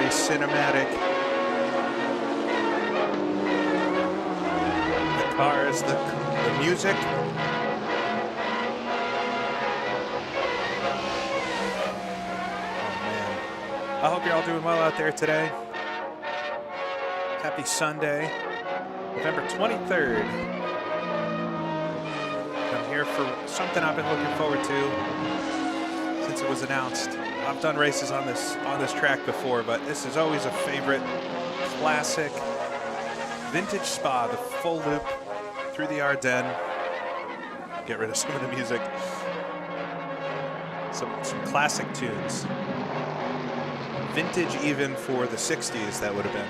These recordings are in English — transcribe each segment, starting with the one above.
very cinematic. The cars, the music. Oh man. I hope you're all doing well out there today. Happy Sunday, November 23rd. I'm here for something I've been looking forward to since it was announced. I've done races on this track before, but this is always a favorite. Classic vintage Spa, the full loop through the Ardennes. Get rid of some of the music. Some classic tunes. Vintage even for the 60s, that would have been.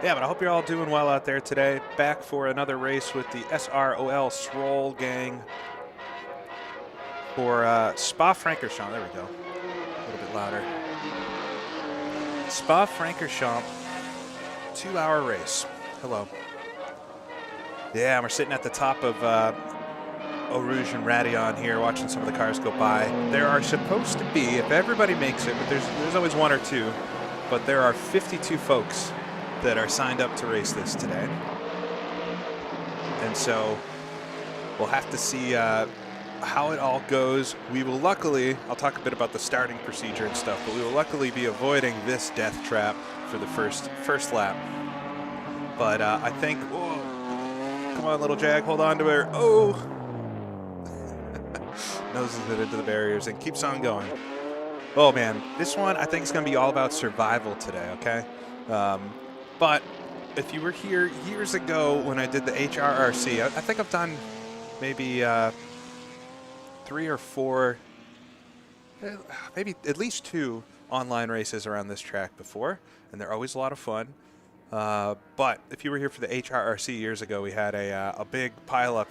Yeah, but I hope you're all doing well out there today. Back for another race with the SROL gang for Spa-Francorchamps. There we go. A little bit louder. Spa-Francorchamps 2-hour race. Hello. Yeah, we're sitting at the top of Eau Rouge and Raidillon here, watching some of the cars go by. There are supposed to be, if everybody makes it, but there's always one or two, but there are 52 folks that are signed up to race this today. And so we'll have to see how it all goes. We will luckily, I'll talk a bit about the starting procedure and stuff, but we will luckily be avoiding this death trap for the first lap. But I think, oh, come on, little Jag, hold on to her. Oh, noses it into the barriers and keeps on going. Oh man, this one I think is going to be all about survival today. Okay, but if you were here years ago when I did the HRRC, I think I've done maybe 3 or 4, maybe at least 2 online races around this track before, and they're always a lot of fun. But if you were here for the HRRC years ago, we had a big pileup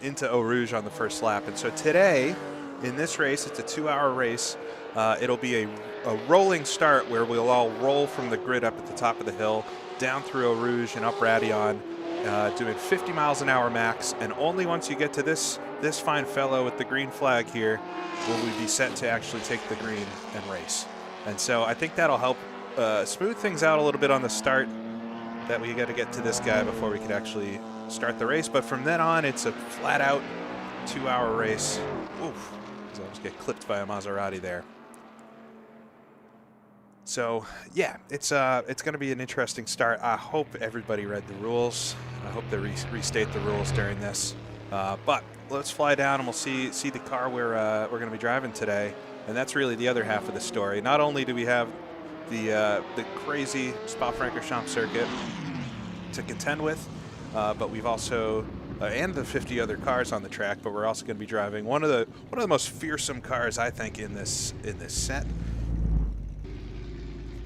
into Eau Rouge on the first lap. And so today, in this race, it's a 2-hour race. It'll be a rolling start where we'll all roll from the grid up at the top of the hill, down through Eau Rouge and up Raidillon, doing 50 miles an hour max. And only once you get to this fine fellow with the green flag here will we be set to actually take the green and race. And so I think that'll help smooth things out a little bit on the start, that we got to get to this guy before we could actually start the race. But from then on, it's a flat-out 2-hour race. Oof, I almost get clipped by a Maserati there. So yeah, it's going to be an interesting start. I hope everybody read the rules. I hope they restate the rules during this. But let's fly down and we'll see the car we're going to be driving today. And that's really the other half of the story. Not only do we have the crazy Spa-Francorchamps circuit to contend with, but we've also and the 50 other cars on the track. But we're also going to be driving one of the most fearsome cars, I think, in this set.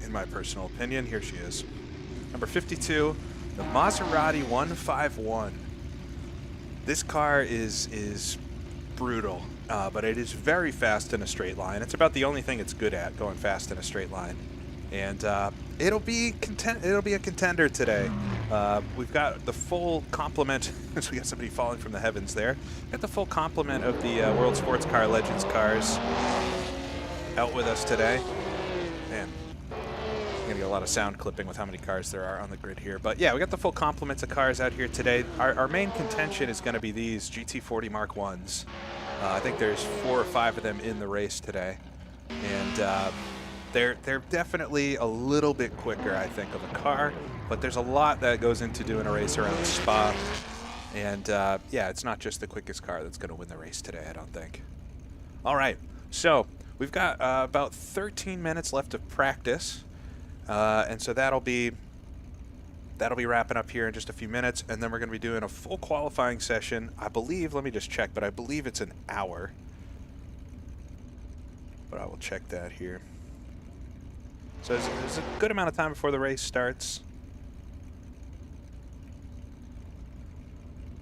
In my personal opinion, here she is, number 52, the Maserati 151. This car is brutal, but it is very fast in a straight line. It's about the only thing it's good at, going fast in a straight line. And it'll be a contender today. We've got the full complement. We got somebody falling from the heavens there. Got the full complement of the World Sports Car Legends cars out with us today. Man, I'm gonna get a lot of sound clipping with how many cars there are on the grid here. But yeah, we got the full complement of cars out here today. Our main contention is going to be these GT40 Mark 1s. I think there's 4 or 5 of them in the race today, and they're definitely a little bit quicker, I think, of a car, but there's a lot that goes into doing a race around Spa. And yeah, it's not just the quickest car that's going to win the race today, I don't think. All right, so we've got about 13 minutes left of practice, and so that'll be wrapping up here in just a few minutes, and then we're going to be doing a full qualifying session. I believe, let me just check, but I believe it's an hour. But I will check that here. So there's a good amount of time before the race starts.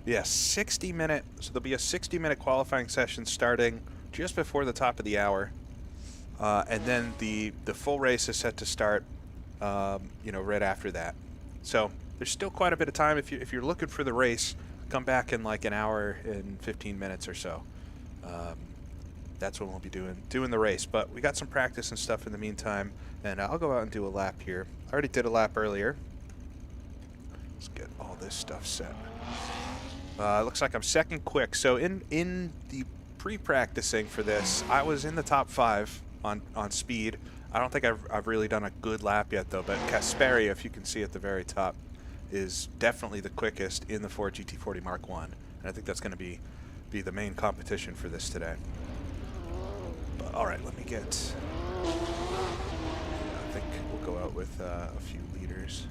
Yeah, 60-minute. So there'll be a 60-minute qualifying session starting just before the top of the hour, and then the full race is set to start, right after that. So there's still quite a bit of time. If you're looking for the race, come back in like an hour and 15 minutes or so. that's when we'll be doing the race. But we got some practice and stuff in the meantime, and I'll go out and do a lap here. I already did a lap earlier. Let's get all this stuff set. Looks like I'm second quick. So in the pre-practicing for this, I was in the top 5 on speed. I don't think I've really done a good lap yet though, but Kasperi, if you can see at the very top, is definitely the quickest in the Ford GT40 Mark 1. And I think that's going to be the main competition for this today. But all right, let me get, I think we'll go out with a few liters.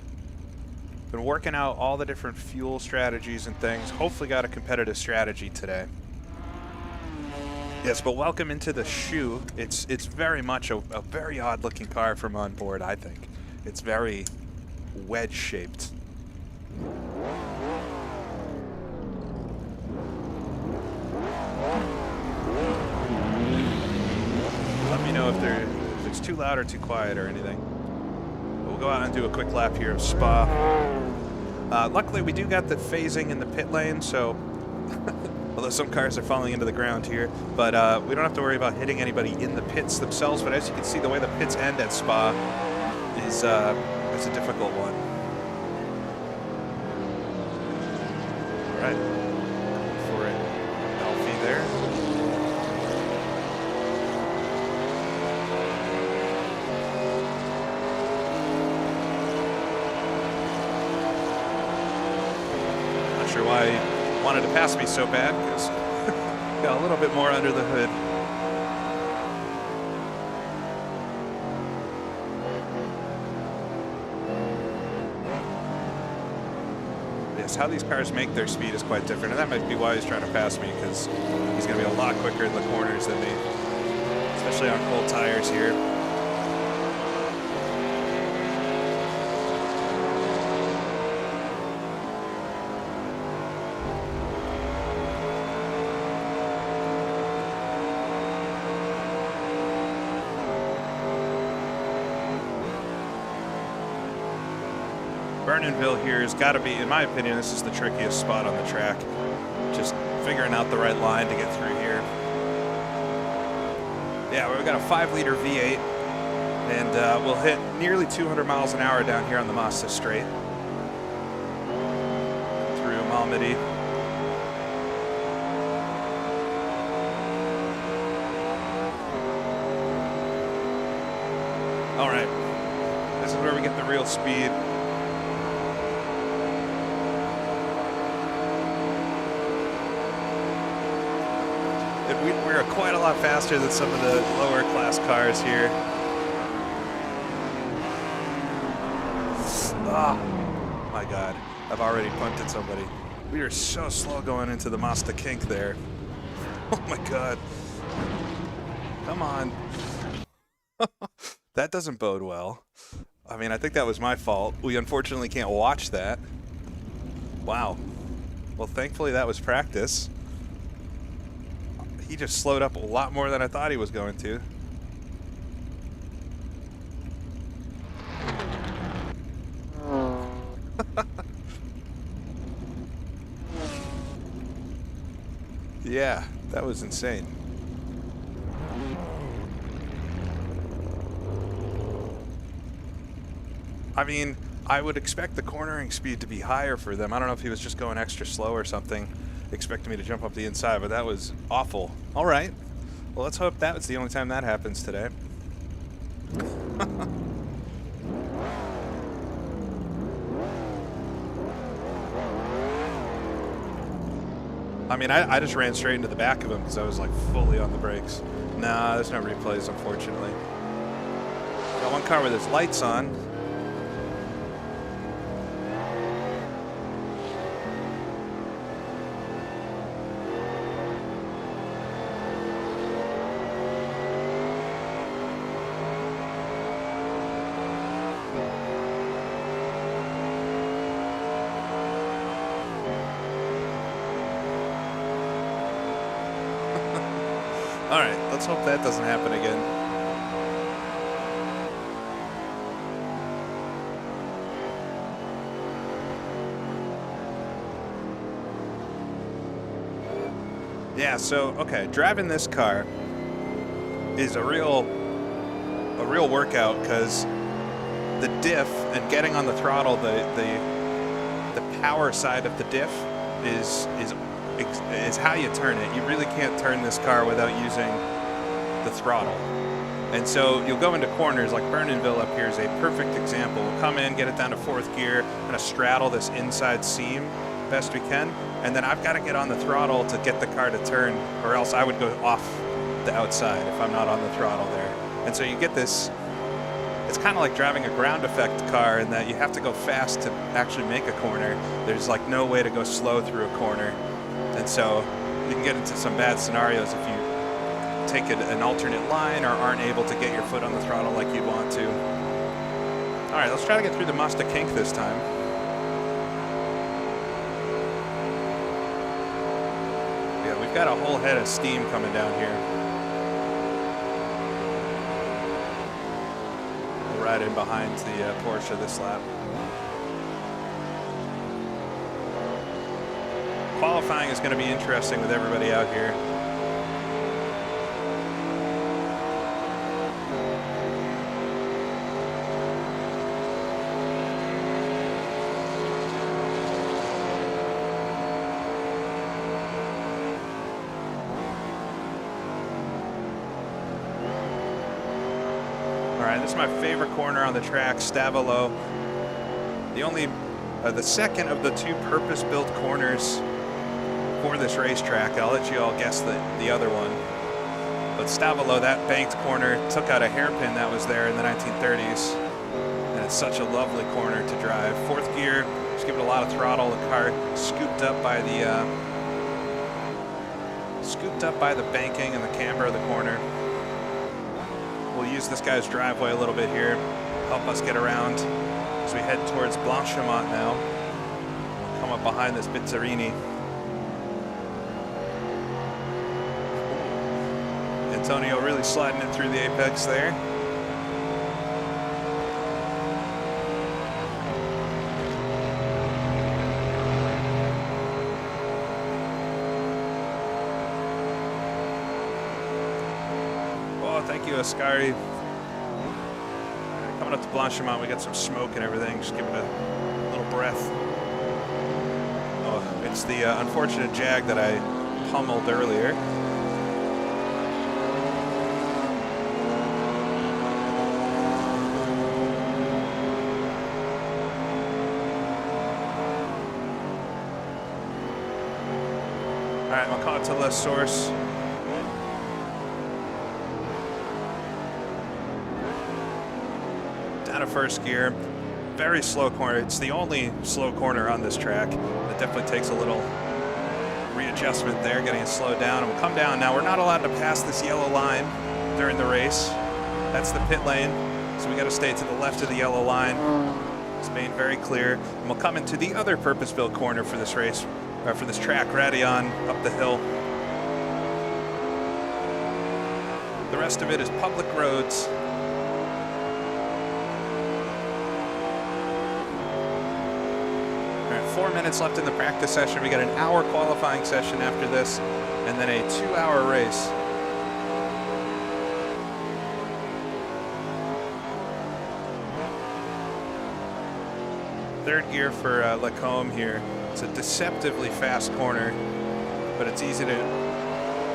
Been working out all the different fuel strategies and things. Hopefully got a competitive strategy today. Yes, but welcome into the shoe. It's very much a very odd looking car from on board, I think. It's very wedge shaped. Let me know if it's too loud or too quiet or anything. We'll go out and do a quick lap here of Spa. Luckily, we do got the phasing in the pit lane, so although some cars are falling into the ground here, but we don't have to worry about hitting anybody in the pits themselves. But as you can see, the way the pits end at Spa is it's a difficult one. All right, for it, Alfie there. Not sure why he wanted to pass me so bad, because got a little bit more under the hood. Yes, how these cars make their speed is quite different, and that might be why he's trying to pass me, because he's going to be a lot quicker in the corners than me, especially on cold tires here. Vernonville here has got to be, in my opinion, this is the trickiest spot on the track. Just figuring out the right line to get through here. Yeah, we've got a 5-liter V8, and we'll hit nearly 200 miles an hour down here on the Massa Straight through Malmedy. All right, this is where we get the real speed. We're quite a lot faster than some of the lower class cars here. Oh my God, I've already punted somebody. We are so slow going into the Mazda kink there. Oh my God. Come on. That doesn't bode well. I mean, I think that was my fault. We unfortunately can't watch that. Wow. Well, thankfully that was practice. He just slowed up a lot more than I thought he was going to. Yeah, that was insane. I mean, I would expect the cornering speed to be higher for them. I don't know if he was just going extra slow or something, expecting me to jump up the inside, but that was awful. All right. Well, let's hope that's the only time that happens today. I mean, I just ran straight into the back of him because I was like fully on the brakes. Nah, there's no replays, unfortunately. Got one car with its lights on. All right, let's hope that doesn't happen again. Yeah, so, okay, driving this car, is a real workout, because the diff and getting on the throttle, the power side of the diff is how you turn it. You really can't turn this car without using the throttle. And so you'll go into corners like Burnenville up here is a perfect example. We'll come in, get it down to 4th gear, kind of straddle this inside seam best we can, and then I've got to get on the throttle to get the car to turn, or else I would go off the outside if I'm not on the throttle there. And so you get this, it's kind of like driving a ground effect car in that you have to go fast to actually make a corner. There's like no way to go slow through a corner. And so you can get into some bad scenarios if you take an alternate line or aren't able to get your foot on the throttle like you'd want to. All right, let's try to get through the Mazda kink this time. Yeah, we've got a whole head of steam coming down here. We'll ride in behind the Porsche this lap. Qualifying is going to be interesting with everybody out here. This is my favorite corner on the track, Stavolo. The second of the 2 purpose-built corners for this racetrack. I'll let you all guess the other one. But Stavolo, that banked corner, took out a hairpin that was there in the 1930s. And it's such a lovely corner to drive. 4th gear, just give it a lot of throttle. The car scooped up by the banking and the camber of the corner. We'll use this guy's driveway a little bit here, help us get around as we head towards Blanchemont now. We'll come up behind this Bizzarini. Antonio really sliding it through the apex there. Thank you, Ascari. Coming up to Blanchemont, we got some smoke and everything. Just give it a little breath. Oh, it's the unfortunate Jag that I pummeled earlier. All right, I'll call it to Les Source. Out of 1st gear, very slow corner. It's the only slow corner on this track. It definitely takes a little readjustment there, getting it slowed down. And we'll come down now. We're not allowed to pass this yellow line during the race. That's the pit lane, so we got to stay to the left of the yellow line. It's made very clear. And we'll come into the other purpose-built corner for this race, or for this track, Radion up the hill. The rest of it is public roads. 4 minutes left in the practice session. We got an hour qualifying session after this, and then a 2-hour race. Third gear for Lacombe here. It's a deceptively fast corner, but it's easy to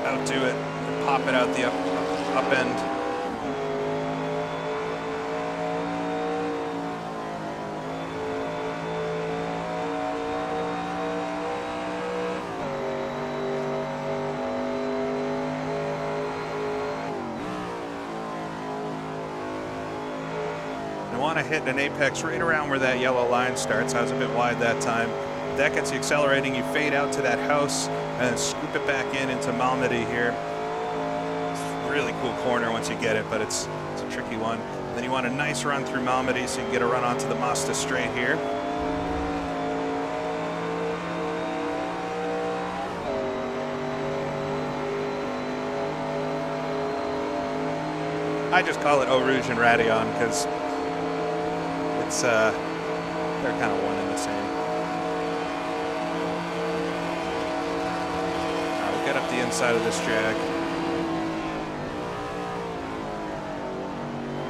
outdo it and pop it out the up end. Want to hit an apex right around where that yellow line starts. I was a bit wide that time. That gets you accelerating. You fade out to that house and then scoop it back into Malmedy here. It's a really cool corner once you get it, but it's a tricky one. Then you want a nice run through Malmedy so you can get a run onto the Mazda straight here. I just call it Eau Rouge and Radion because they're kind of one and the same. All right, we'll get up the inside of this Jag.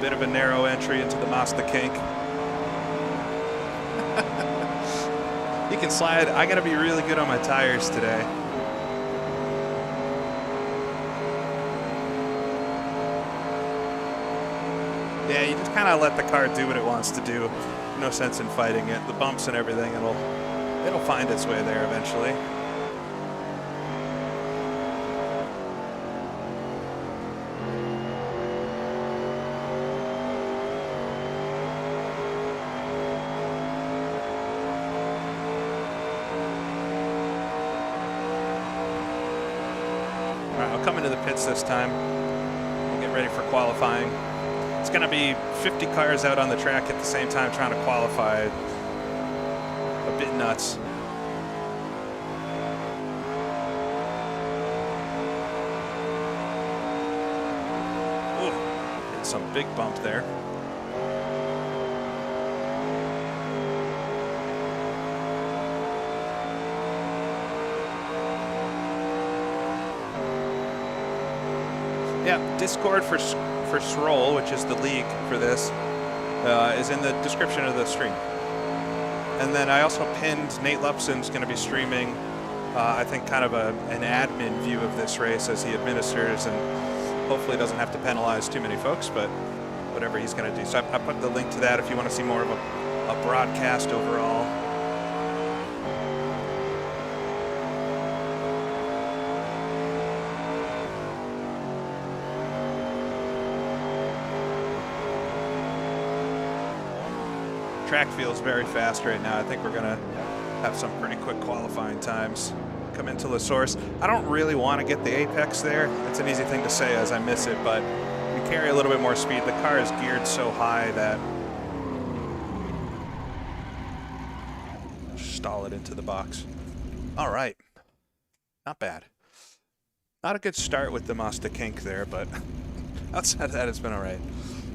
Bit of a narrow entry into the Mazda kink. You can slide. I gotta be really good on my tires today. Yeah, you just kind of let the car do what it wants to do. No sense in fighting it. The bumps and everything, it'll find its way there eventually. All right, I'll come into the pits this time. We'll get ready for qualifying. It's going to be 50 cars out on the track at the same time trying to qualify. A bit nuts. Ooh, hit some big bump there. Yeah, Discord for SROL, which is the league for this, is in the description of the stream. And then I also pinned Nate Lupson's going to be streaming, I think, kind of an admin view of this race as he administers, and hopefully doesn't have to penalize too many folks, but whatever he's going to do. So I put the link to that if you want to see more of a broadcast overall. Track feels very fast right now. I think we're gonna have some pretty quick qualifying times. Come into La Source. I don't really want to get the apex there. It's an easy thing to say as I miss it, but we carry a little bit more speed. The car is geared so high that stall it into the box. All right, not bad. Not a good start with the Mazda kink there, but outside of that, it's been all right.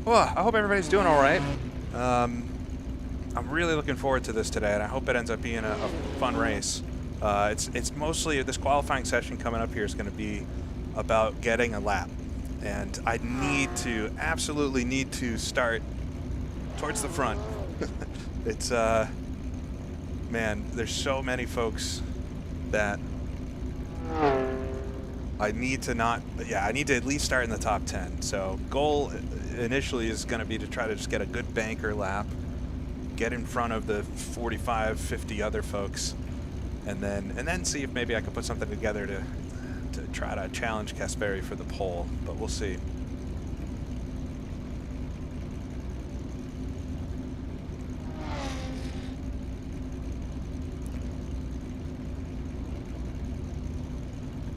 Well, I hope everybody's doing all right. I'm really looking forward to this today, and I hope it ends up being a fun race. It's mostly, this qualifying session coming up here is going to be about getting a lap. And I absolutely need to start towards the front. It's, man, there's so many folks that I need to I need to at least start in the top 10. So goal initially is going to be to try to just get a good banker lap, get in front of the 45, 50 other folks, and then see if maybe I can put something together to try to challenge Kasperi for the pole, but we'll see.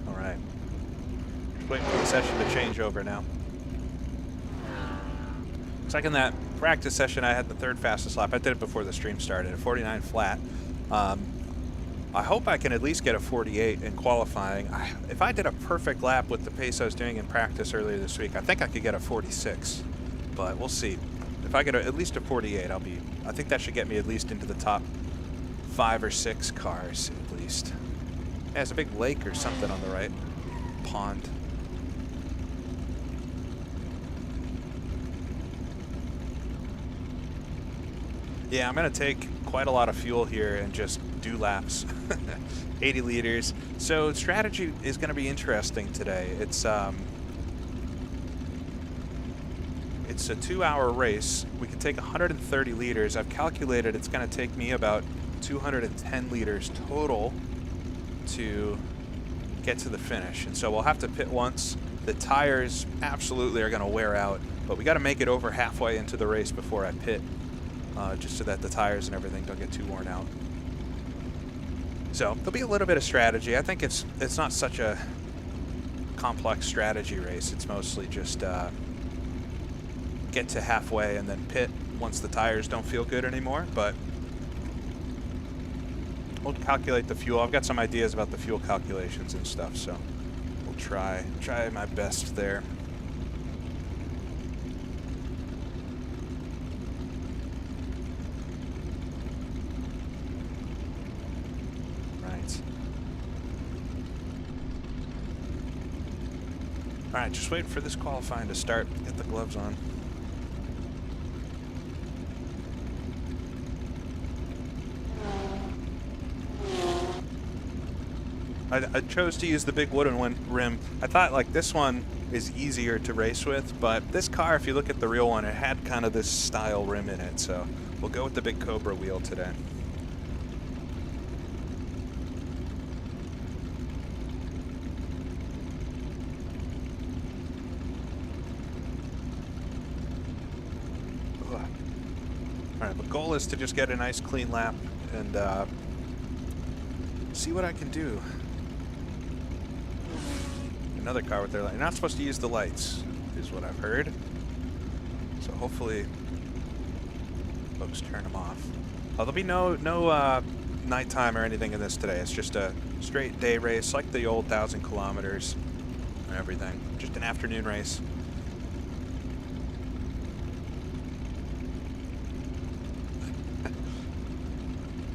All right, just waiting for the session to change over now. Looks like in that practice session I had the third fastest lap. I did it before the stream started, a 49 flat. I hope I can at least get a 48 in qualifying. If I did a perfect lap with the pace I was doing in practice earlier this week, I think I could get a 46, but we'll see. If I get at least a 48, I think that should get me at least into the top 5 or 6 cars at least. Yeah, there's a big lake or something on the right. Pond. Yeah, I'm going to take quite a lot of fuel here and just do laps. 80 liters. So strategy is going to be interesting today. It's a 2-hour race. We can take 130 liters. I've calculated it's going to take me about 210 liters total to get to the finish. And so we'll have to pit once. The tires absolutely are going to wear out, but we got to make it over halfway into the race before I pit. Just so that the tires and everything don't get too worn out. So there'll be a little bit of strategy. I think it's not such a complex strategy race. It's mostly just get to halfway and then pit once the tires don't feel good anymore. But we'll calculate the fuel. I've got some ideas about the fuel calculations and stuff, so we'll try my best there. All right, just waiting for this qualifying to start. Get the gloves on. I chose to use the big wooden rim. I thought like this one is easier to race with, but this car, if you look at the real one, it had kind of this style rim in it, so we'll go with the big Cobra wheel today. Alright, the goal is to just get a nice clean lap and see what I can do. Another car with their light. You're not supposed to use the lights, is what I've heard. So hopefully folks turn them off. Oh, there'll be no nighttime or anything in this today. It's just a straight day race, like the old 1,000 kilometers and everything. Just an afternoon race.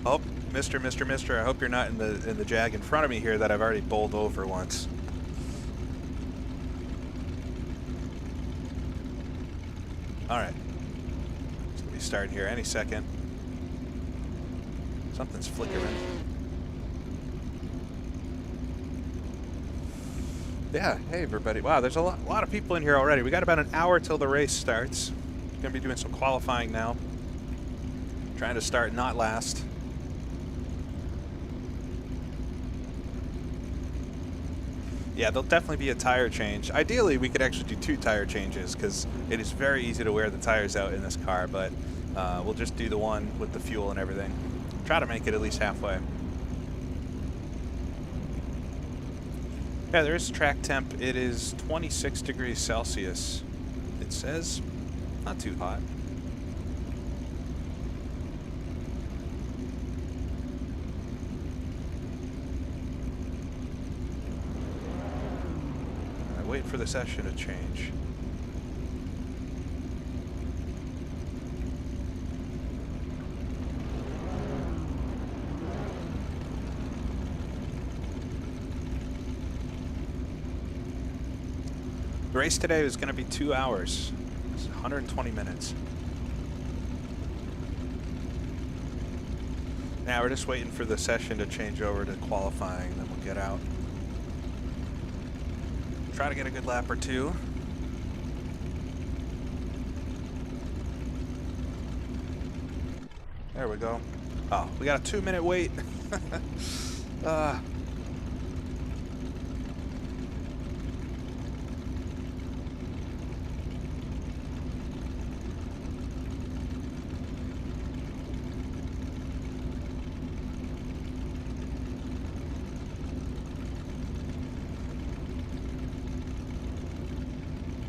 Oh, Mister, I hope you're not in the Jag in front of me here that I've already bowled over once. All right, it's gonna be starting here any second. Something's flickering. Yeah, hey everybody. Wow, there's a lot of people in here already. We got about an hour till the race starts. Gonna be doing some qualifying now. Trying to start, not last. Yeah, there'll definitely be a tire change. Ideally, we could actually do 2 tire changes because it is very easy to wear the tires out in this car, but we'll just do the one with the fuel and everything. Try to make it at least halfway. Yeah, there is track temp. It is 26 degrees Celsius. It says not too hot. Wait for the session to change. The race today is going to be 2 hours. It's 120 minutes. Now we're just waiting for the session to change over to qualifying, then we'll get out. Try to get a good lap or 2. There we go. Oh, we got a 2-minute wait.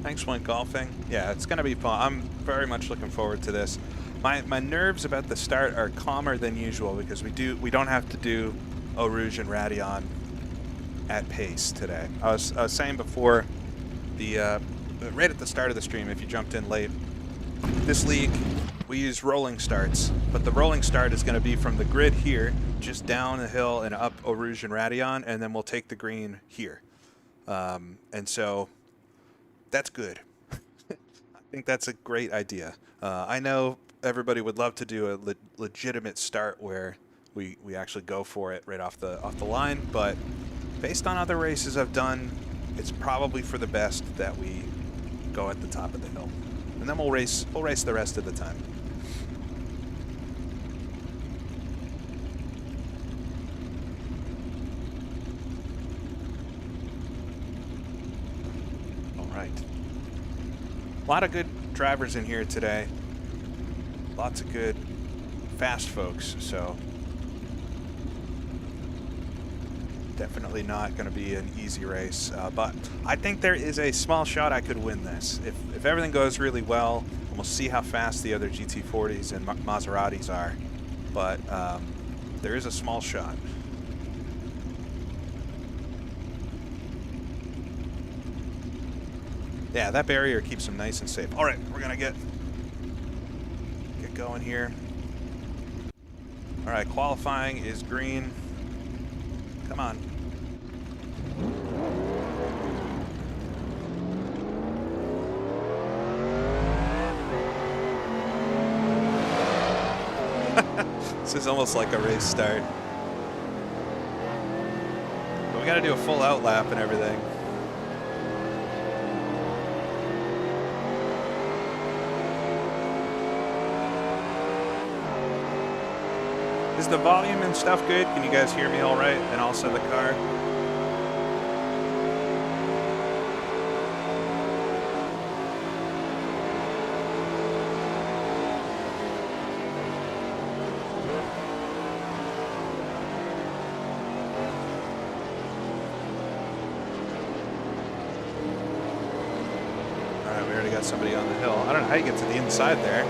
Thanks, Went Golfing. Yeah, it's going to be fun. I'm very much looking forward to this. My nerves about the start are calmer than usual because we don't have to do Eau Rouge and Raidillon at pace today. I was saying before, right at the start of the stream, if you jumped in late, this league we use rolling starts, but the rolling start is going to be from the grid here, just down the hill and up Eau Rouge and Raidillon, and then we'll take the green here. And so that's good. I think that's a great idea. I know everybody would love to do a legitimate start where we actually go for it right off the line, but based on other races I've done, it's probably for the best that we go at the top of the hill, and then we'll race the rest of the time. A lot of good drivers in here today. Lots of good, fast folks, so definitely not going to be an easy race. But I think there is a small shot I could win this. If everything goes really well, and we'll see how fast the other GT40s and Maseratis are. But there is a small shot. Yeah, that barrier keeps them nice and safe. All right, we're gonna get going here. All right, qualifying is green. Come on. This is almost like a race start. But we got to do a full out lap and everything. Is the volume and stuff good? Can you guys hear me all right? And also the car? All right, we already got somebody on the hill. I don't know how you get to the inside there.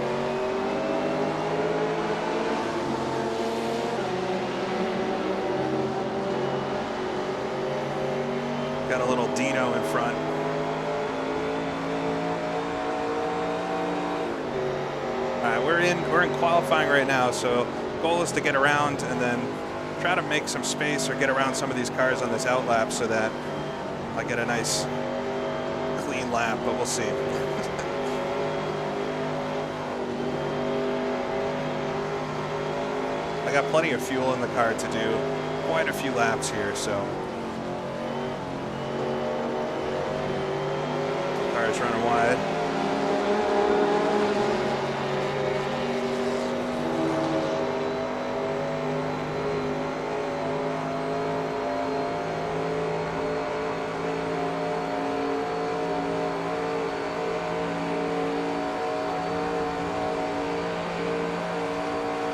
Got a little Dino in front. All right, we're in qualifying right now, so goal is to get around and then try to make some space or get around some of these cars on this out lap so that I get a nice clean lap, but we'll see. I got plenty of fuel in the car to do quite a few laps here, so. Car's running wide.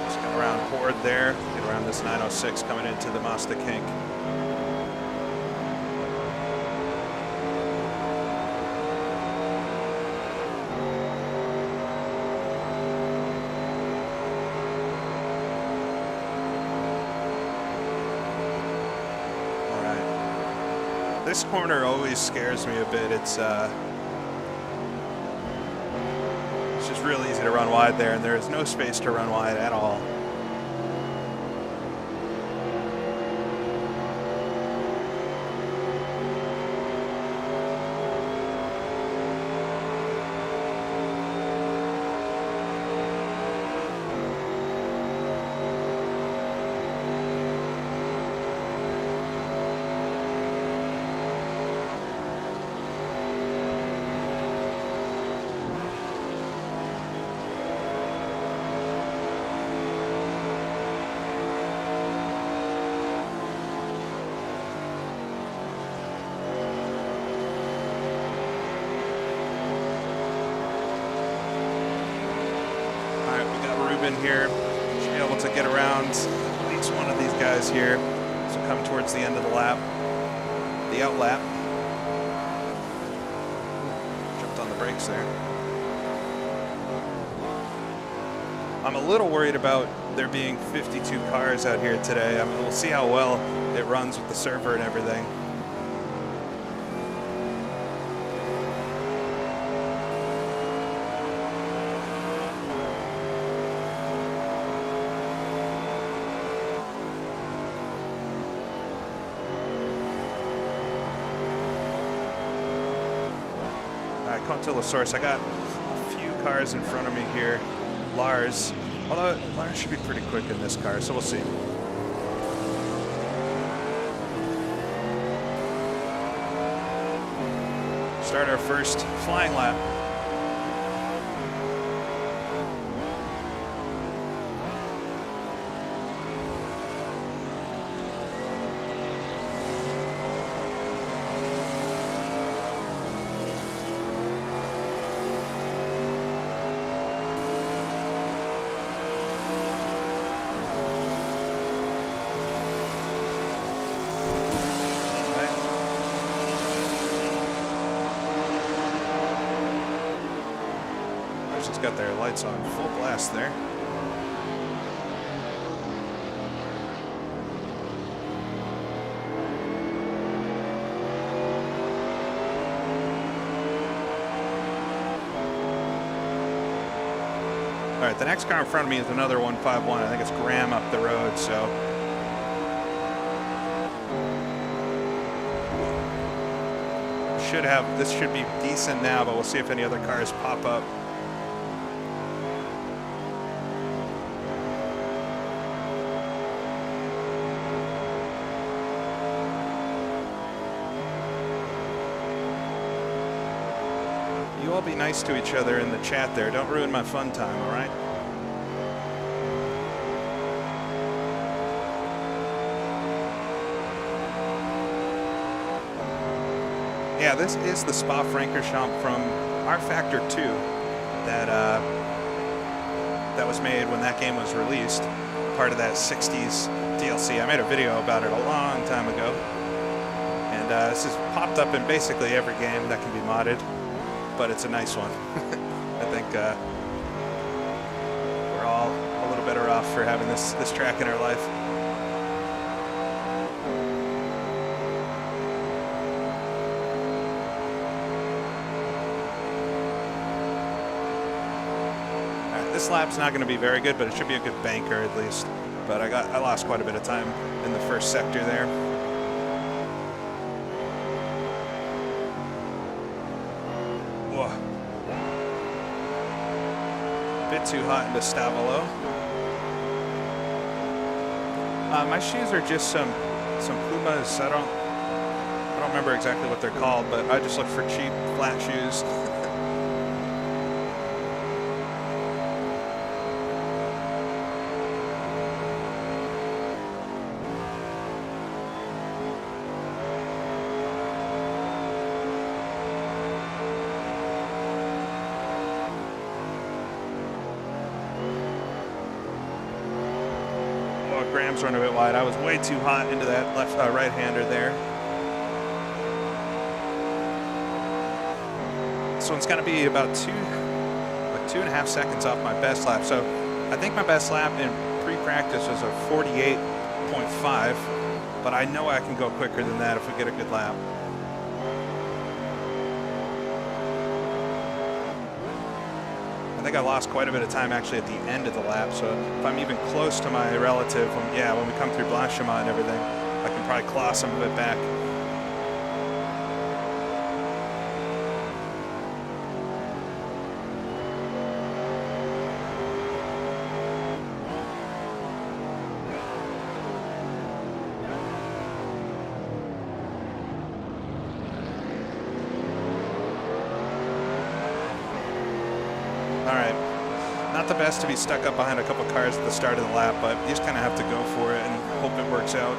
Just come around Horde there, get around this 906 coming into the Mazda Kink. This corner always scares me a bit. It's just real easy to run wide there, and there is no space to run wide at all. Here, should be able to get around at least one of these guys here. So come towards the end of the lap, the out lap. Jumped on the brakes there. I'm a little worried about there being 52 cars out here today. I mean, we'll see how well it runs with the server and everything. To the source. I got a few cars in front of me here. Lars, although Lars should be pretty quick in this car, so we'll see. Start our first flying lap. Got their lights on full blast there. All right, the next car in front of me is another 151. I think it's Graham up the road, so. This should be decent now, but we'll see if any other cars pop up. all be nice to each other in the chat there. Don't ruin my fun time, all right? Yeah, this is the Spa Francorchamps from R-Factor 2 that that was made when that game was released, part of that 60s DLC. I made a video about it a long time ago, and this has popped up in basically every game that can be modded, but it's a nice one. I think we're all a little better off for having this track in our life. This lap's not going to be very good, but it should be a good banker at least. But I lost quite a bit of time in the first sector there. Whoa. Bit too hot into Stavolo. My shoes are just some Pumas. I don't remember exactly what they're called, but I just look for cheap flat shoes. Graham's run a bit wide. I was way too hot into that right-hander there. This one's going to be about like 2.5 seconds off my best lap. So I think my best lap in pre-practice was a 48.5, but I know I can go quicker than that if we get a good lap. I think I lost quite a bit of time actually at the end of the lap, so if I'm even close to my relative, when we come through Blanchiment and everything, I can probably claw some of it back. Alright, not the best to be stuck up behind a couple cars at the start of the lap, but you just kind of have to go for it and hope it works out.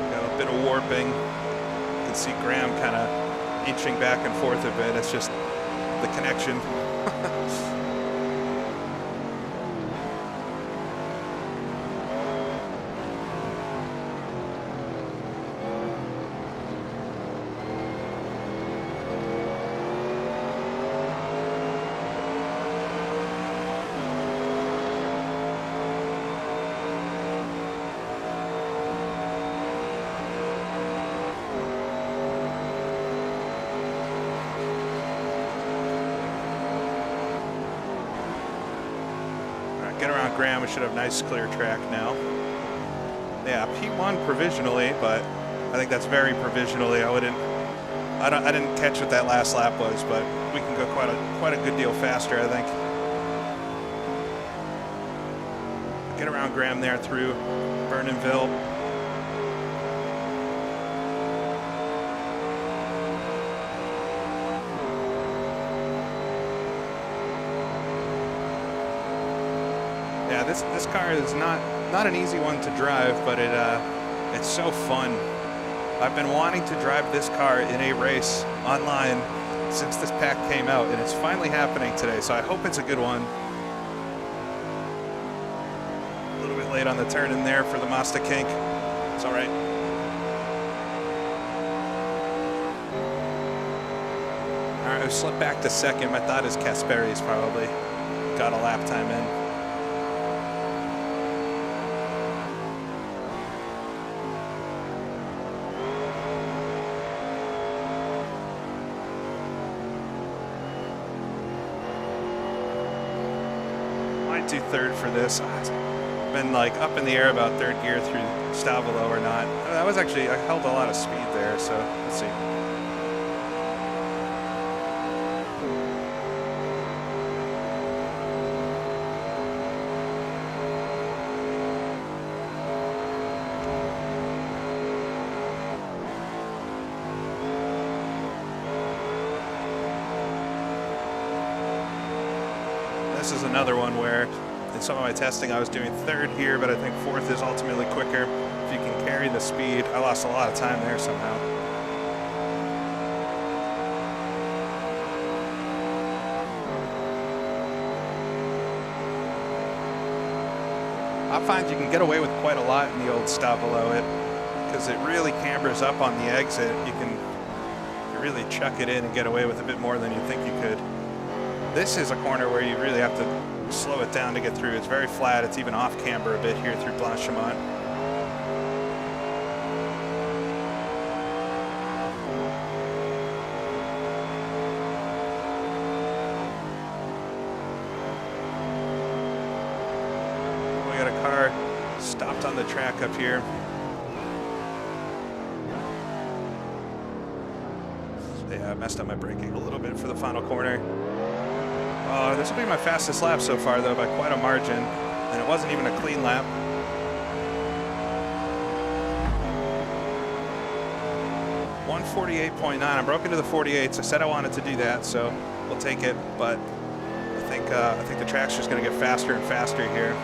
Got a bit of warping. You can see Graham kind of inching back and forth a bit. It's just the connection. Get around Graham. We should have nice clear track now. Yeah, P1 provisionally, but I think that's very provisionally. I didn't catch what that last lap was, but we can go quite a good deal faster, I think. Get around Graham there through Bernonville. Yeah, this car is not an easy one to drive, but it's so fun. I've been wanting to drive this car in a race online since this pack came out, and it's finally happening today, so I hope it's a good one. A little bit late on the turn in there for the Mazda Kink. It's all right. All right, we slipped back to second. My thought is Kasperi's probably got a lap time in. Do third for this. It's been like up in the air about third gear through Stavolo or not. That was actually, I held a lot of speed there, so let's see. This is another one where in some of my testing I was doing third here, but I think fourth is ultimately quicker if you can carry the speed. I lost a lot of time there somehow. I find you can get away with quite a lot in the old stop below it because it really cambers up on the exit. You can really chuck it in and get away with a bit more than you think you could. This is a corner where you really have to slow it down to get through. It's very flat. It's even off camber a bit here through Blanchimont. We got a car stopped on the track up here. Yeah, I messed up my braking a little bit for the final corner. This will be my fastest lap so far, though, by quite a margin, and it wasn't even a clean lap. .148.9. I broke into the 48s. I said I wanted to do that, so we'll take it. But I think the track's just going to get faster and faster here.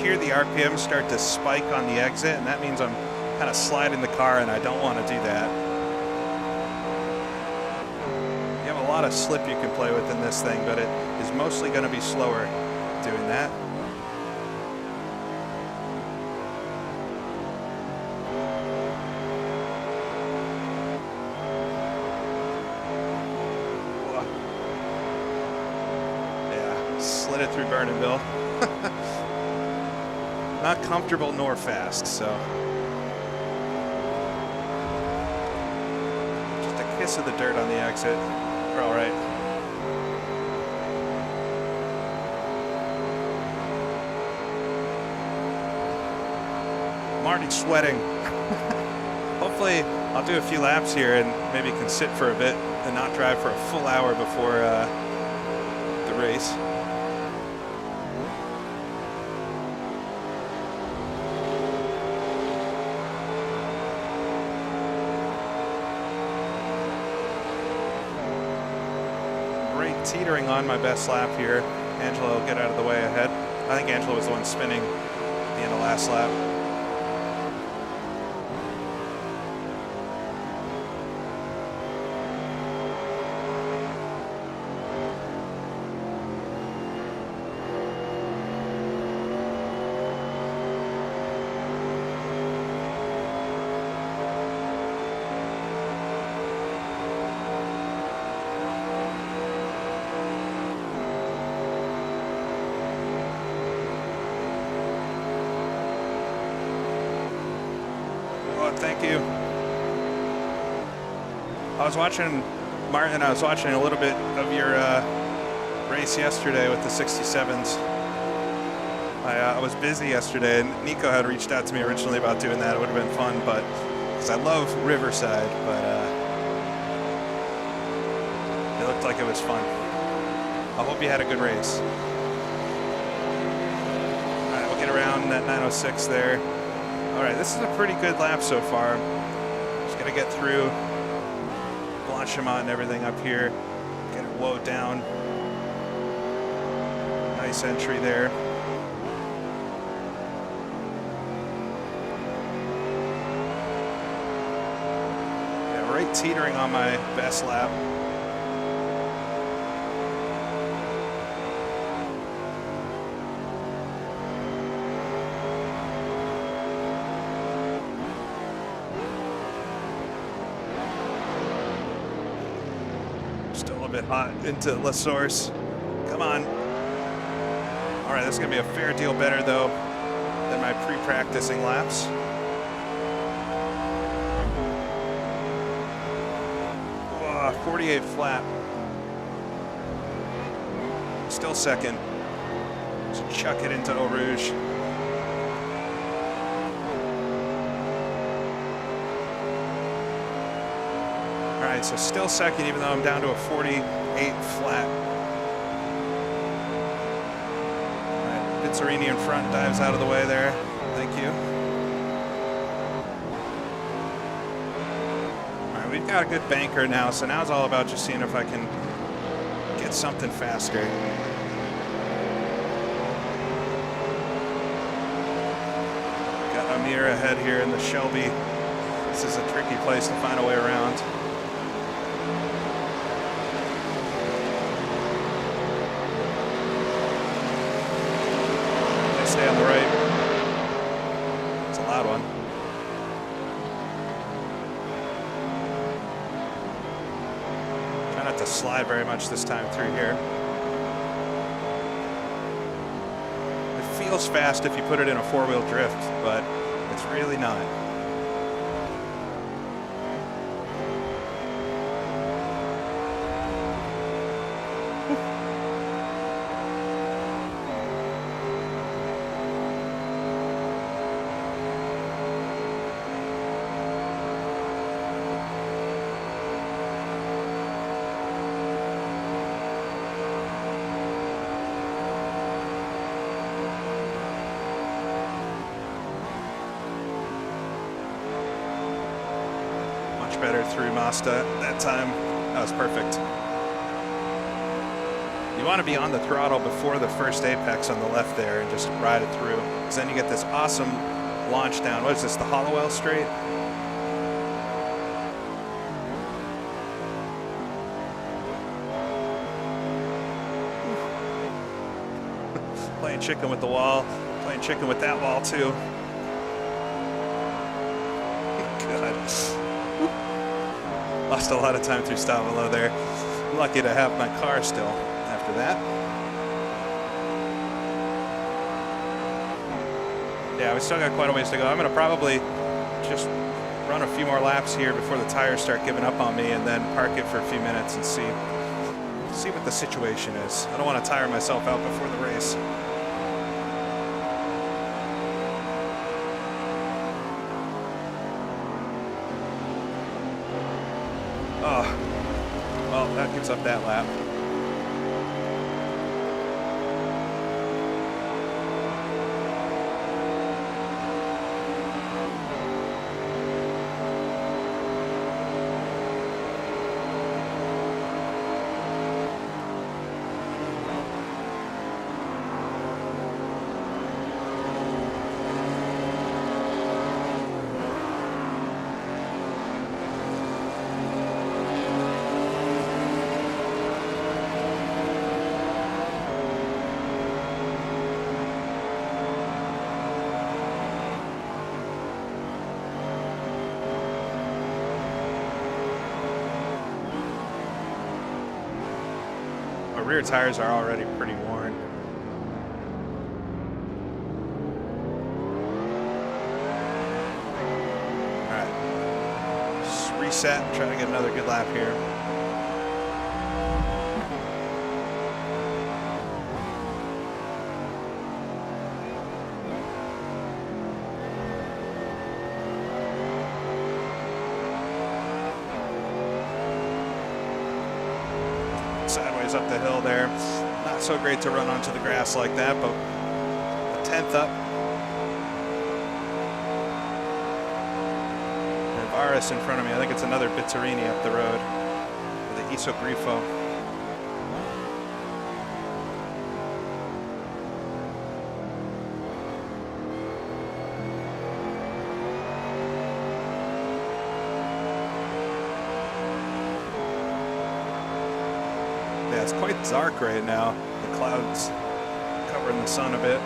Hear the RPM start to spike on the exit, and that means I'm kind of sliding the car, and I don't want to do that. You have a lot of slip you can play with in this thing, but it is mostly going to be slower doing that. Yeah, slid it through Burnhamville. Not comfortable nor fast, so just a kiss of the dirt on the exit. We're all right. I'm already sweating. Hopefully I'll do a few laps here and maybe can sit for a bit and not drive for a full hour before the race. Teetering on my best lap here. Angela will get out of the way ahead. I think Angela was the one spinning at the end of last lap. Thank you. I was watching, Martin, I was watching a little bit of your race yesterday with the 67s. I was busy yesterday, and Nico had reached out to me originally about doing that. It would have been fun, but because I love Riverside, but it looked like it was fun. I hope you had a good race. All right, we'll get around that 906 there. All right, this is a pretty good lap so far. Just gonna get through Blanchimont and everything up here. Get it low down. Nice entry there. Yeah, right teetering on my best lap. Still a bit hot into La Source. Come on. All right, this is gonna be a fair deal better though than my pre-practicing laps. Whoa, 48 flat. Still second. So chuck it into Eau Rouge. All right, so still second, even though I'm down to a 48 flat. All right, Pizzarini in front dives out of the way there. Thank you. All right, we've got a good banker now, so now it's all about just seeing if I can get something faster. Got Amir ahead here in the Shelby. This is a tricky place to find a way around. They stay on the right. It's a loud one. Try not to slide very much this time through here. It feels fast if you put it in a four-wheel drift, but it's really not. Better through Mazda that time. That was perfect. You want to be on the throttle before the first apex on the left there and just ride it through, because then you get this awesome launch down. What is this, the Hollowell straight? Playing chicken with the wall, playing chicken with that wall too. God. Lost a lot of time through Stavolo there. I'm lucky to have my car still after that. Yeah, we still got quite a ways to go. I'm going to probably just run a few more laps here before the tires start giving up on me, and then park it for a few minutes and see what the situation is. I don't want to tire myself out before the race. Oh, well, that gives up that lap. Rear tires are already pretty worn. All right, just reset, try to get another good lap here. Sideways up the hill there. Not so great to run onto the grass like that, but a 10th up. And Varis in front of me. I think it's another Pizzarini up the road with the Isogrifo. Yeah, it's quite dark right now. The clouds covering the sun a bit.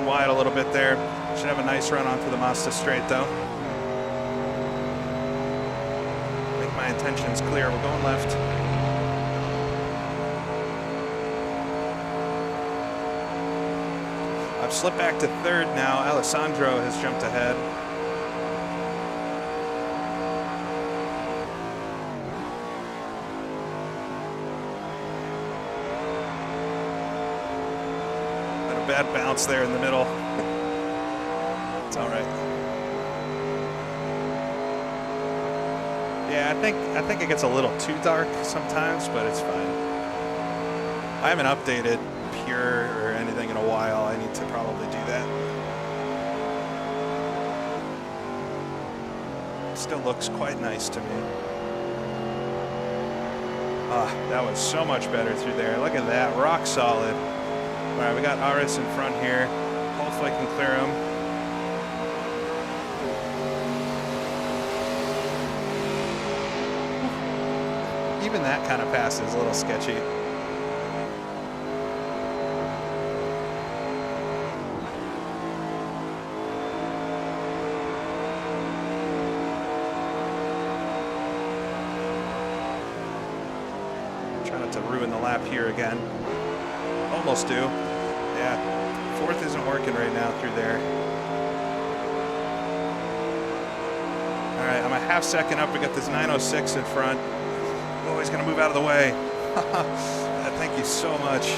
running wide a little bit there. Should have a nice run onto the Mazda straight though. I think my intention is clear. We're going left. I've slipped back to third now. Alessandro has jumped ahead. Bad bounce there in the middle. It's all right. Yeah, I think it gets a little too dark sometimes, but it's fine. I haven't updated Pure or anything in a while. I need to probably do that. Still looks quite nice to me. Ah, that was so much better through there. Look at that, rock solid. All right, we got Aris in front here. Hopefully I can clear him. Even that kind of pass is a little sketchy. Try not to ruin the lap here again. Almost do. Yeah, fourth isn't working right now through there. All right, I'm a half second up. We got this 906 in front. Oh, he's gonna move out of the way. Thank you so much.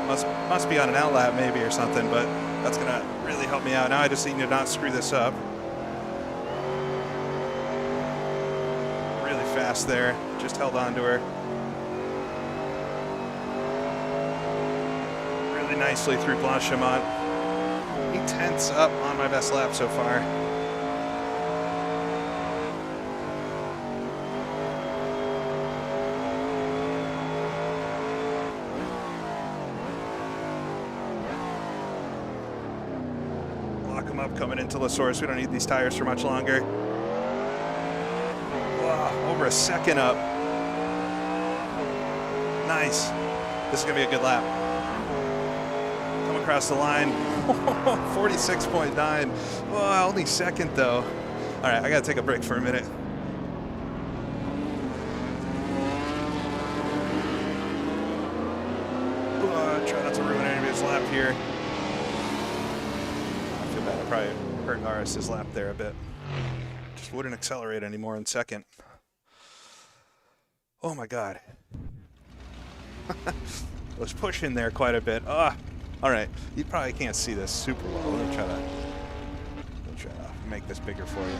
Must be on an out lap maybe or something, but that's gonna really help me out. Now I just need to not screw this up. Really fast there. Just held on to her. Nicely through Blanchimont. 8/10 up on my best lap so far. Lock him up coming into La Source. We don't need these tires for much longer. Wow, over a second up. Nice. This is gonna be a good lap. Across the line. 46.9. Oh, only second though. All right, I gotta take a break for a minute. Try not to ruin anybody's lap here. I feel bad. I probably hurt Aris' lap there a bit. Just wouldn't accelerate anymore in second. Oh my God. Was pushing there quite a bit. All right, you probably can't see this super well. Let me try to make this bigger for you.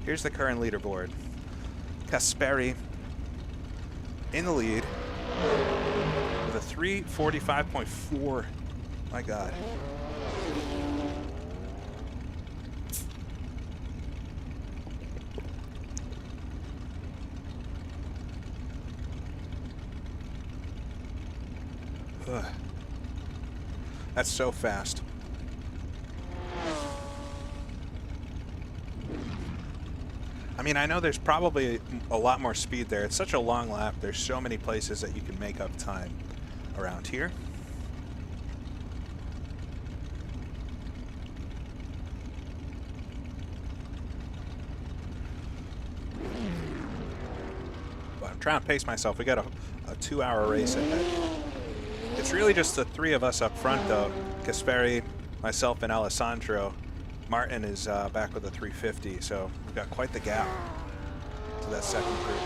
Here's the current leaderboard. Kasperi in the lead with a 3:45.4. My God. Ugh. That's so fast. I mean, I know there's probably a lot more speed there. It's such a long lap. There's so many places that you can make up time around here. But I'm trying to pace myself. We got a 2-hour race ahead. It's really just the three of us up front, though. Kasperi, myself, and Alessandro. Martin is back with a 350, so we've got quite the gap to that second group.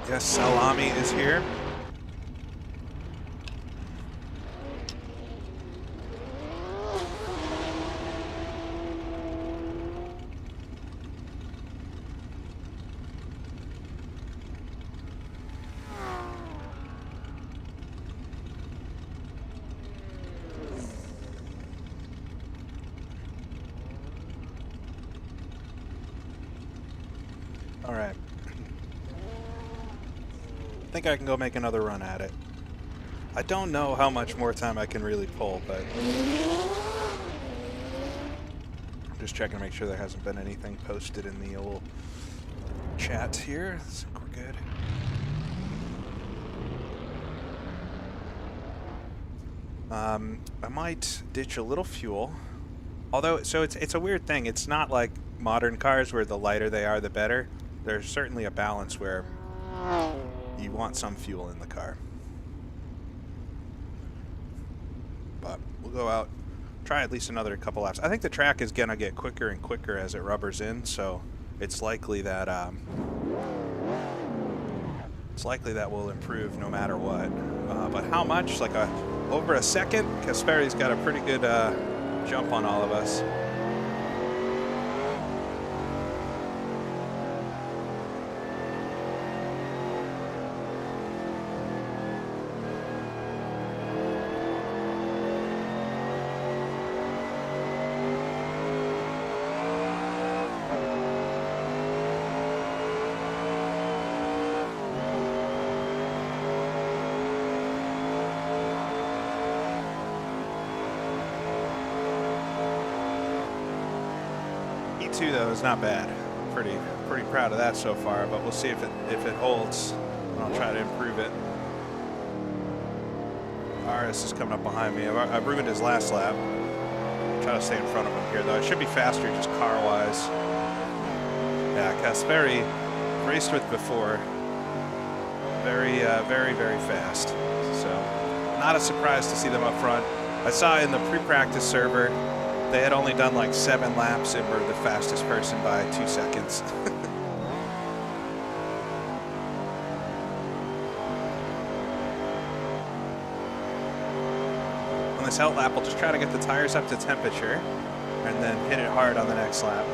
Yes, Salami is here. All right. I think I can go make another run at it. I don't know how much more time I can really pull, but I'm just checking to make sure there hasn't been anything posted in the old chat here. Let's quick good. I might ditch a little fuel. Although, so it's a weird thing. It's not like modern cars where the lighter they are, the better. There's certainly a balance where you want some fuel in the car. But we'll go out, try at least another couple laps. I think the track is gonna get quicker and quicker as it rubbers in, so it's likely that we'll improve no matter what. But how much? Like over a second? Kasperi's got a pretty good jump on all of us. E2 though is not bad. Pretty proud of that so far, but we'll see if it holds. And I'll try to improve it. RS is coming up behind me. I've ruined his last lap. Try to stay in front of him here though. I should be faster just car-wise. Yeah, Kasperi, raced with before. Very fast. So not a surprise to see them up front. I saw in the pre-practice server they had only done like 7 laps and were the fastest person by 2 seconds. On this out lap, we'll just try to get the tires up to temperature and then hit it hard on the next lap.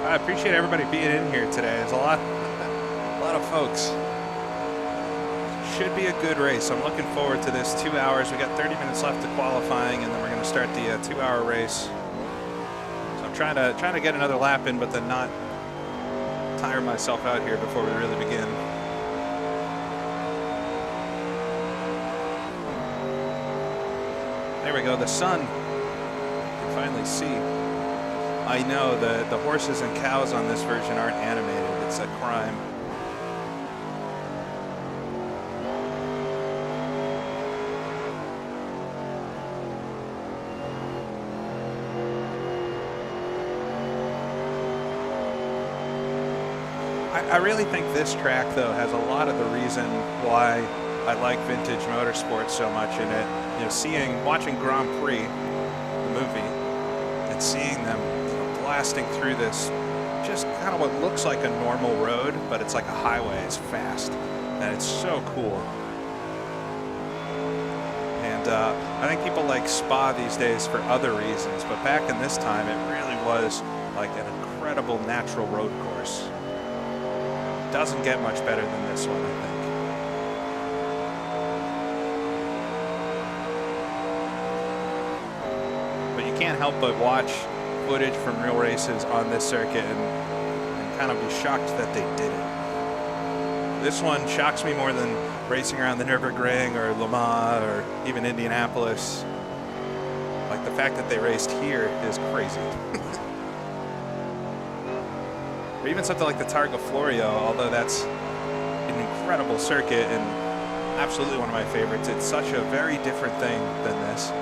I appreciate everybody being in here today. There's a lot of folks. Should be a good race. I'm looking forward to this 2 hours. We got 30 minutes left to qualifying, and then we're going to start the 2-hour race. So I'm trying to get another lap in, but then not tire myself out here before we really begin. There we go. The sun. You can finally see. I know the horses and cows on this version aren't animated. It's a crime. I really think this track, though, has a lot of the reason why I like vintage motorsports so much in it. You know, watching Grand Prix, the movie, and seeing them blasting through this, just kind of what looks like a normal road, but it's like a highway. It's fast, and it's so cool. And I think people like Spa these days for other reasons, but back in this time, it really was like an incredible natural road course. Doesn't get much better than this one, I think. But you can't help but watch footage from real races on this circuit and kind of be shocked that they did it. This one shocks me more than racing around the Nürburgring or Le Mans or even Indianapolis. Like, the fact that they raced here is crazy. Or even something like the Targa Florio, although that's an incredible circuit and absolutely one of my favorites, it's such a very different thing than this.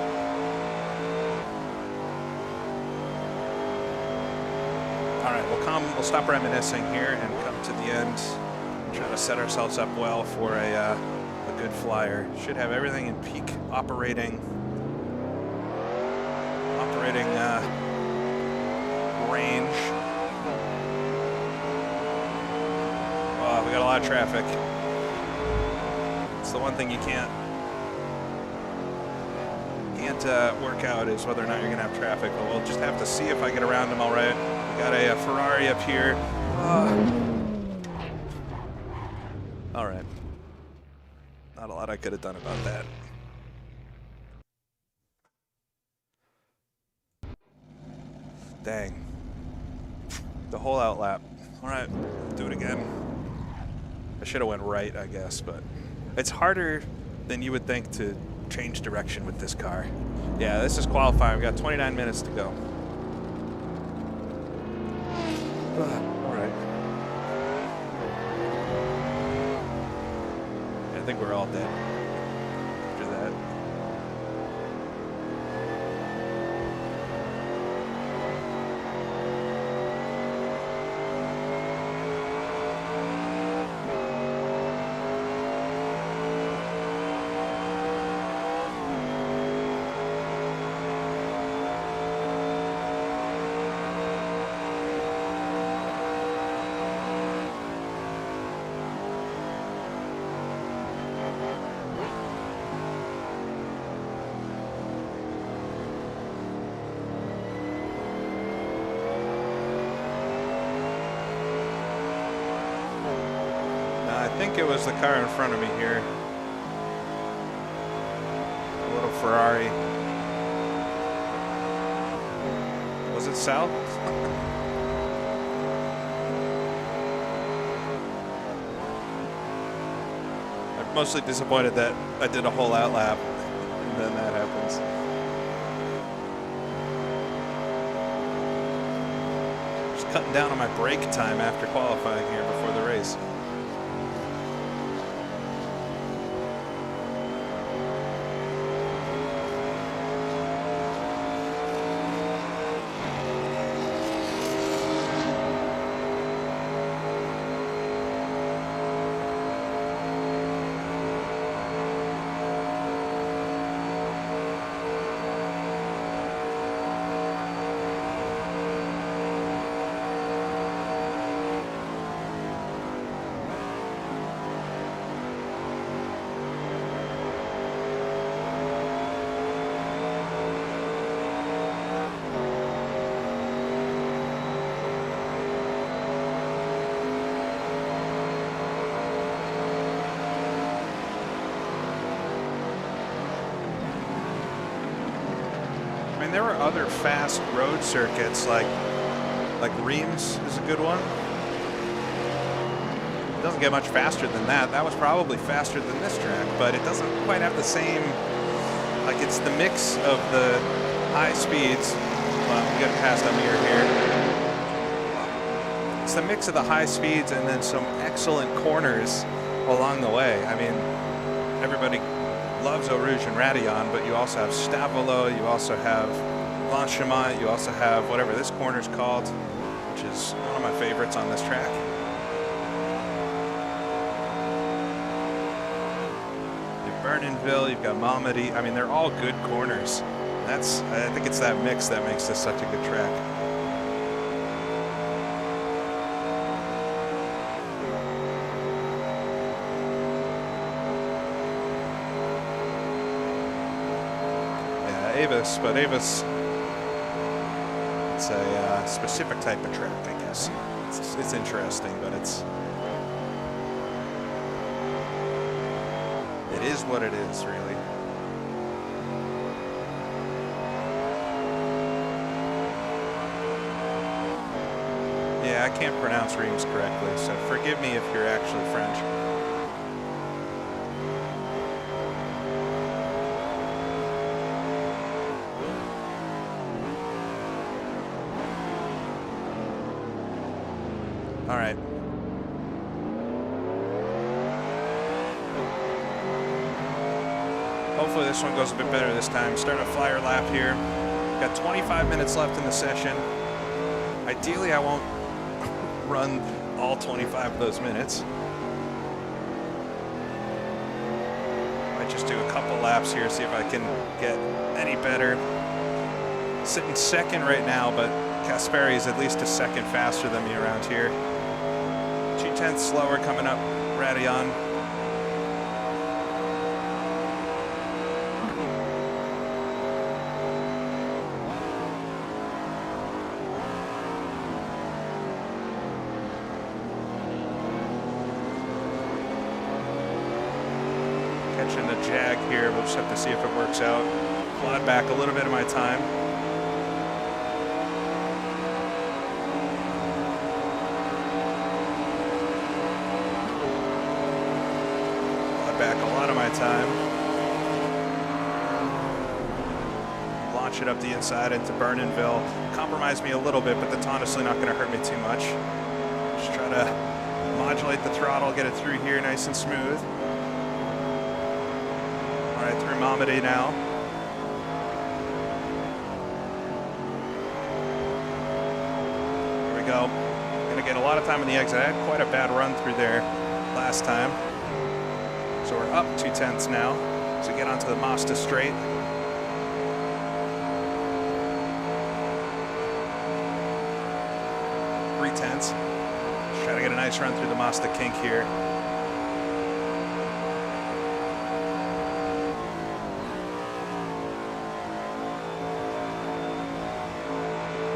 All right, we'll stop reminiscing here and come to the end. Try to set ourselves up well for a good flyer. Should have everything in peak operating range. Oh, we got a lot of traffic. It's the one thing you can't work out is whether or not you're gonna have traffic. But we'll just have to see if I get around them all right. We got a Ferrari up here. All right. Not a lot I could have done about that. Dang. the whole out lap. All right, do it again. I should have went right, I guess, but it's harder than you would think to change direction with this car. Yeah, this is qualifying. We've got 29 minutes to go. All right. I think we're all dead after that. I think it was the car in front of me here. A little Ferrari. Was it Sal? I'm mostly disappointed that I did a whole out lap and then that happens. Just cutting down on my brake time after qualifying here before the race. There were other fast road circuits like Reims is a good one. It doesn't get much faster than that. That was probably faster than this track, but it doesn't quite have the same, like it's the mix of the high speeds. Well, we got past Amir here. It's the mix of the high speeds and then some excellent corners along the way. I mean, everybody loves Eau Rouge and Radillon, but you also have Stavolo, you also have Francorchamps, you also have whatever this corner's called, which is one of my favorites on this track. You've Bernonville, you've got Malmedy. I mean, they're all good corners. I think it's that mix that makes this such a good track. Avis, but Avis, it's a specific type of track, I guess. It's interesting, but it is what it is, really. Yeah, I can't pronounce Reims correctly, so forgive me if you're actually French. All right. Hopefully this one goes a bit better this time. Start a flyer lap here. Got 25 minutes left in the session. Ideally, I won't run all 25 of those minutes. Might just do a couple laps here, see if I can get any better. Sitting second right now, but Kasperi is at least a second faster than me around here. 2/10 slower coming up, Radillon. Catching the Jag here, we'll just have to see if it works out. Clawed back a little bit of my time. launch it up the inside into Burnenville. Compromise me a little bit, but that's honestly not going to hurt me too much. Just try to modulate the throttle, get it through here nice and smooth. All right, through Mamadi now. Here we go. Going to get a lot of time on the exit. I had quite a bad run through there last time. So we're up 2/10 now. So get onto the Mazda straight. 3/10. Try to get a nice run through the Mazda kink here.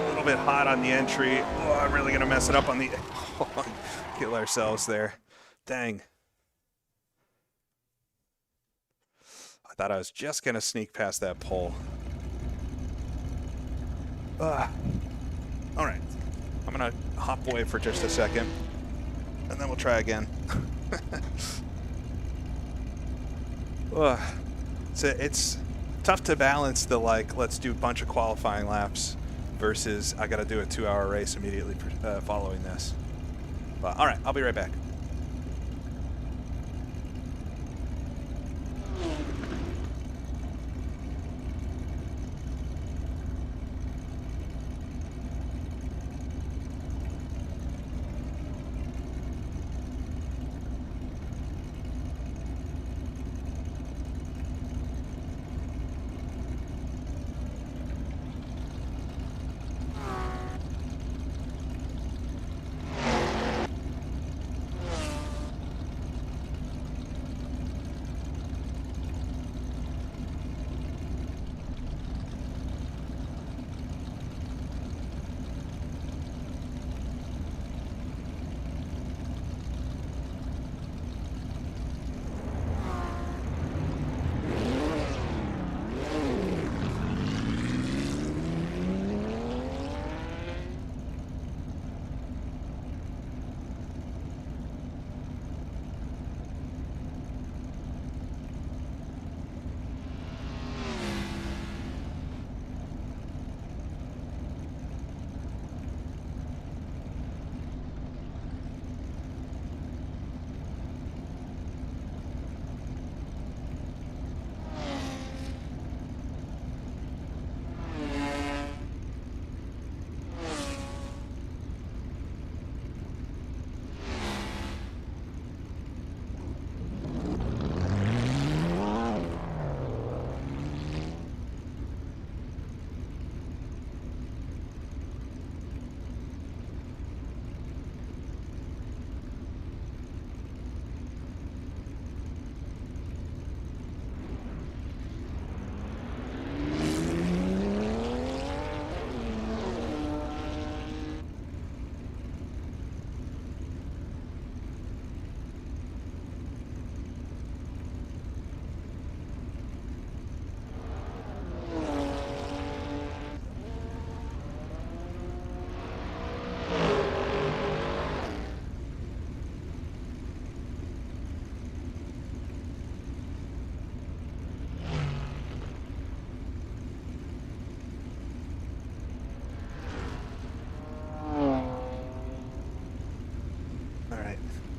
A little bit hot on the entry. Oh, I'm really going to mess it up on the... Kill ourselves there. Dang. I thought I was just going to sneak past that pole. All right. I'm going to hop away for just a second, and then we'll try again. So it's tough to balance the, like, let's do a bunch of qualifying laps versus I got to do a 2-hour race immediately following this. But, all right, I'll be right back.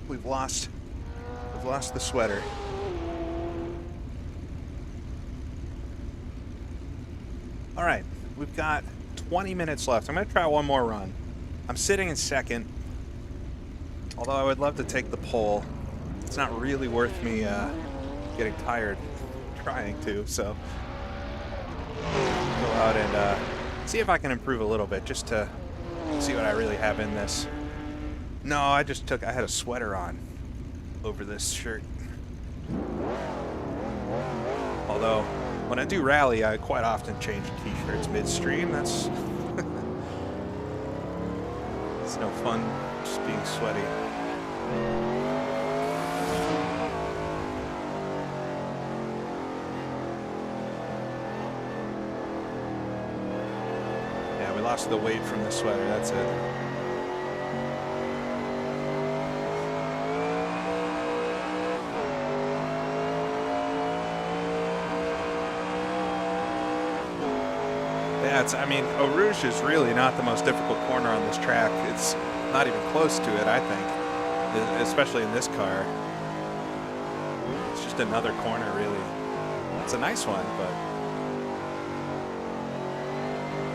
We've lost the sweater. All right, we've got 20 minutes left. I'm going to try one more run. I'm sitting in second, although I would love to take the pole. It's not really worth me getting tired trying to, so go out and see if I can improve a little bit, just to see what I really have in this. No, I had a sweater on over this shirt. Although, when I do rally, I quite often change t-shirts midstream. That's it's no fun just being sweaty. Yeah, we lost the weight from the sweater, that's it. Yeah, I mean, Eau Rouge is really not the most difficult corner on this track. It's not even close to it, I think, especially in this car. It's just another corner, really. It's a nice one, but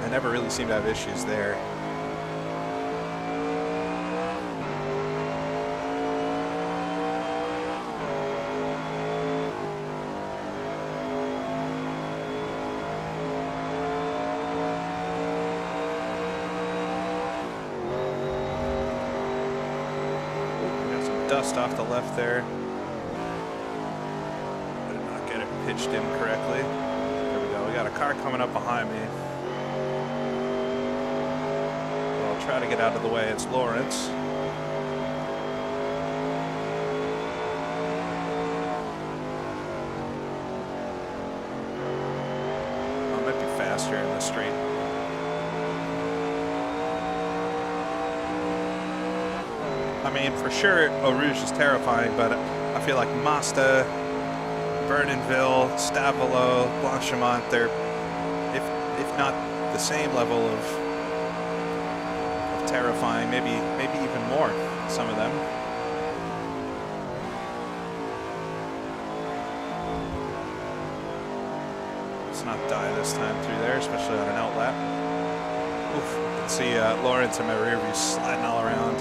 I never really seem to have issues there. Dust off the left there. I did not get it pitched in correctly. There we go. We got a car coming up behind me. Well, I'll try to get out of the way. It's Lawrence. I might be faster in the straight. I mean, for sure, Eau Rouge is terrifying, but I feel like Masta, Vernonville, Stavelot, Blanchimont, they're, if not the same level of terrifying, maybe even more, some of them. Let's not die this time through there, especially on an outlap. Oof, I can see Lawrence in my rear view sliding all around.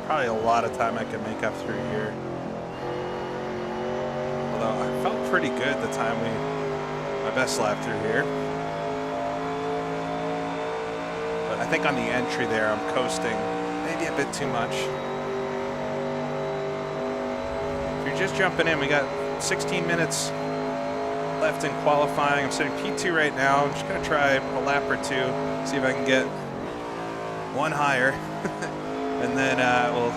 Probably a lot of time I can make up through here. Although I felt pretty good the time my best lap through here. But I think on the entry there I'm coasting maybe a bit too much. If you're just jumping in, we got 16 minutes left in qualifying. I'm sitting P2 right now. I'm just gonna try a lap or two, see if I can get one higher. And then we'll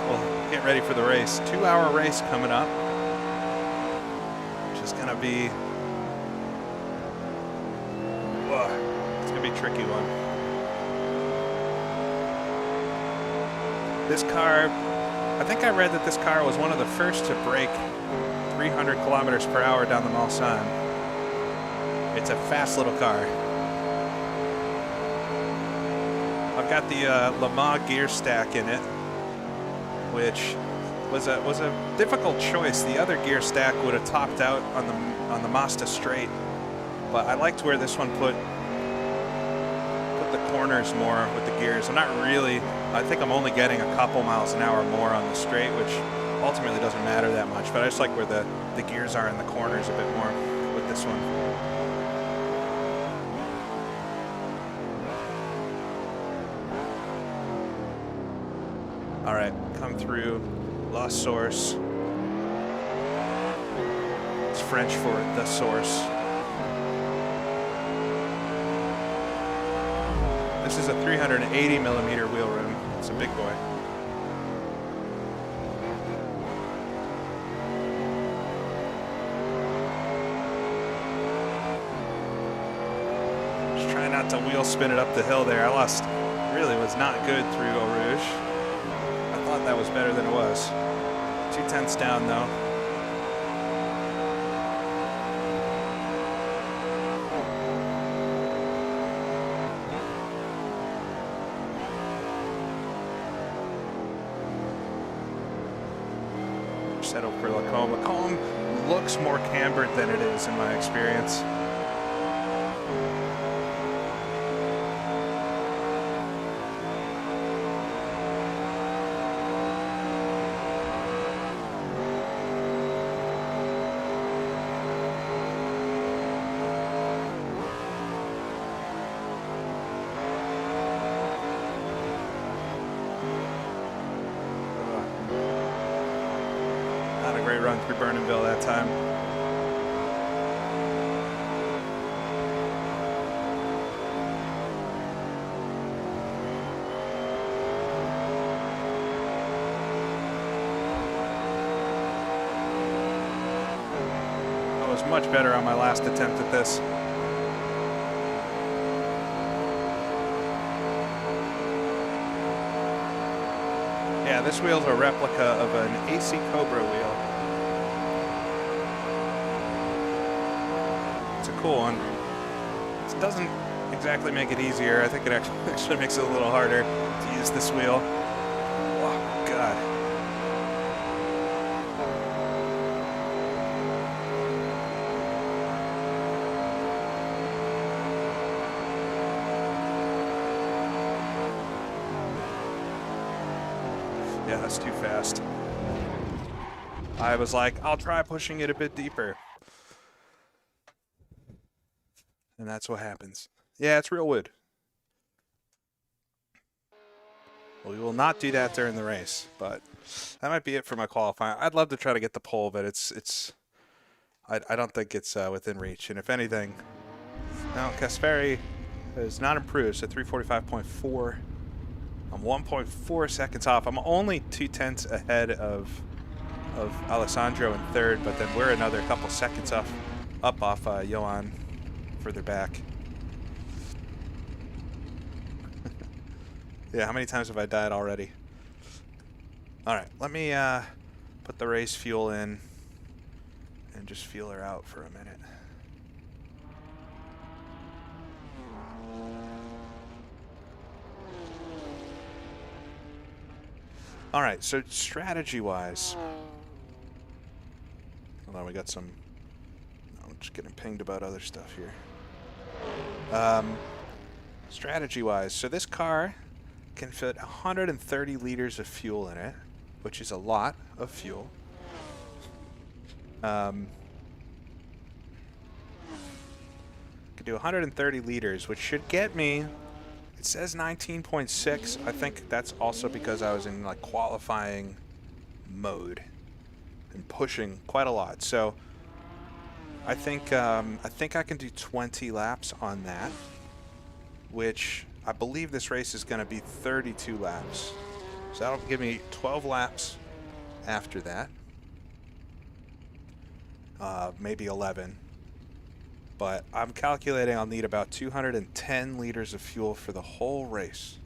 get ready for the race. 2-hour race coming up, which is going to be, it's going to be a tricky one. This car, I think I read that this car was one of the first to break 300 kilometers per hour down the Mulsanne. It's a fast little car. I've got the Le Mans gear stack in it, which was a difficult choice. The other gear stack would have topped out on the Mazda straight, but I liked where this one put the corners more with the gears. I'm not really. I think I'm only getting a couple miles an hour more on the straight, which ultimately doesn't matter that much. But I just like where the gears are in the corners a bit more with this one. All right, come through La Source. It's French for the source. This is a 380 millimeter wheel rim. It's a big boy. Just trying not to wheel spin it up the hill there. I really was not good through Eau Rouge. That was better than it was. 2/10 down though. Assetto Corsa. Lacombe looks more cambered than it is in my experience. Great run through Burnhamville that time. I was much better on my last attempt at this. Yeah, this wheel's a replica of an AC Cobra wheel. It's a cool one. It doesn't exactly make it easier. I think it actually makes it a little harder to use this wheel. Oh, God. Yeah, that's too fast. I was like, I'll try pushing it a bit deeper. And that's what happens. Yeah, it's real wood. Well, we will not do that during the race, but that might be it for my qualifying. I'd love to try to get the pole, but I don't think it's within reach. And if anything, no, Kasperi has not improved, so 345.4. I'm 1.4 seconds off. I'm only 0.2 ahead of Alessandro in third, but then we're another couple seconds up off Johan further back. Yeah, how many times have I died already? All right, let me put the race fuel in and just feel her out for a minute. All right, so strategy-wise, hold on, we got some. I'm just getting pinged about other stuff here. Strategy-wise, so this car can fit 130 liters of fuel in it, which is a lot of fuel. Could do 130 liters, which should get me. It says 19.6. I think that's also because I was in like qualifying mode and pushing quite a lot. So I think I can do 20 laps on that, which I believe this race is going to be 32 laps. So that'll give me 12 laps after that. Maybe 11. But I'm calculating I'll need about 210 liters of fuel for the whole race.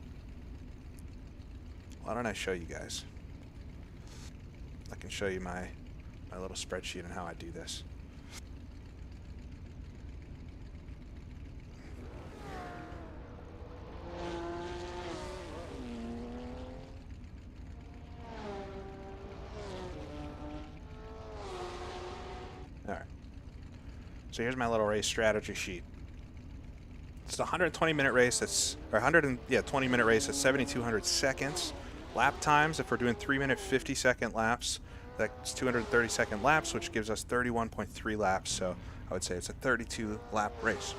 Why don't I show you guys? I can show you my little spreadsheet and how I do this. All right. So here's my little race strategy sheet. It's a 120-minute race. That's 20-minute race at 7,200 seconds. Lap times, if we're doing 3-minute 50-second laps, that's 230-second laps, which gives us 31.3 laps. So I would say it's a 32-lap race.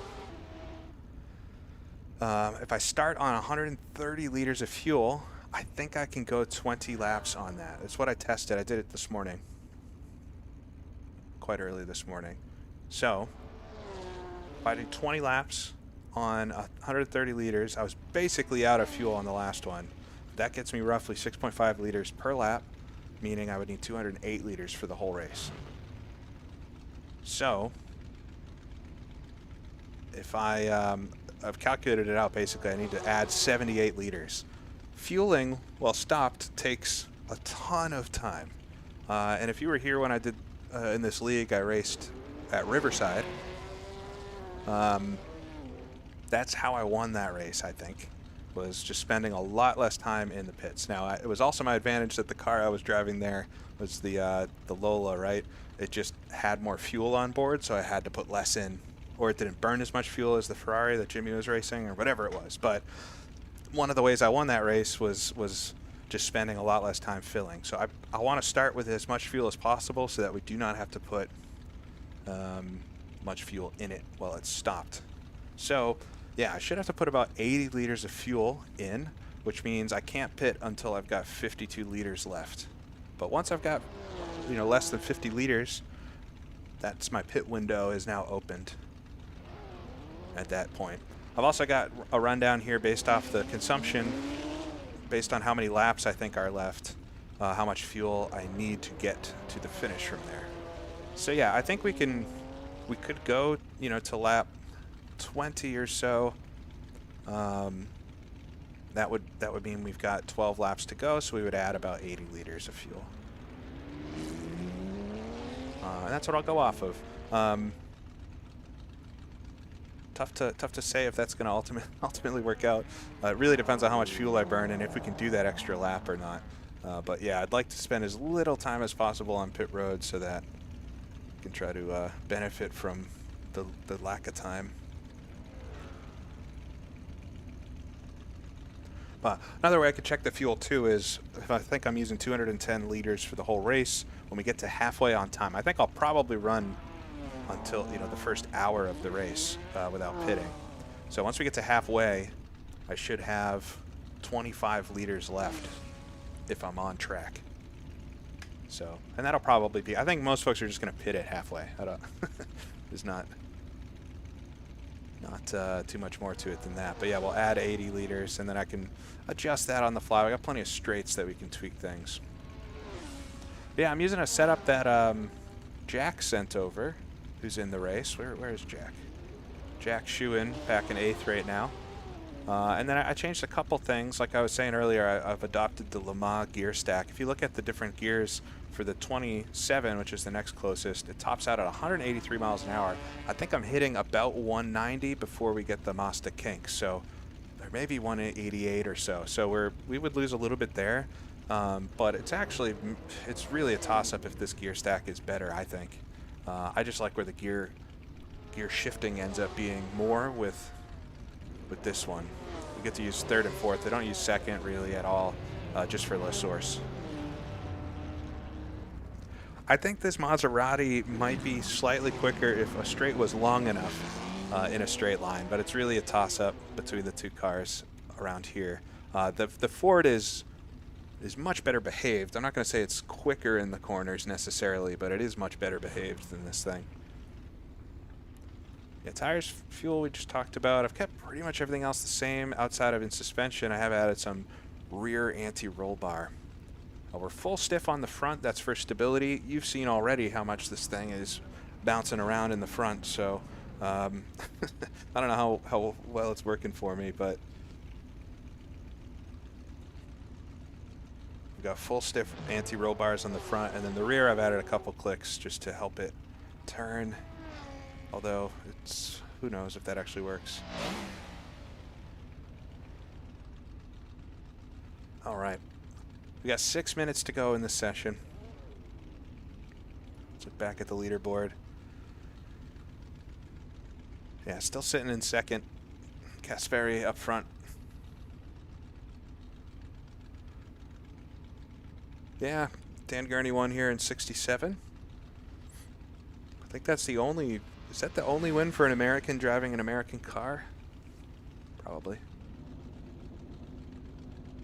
If I start on 130 liters of fuel, I think I can go 20 laps on that. It's what I tested. I did it this morning, quite early this morning. So if I do 20 laps on 130 liters, I was basically out of fuel on the last one. That gets me roughly 6.5 liters per lap, meaning I would need 208 liters for the whole race. So if I've calculated it out, basically I need to add 78 liters. Fueling while stopped takes a ton of time. And if you were here when I did in this league, I raced at Riverside. That's how I won that race, I think, was just spending a lot less time in the pits. Now, it was also my advantage that the car I was driving there was the Lola, right? It just had more fuel on board, so I had to put less in, or it didn't burn as much fuel as the Ferrari that Jimmy was racing, or whatever it was. But one of the ways I won that race was just spending a lot less time filling. So I want to start with as much fuel as possible so that we do not have to put much fuel in it while it's stopped. So yeah, I should have to put about 80 liters of fuel in, which means I can't pit until I've got 52 liters left. But once I've got, less than 50 liters, that's my pit window is now opened at that point. I've also got a rundown here based off the consumption, based on how many laps I think are left, how much fuel I need to get to the finish from there. So yeah, I think we could go, to lap 20 or so. that would mean we've got 12 laps to go, so we would add about 80 liters of fuel. And that's what I'll go off of. Tough to say if that's going to ultimately work out. It really depends on how much fuel I burn and if we can do that extra lap or not. But yeah, I'd like to spend as little time as possible on pit road so that I can try to benefit from the lack of time. Another way I could check the fuel too is if I think I'm using 210 liters for the whole race, when we get to halfway on time, I think I'll probably run until the first hour of the race without pitting. So once we get to halfway, I should have 25 liters left if I'm on track. So, and that'll probably be, I think most folks are just going to pit it halfway. I don't, there's not too much more to it than that. But yeah, we'll add 80 liters and then I can adjust that on the fly. We got plenty of straights that we can tweak things. But yeah, I'm using a setup that Jack sent over, who's in the race. Where is Jack? Jack Schuin back in 8th right now. And then I changed a couple things. Like I was saying earlier, I've adopted the Le Mans gear stack. If you look at the different gears for the 27, which is the next closest, it tops out at 183 miles an hour. I think I'm hitting about 190 before we get the Mazda kink. So there may be 188 or so. So we would lose a little bit there. But it's really a toss-up if this gear stack is better, I think. I just like where the gear shifting ends up being more with this one. We get to use 3rd and 4th. They don't use 2nd really at all, just for low source. I think this Maserati might be slightly quicker if a straight was long enough in a straight line, but it's really a toss-up between the two cars around here. The Ford is much better behaved. I'm not going to say it's quicker in the corners necessarily, but it is much better behaved than this thing. Yeah, tires, fuel we just talked about. I've kept pretty much everything else the same outside of in suspension. I have added some rear anti-roll bar. We're full stiff on the front. That's for stability. You've seen already how much this thing is bouncing around in the front, so I don't know how well it's working for me, but we've got full stiff anti-roll bars on the front, and then the rear I've added a couple clicks just to help it turn. Although, who knows if that actually works. All right. We got 6 minutes to go in this session. Let's look back at the leaderboard. Yeah, still sitting in 2nd. Casferi up front. Yeah, Dan Gurney won here in 67. I think that's the only... Is that the only win for an American driving an American car? Probably.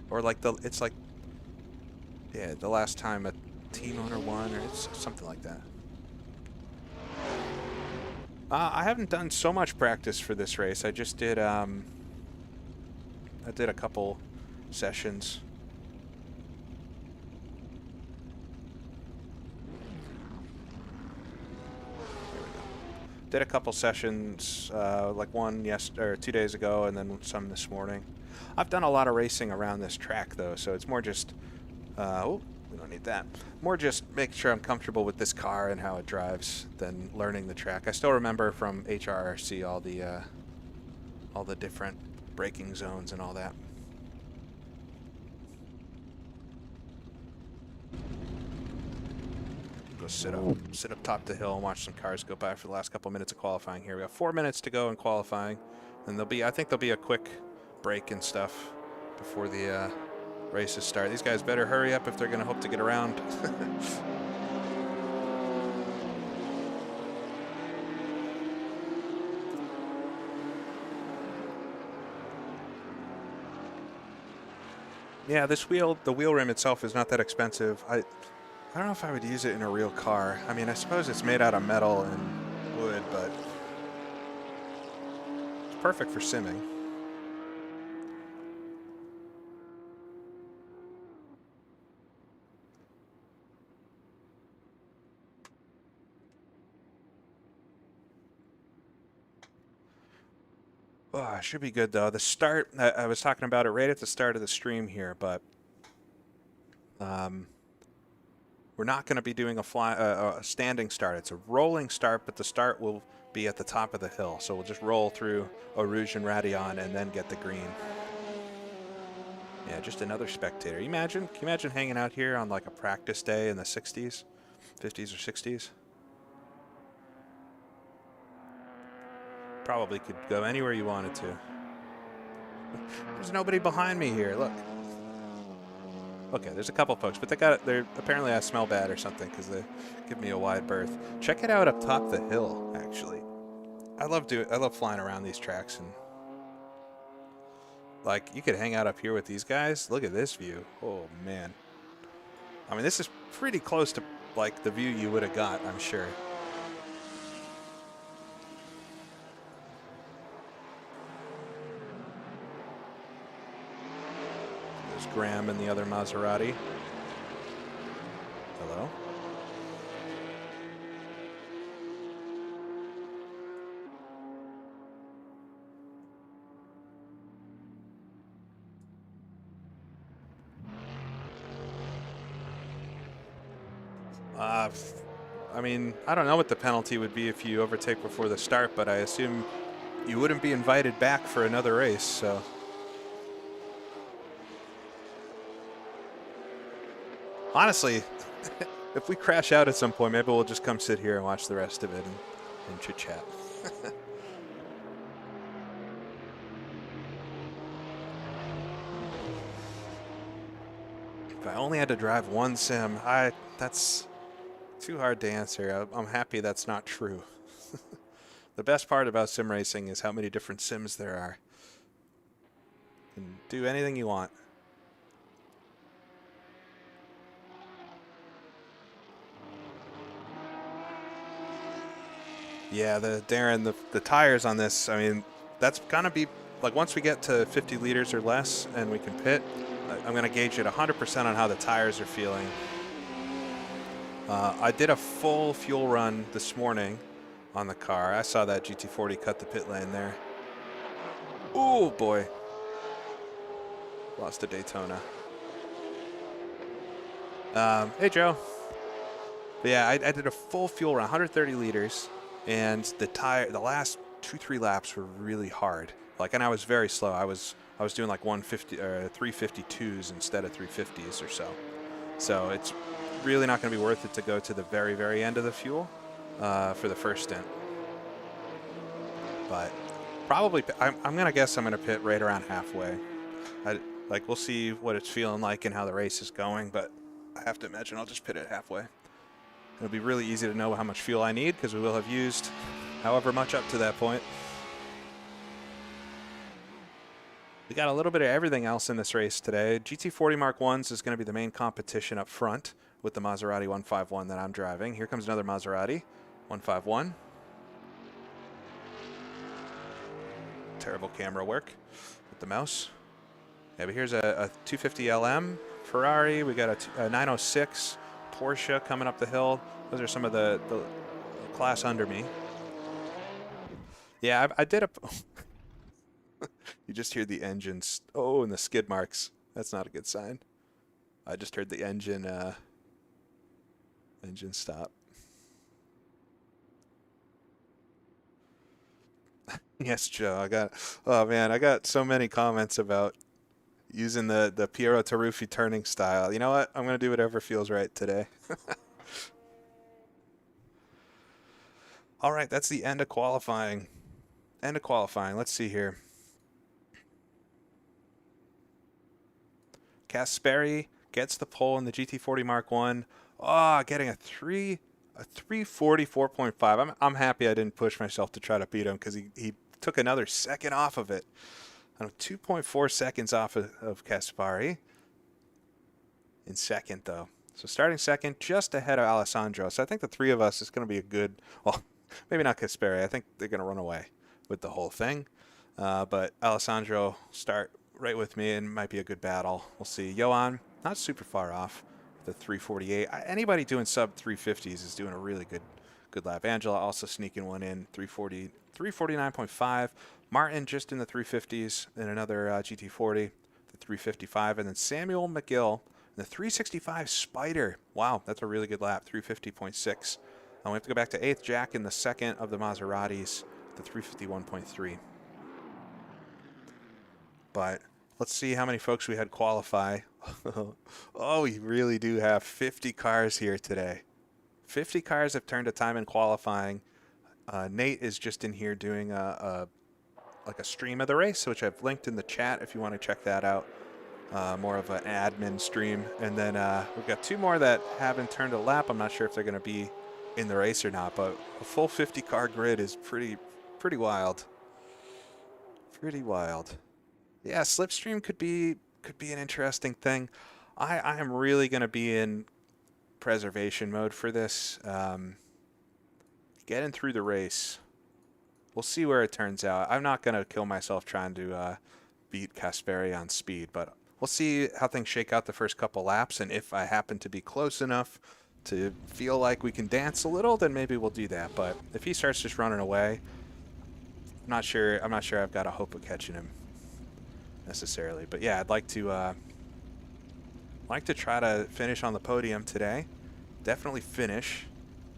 Or like it's like, yeah, the last time a team owner won, or it's something like that. I haven't done so much practice for this race. I just did, I did a couple sessions. Did a couple sessions, like one 2 days ago, and then some this morning. I've done a lot of racing around this track, though, so it's more just, oh, we don't need that. More just making sure I'm comfortable with this car and how it drives than learning the track. I still remember from HRRC all the different braking zones and all that. Go sit up top of the hill and watch some cars go by for the last couple minutes of qualifying here. We got 4 minutes to go in qualifying, and I think there'll be a quick break and stuff before the races start. These guys better hurry up if they're going to hope to get around. Yeah, the wheel rim itself is not that expensive. I don't know if I would use it in a real car. I mean, I suppose it's made out of metal and wood, but it's perfect for simming. Oh, should be good though. The start, I was talking about it right at the start of the stream here, but um, we're not going to be doing a standing start. It's a rolling start, but the start will be at the top of the hill. So we'll just roll through Eau Rouge and Radillon and then get the green. Yeah, just another spectator. Can you imagine hanging out here on like a practice day in the 60s, 50s or 60s? Probably could go anywhere you wanted to. There's nobody behind me here. Look. Okay, there's a couple folks, but they're apparently I smell bad or something because they give me a wide berth. Check it out up top the hill, actually. I love flying around these tracks, and like you could hang out up here with these guys. Look at this view. Oh man. I mean, this is pretty close to like the view you would have got, I'm sure. Graham and the other Maserati. Hello? I mean, I don't know what the penalty would be if you overtake before the start, but I assume you wouldn't be invited back for another race, so. Honestly, if we crash out at some point, maybe we'll just come sit here and watch the rest of it and chit-chat. If I only had to drive one sim, that's too hard to answer. I'm happy that's not true. The best part about sim racing is how many different sims there are. You can do anything you want. Yeah, Darren, the tires on this, I mean, that's gonna be, like once we get to 50 liters or less and we can pit, I'm gonna gauge it 100% on how the tires are feeling. I did a full fuel run this morning on the car. I saw that GT40 cut the pit lane there. Oh boy. Lost to Daytona. Hey Joe. But yeah, I did a full fuel run, 130 liters. And the last 2-3 laps were really hard. Like, and I was very slow. I was doing like 150 or 352s instead of 350s or so. So it's really not going to be worth it to go to the very, very end of the fuel for the first stint. But probably, I'm going to guess I'm going to pit right around halfway. Like, we'll see what it's feeling like and how the race is going, but I have to imagine I'll just pit it halfway. It'll be really easy to know how much fuel I need because we will have used however much up to that point. We got a little bit of everything else in this race today. GT40 Mark 1s is going to be the main competition up front with the Maserati 151 that I'm driving. Here comes another Maserati 151. Terrible camera work with the mouse. Yeah, but here's a 250 LM Ferrari. We got a 906 Porsche coming up the hill. Those are some of the class under me. Yeah, I did a... You just hear the engines. Oh, and the skid marks. That's not a good sign. I just heard the engine stop. Yes, Joe. I got so many comments about using the Piero Taruffi turning style. You know what? I'm going to do whatever feels right today. All right, that's the end of qualifying. End of qualifying. Let's see here. Kasperi gets the pole in the GT40 Mark 1. Oh, getting a 344.5. I'm happy I didn't push myself to try to beat him because he took another second off of it. 2.4 seconds off of Kasperi in second, though. So starting second, just ahead of Alessandro. So I think the three of us is going to be a good, well, maybe not Kasperi. I think they're going to run away with the whole thing. But Alessandro start right with me and might be a good battle. We'll see. Johan, not super far off, the 348. Anybody doing sub 350s is doing a really good lap. Angela also sneaking one in, 349.5. Martin just in the 350s, and another GT40, the 355, and then Samuel McGill, the 365 Spider. Wow, that's a really good lap, 350.6. We have to go back to 8th. Jack in the 2nd of the Maseratis, the 351.3. But let's see how many folks we had qualify. Oh, we really do have 50 cars here today. 50 cars have turned a time in qualifying. Nate is just in here doing like a stream of the race, which I've linked in the chat if you want to check that out. More of an admin stream. And then we've got 2 more that haven't turned a lap. I'm not sure if they're going to be in the race or not, but a full 50 car grid is pretty wild. Pretty wild. Yeah, Slipstream could be an interesting thing. I am really going to be in preservation mode for this. Getting through the race. We'll see where it turns out. I'm not going to kill myself trying to beat Kasperi on speed, but we'll see how things shake out the first couple laps, and if I happen to be close enough to feel like we can dance a little, then maybe we'll do that. But if he starts just running away, I'm not sure I've got a hope of catching him necessarily. But yeah, I'd like to try to finish on the podium today. Definitely finish.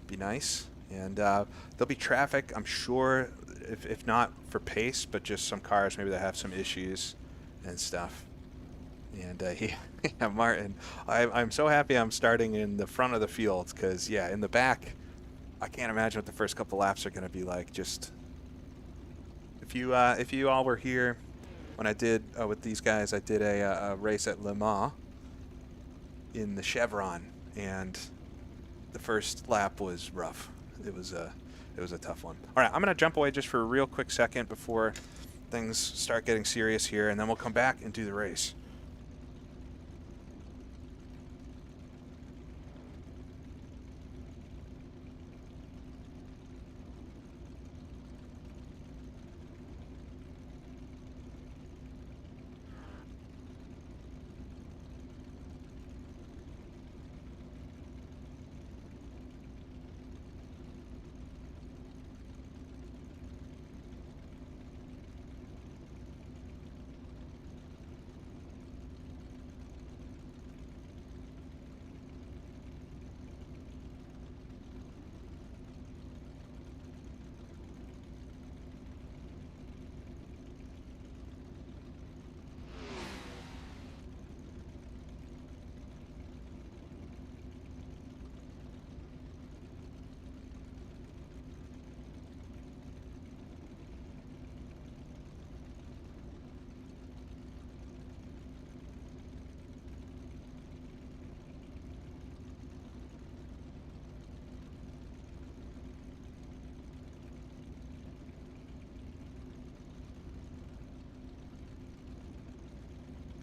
Be nice. And there'll be traffic, I'm sure, if not for pace, but just some cars maybe that have some issues and stuff. And yeah, Martin, I'm so happy I'm starting in the front of the field, because yeah, in the back, I can't imagine what the first couple laps are going to be like. Just if you all were here when I did with these guys, I did a race at Le Mans in the Chevron, and the first lap was rough. It was a tough one. All right, I'm going to jump away just for a real quick second before things start getting serious here, and then we'll come back and do the race.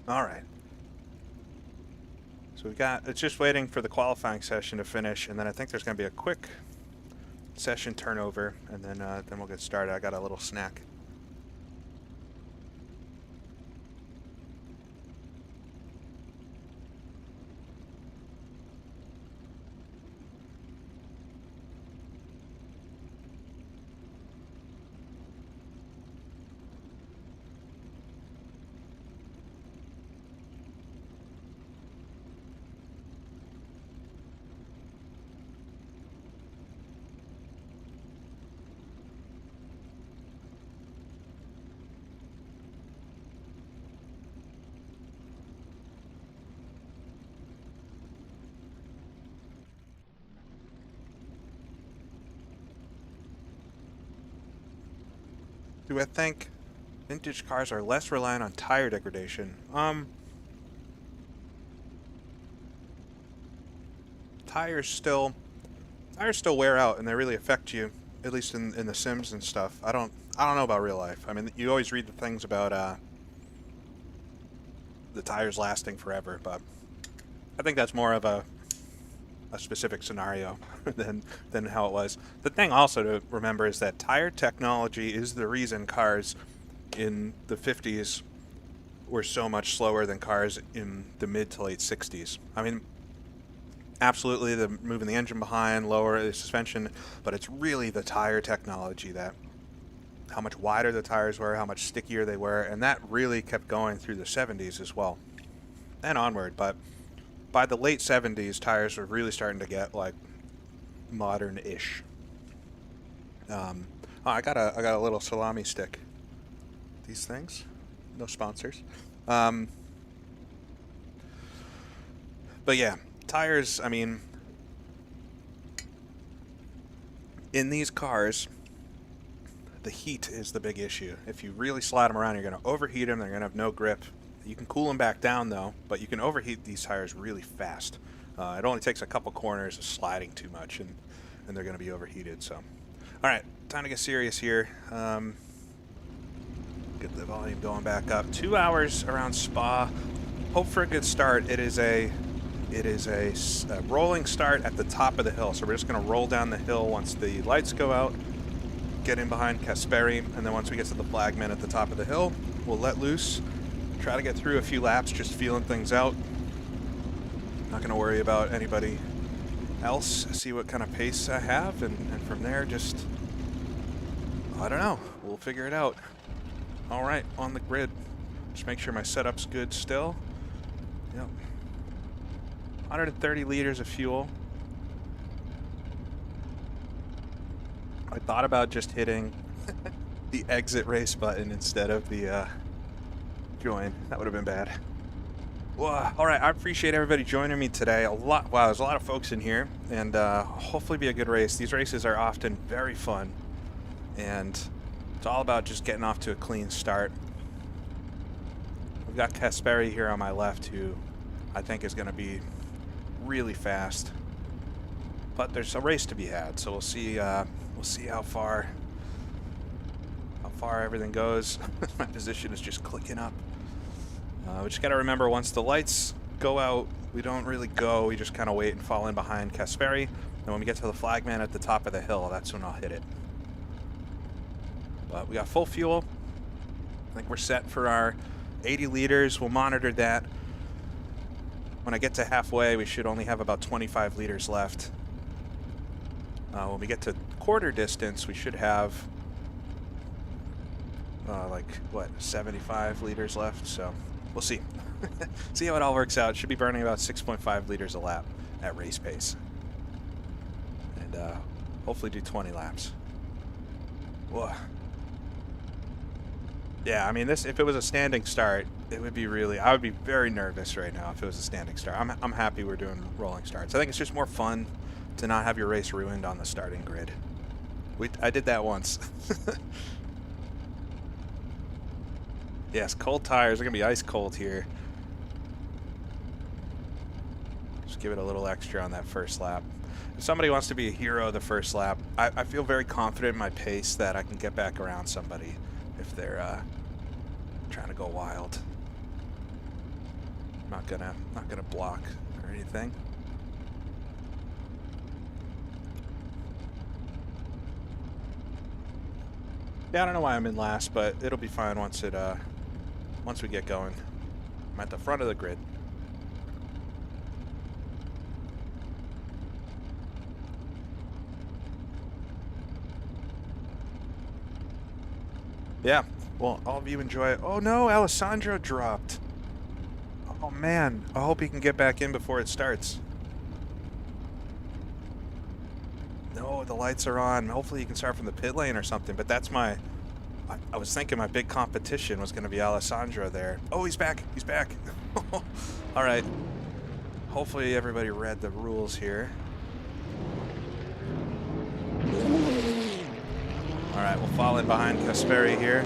All right. So it's just waiting for the qualifying session to finish, and then I think there's going to be a quick session turnover, and then we'll get started. I got a little snack. Do I think vintage cars are less reliant on tire degradation? Tires still wear out, and they really affect you, at least in the Sims and stuff. I don't know about real life. I mean, you always read the things about the tires lasting forever, but I think that's more of a specific scenario than how it was. The thing also to remember is that tire technology is the reason cars in the 50s were so much slower than cars in the mid to late 60s. I mean, absolutely, the moving the engine behind, lower the suspension, but it's really the tire technology that how much wider the tires were, how much stickier they were, and that really kept going through the 70s as well, and onward. But by the late 70s, tires were really starting to get like modern-ish. Oh, I got a little salami stick. These things, no sponsors. But yeah, tires. I mean, in these cars, the heat is the big issue. If you really slide them around, you're going to overheat them. They're going to have no grip. You can cool them back down, though, but you can overheat these tires really fast. It only takes a couple corners of sliding too much, and they're going to be overheated. So, all right, time to get serious here. Get the volume going back up. 2 hours around Spa. Hope for a good start. It is a rolling start at the top of the hill. So we're just going to roll down the hill once the lights go out, get in behind Kasperi, and then once we get to the flagman at the top of the hill, we'll let loose, try to get through a few laps, just feeling things out. Not going to worry about anybody else, see what kind of pace I have, and from there, just, I don't know, we'll figure it out. All right, on the grid. Just make sure my setup's good still. Yep. 130 liters of fuel. I thought about just hitting the exit race button instead of the join. That would have been bad. Well, all right, I appreciate everybody joining me today. Wow, there's a lot of folks in here, and hopefully be a good race. These races are often very fun, and it's all about just getting off to a clean start. We've got Kasperi here on my left, who I think is going to be really fast, but there's a race to be had, so we'll see how far everything goes. My position is just clicking up. We just got to remember, once the lights go out, we don't really go, we just kind of wait and fall in behind Kasperi, and when we get to the flagman at the top of the hill, that's when I'll hit it. But we got full fuel. I think we're set for our 80 liters. We'll monitor that. When I get to halfway, we should only have about 25 liters left. When we get to quarter distance, we should have like, what, 75 liters left. So we'll see. See how it all works out. Should be burning about 6.5 liters a lap at race pace. And hopefully do 20 laps. Whoa. Yeah, I mean, if it was a standing start, it would be really, I would be very nervous right now if it was a standing start. I'm happy we're doing rolling starts. I think it's just more fun to not have your race ruined on the starting grid. I did that once. Yes, cold tires are going to be ice cold here. Just give it a little extra on that first lap. If somebody wants to be a hero the first lap, I feel very confident in my pace that I can get back around somebody if they're trying to go wild. Not gonna block or anything. Yeah, I don't know why I'm in last, but it'll be fine once we get going. I'm at the front of the grid. Yeah, well, all of you enjoy it. Oh no, Alessandro dropped. Oh man, I hope he can get back in before it starts. No, the lights are on. Hopefully he can start from the pit lane or something, but that's my... I was thinking my big competition was going to be Alessandro there. Oh, he's back. He's back. All right. Hopefully everybody read the rules here. All right, we'll fall in behind Kasperi here.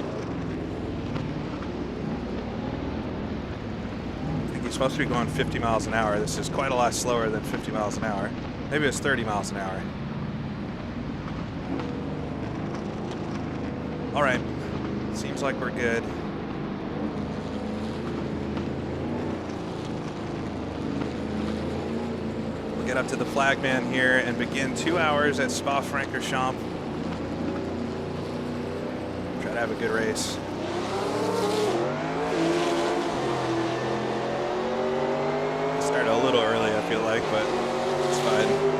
I think he's supposed to be going 50 miles an hour. This is quite a lot slower than 50 miles an hour. Maybe it's 30 miles an hour. All right, seems like we're good. We'll get up to the flagman here and begin 2 hours at Spa-Francorchamps. Try to have a good race. Started a little early, I feel like, but it's fine.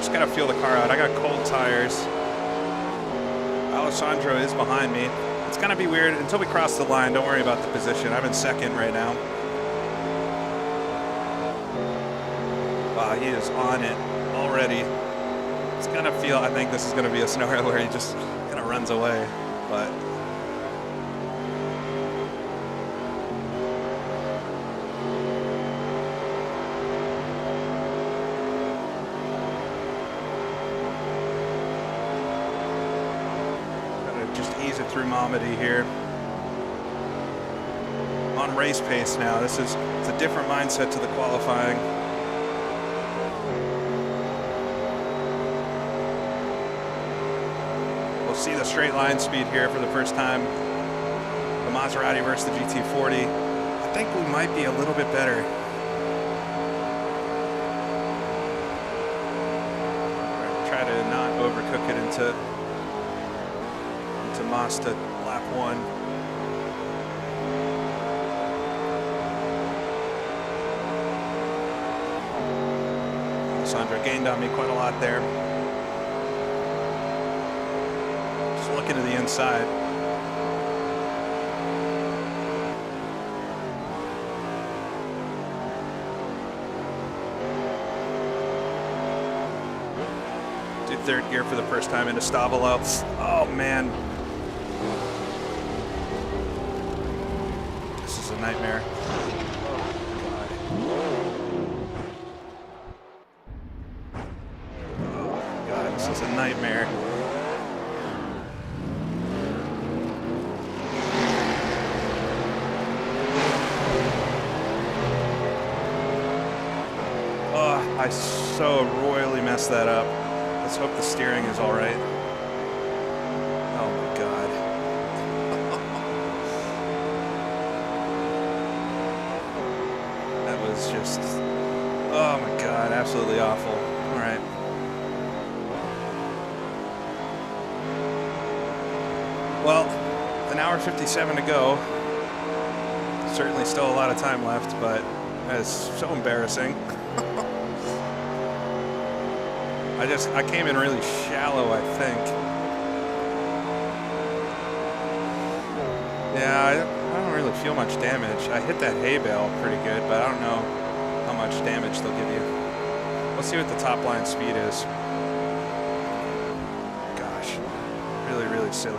just gotta feel the car out. I got cold tires. Alessandro is behind me. It's gonna be weird until we cross the line. Don't worry about the position. I'm in second right now. Wow, he is on it already. It's gonna feel, I think this is gonna be a scenario where he just kind of runs away, but. Ease it through Mamadi here. On race pace now. It's a different mindset to the qualifying. We'll see the straight line speed here for the first time. The Maserati versus the GT40. I think we might be a little bit better. Try to not overcook it into Mazda lap 1. Alessandro gained on me quite a lot there. Just looking to the inside. Did third gear for the first time into Stavolo. Oh man. Nightmare. Oh God, this is a nightmare. Oh, I so royally messed that up. Let's hope the steering is all right. Oh my God. Just, oh my God, absolutely awful. All right. Well, an hour 57 to go. Certainly still a lot of time left, but that is so embarrassing. I came in really shallow, I think. Yeah, I don't really feel much damage. I hit that hay bale pretty good, but I don't know how much damage they'll give you. Let's see what the top line speed is. Gosh, really, really silly.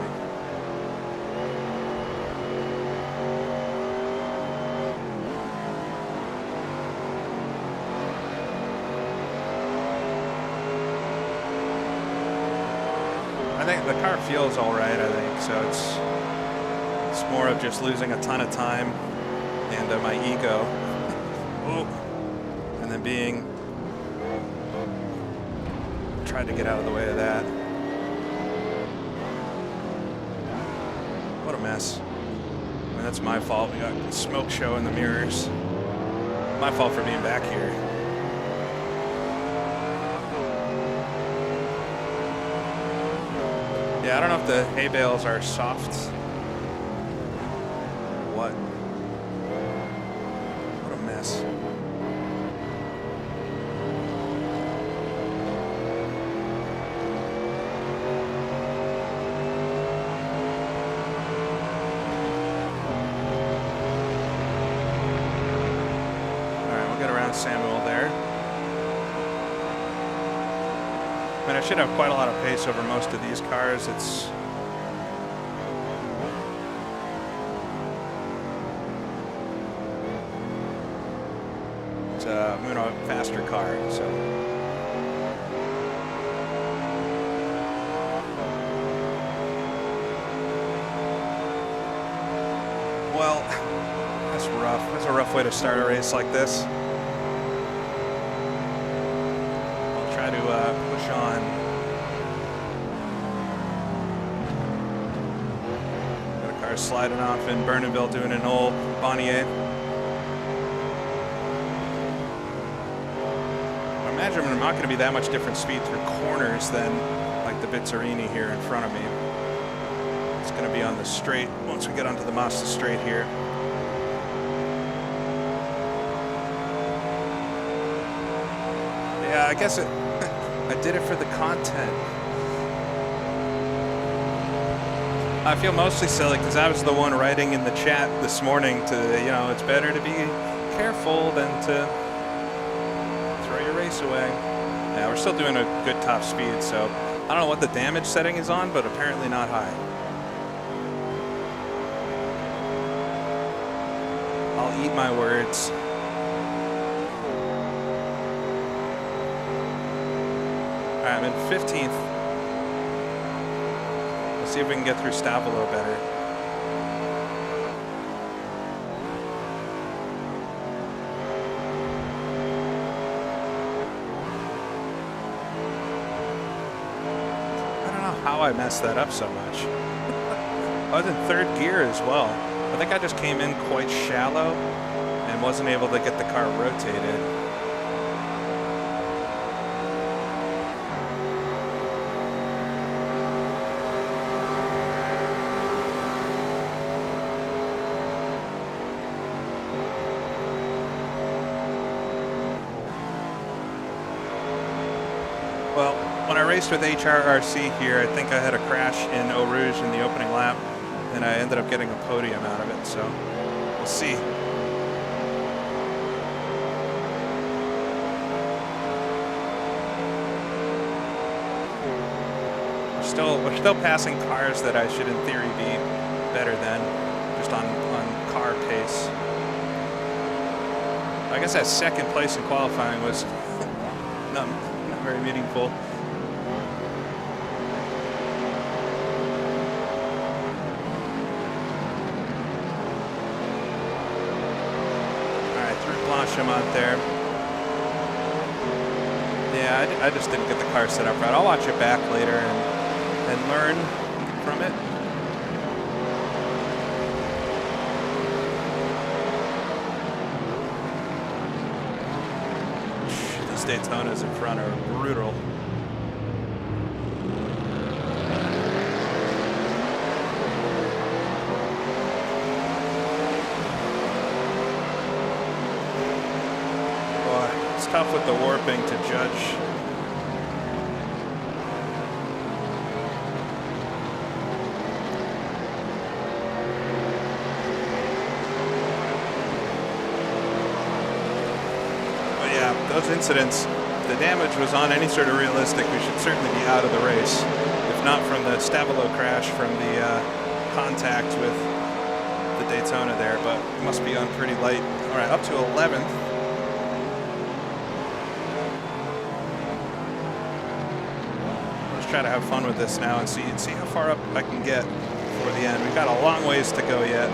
I think the car feels all right, I think, so it's more of just losing a ton of time and my ego. Ooh. And then tried to get out of the way of that. What a mess. I mean, that's my fault. We got smoke show in the mirrors. My fault for being back here. Yeah, I don't know if the hay bales are soft. What a mess. All right, we'll get around Samuel there. I mean, I should have quite a lot of pace over most of these cars. It's a faster car, so. Well, that's rough. That's a rough way to start a race like this. I'll try to push on. Got a car sliding off in Bernaville doing an old Bonnier. I imagine I'm not going to be that much different speed through corners than like the Bizzarini here in front of me. It's going to be on the straight once we get onto the Mazda straight here. Yeah, I guess I did it for the content. I feel mostly silly because I was the one writing in the chat this morning to, you know, it's better to be careful than to throw your race away. Yeah, we're still doing a good top speed, so I don't know what the damage setting is on, but apparently not high. I'll eat my words. All right, I'm in 15th. Let's see if we can get through Stavolo better. I don't know how I messed that up so much. I was in third gear as well. I think I just came in quite shallow and wasn't able to get the car rotated. Well, when I raced with HRRC here, I think I had a crash in Eau Rouge in the opening lap, and I ended up getting a podium out of it, so we'll see. We're still passing cars that I should in theory be better than, just on car pace. I guess that second place in qualifying was not very meaningful. Alright, through Blanchimont there. Yeah, I just didn't get the car set up right. I'll watch it back later and learn from it. These Daytonas in front are brutal. Boy, it's tough with the warping to judge. Those incidents, if the damage was on any sort of realistic, we should certainly be out of the race. If not from the Stavolo crash, from the contact with the Daytona there, but it must be on pretty light. All right, up to 11th. Let's try to have fun with this now and see how far up I can get before the end. We've got a long ways to go yet.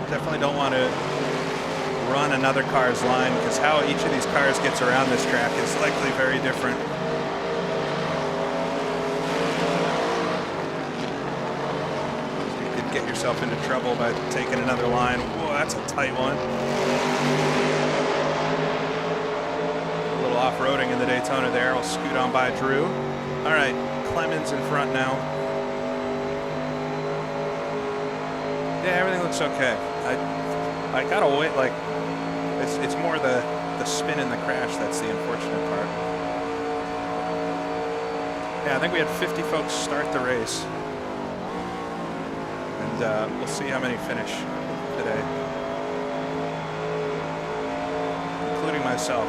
Definitely don't want to run another car's line because how each of these cars gets around this track is likely very different. You could get yourself into trouble by taking another line. Whoa, that's a tight one. A little off-roading in the Daytona there. I'll scoot on by Drew. All right, Clemens in front now. Yeah, everything looks okay. I gotta wait, like, it's more the spin and the crash that's the unfortunate part. Yeah, I think we had 50 folks start the race. And we'll see how many finish today. Including myself.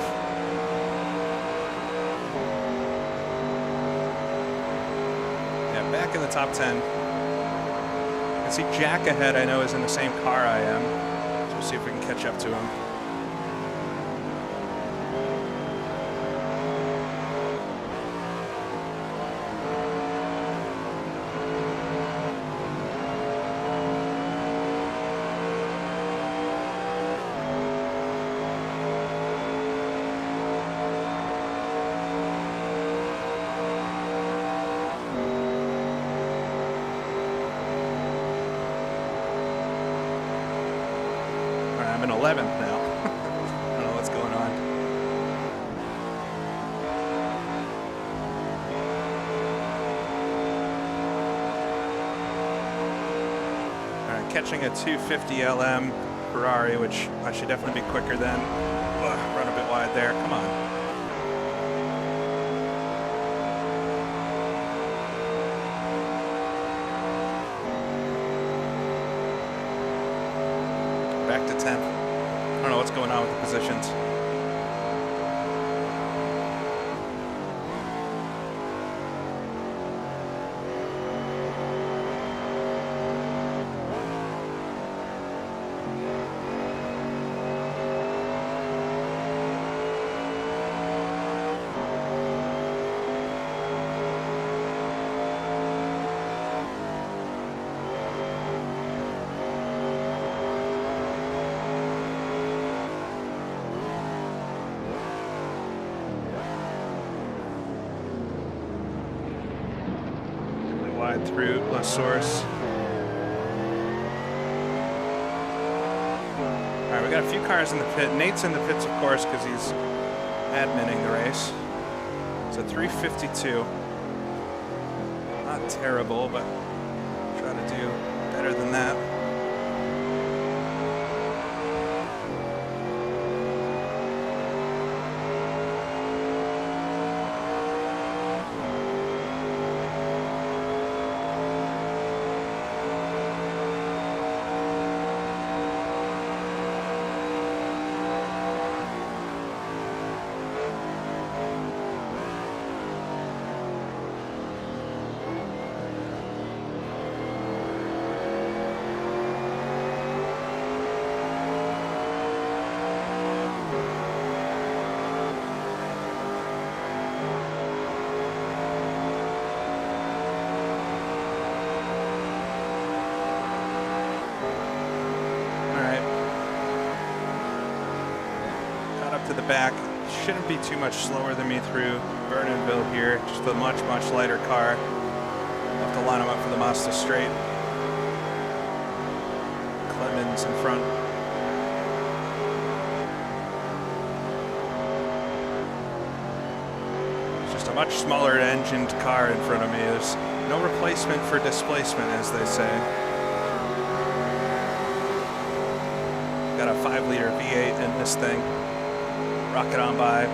Yeah, back in the top 10. I see Jack ahead, I know, is in the same car I am. So we'll see if we can catch up to him. in 11th now. I don't know what's going on. All right, catching a 250 LM Ferrari, which I should definitely be quicker than. Ugh, run a bit wide there. Come on. Back to 10th. I don't know what's going on with the positions. Through La Source. All right, we got a few cars in the pit. Nate's in the pits, of course, because he's adminning the race. It's a 352. Not terrible, but try to do better than that. To the back, shouldn't be too much slower than me through Vernonville here. Just a much lighter car. I'll have to line them up for the Mazda straight. Clemens in front. It's just a much smaller engined car in front of me. There's no replacement for displacement, as they say. Got a 5-liter V8 in this thing. Rocket on by.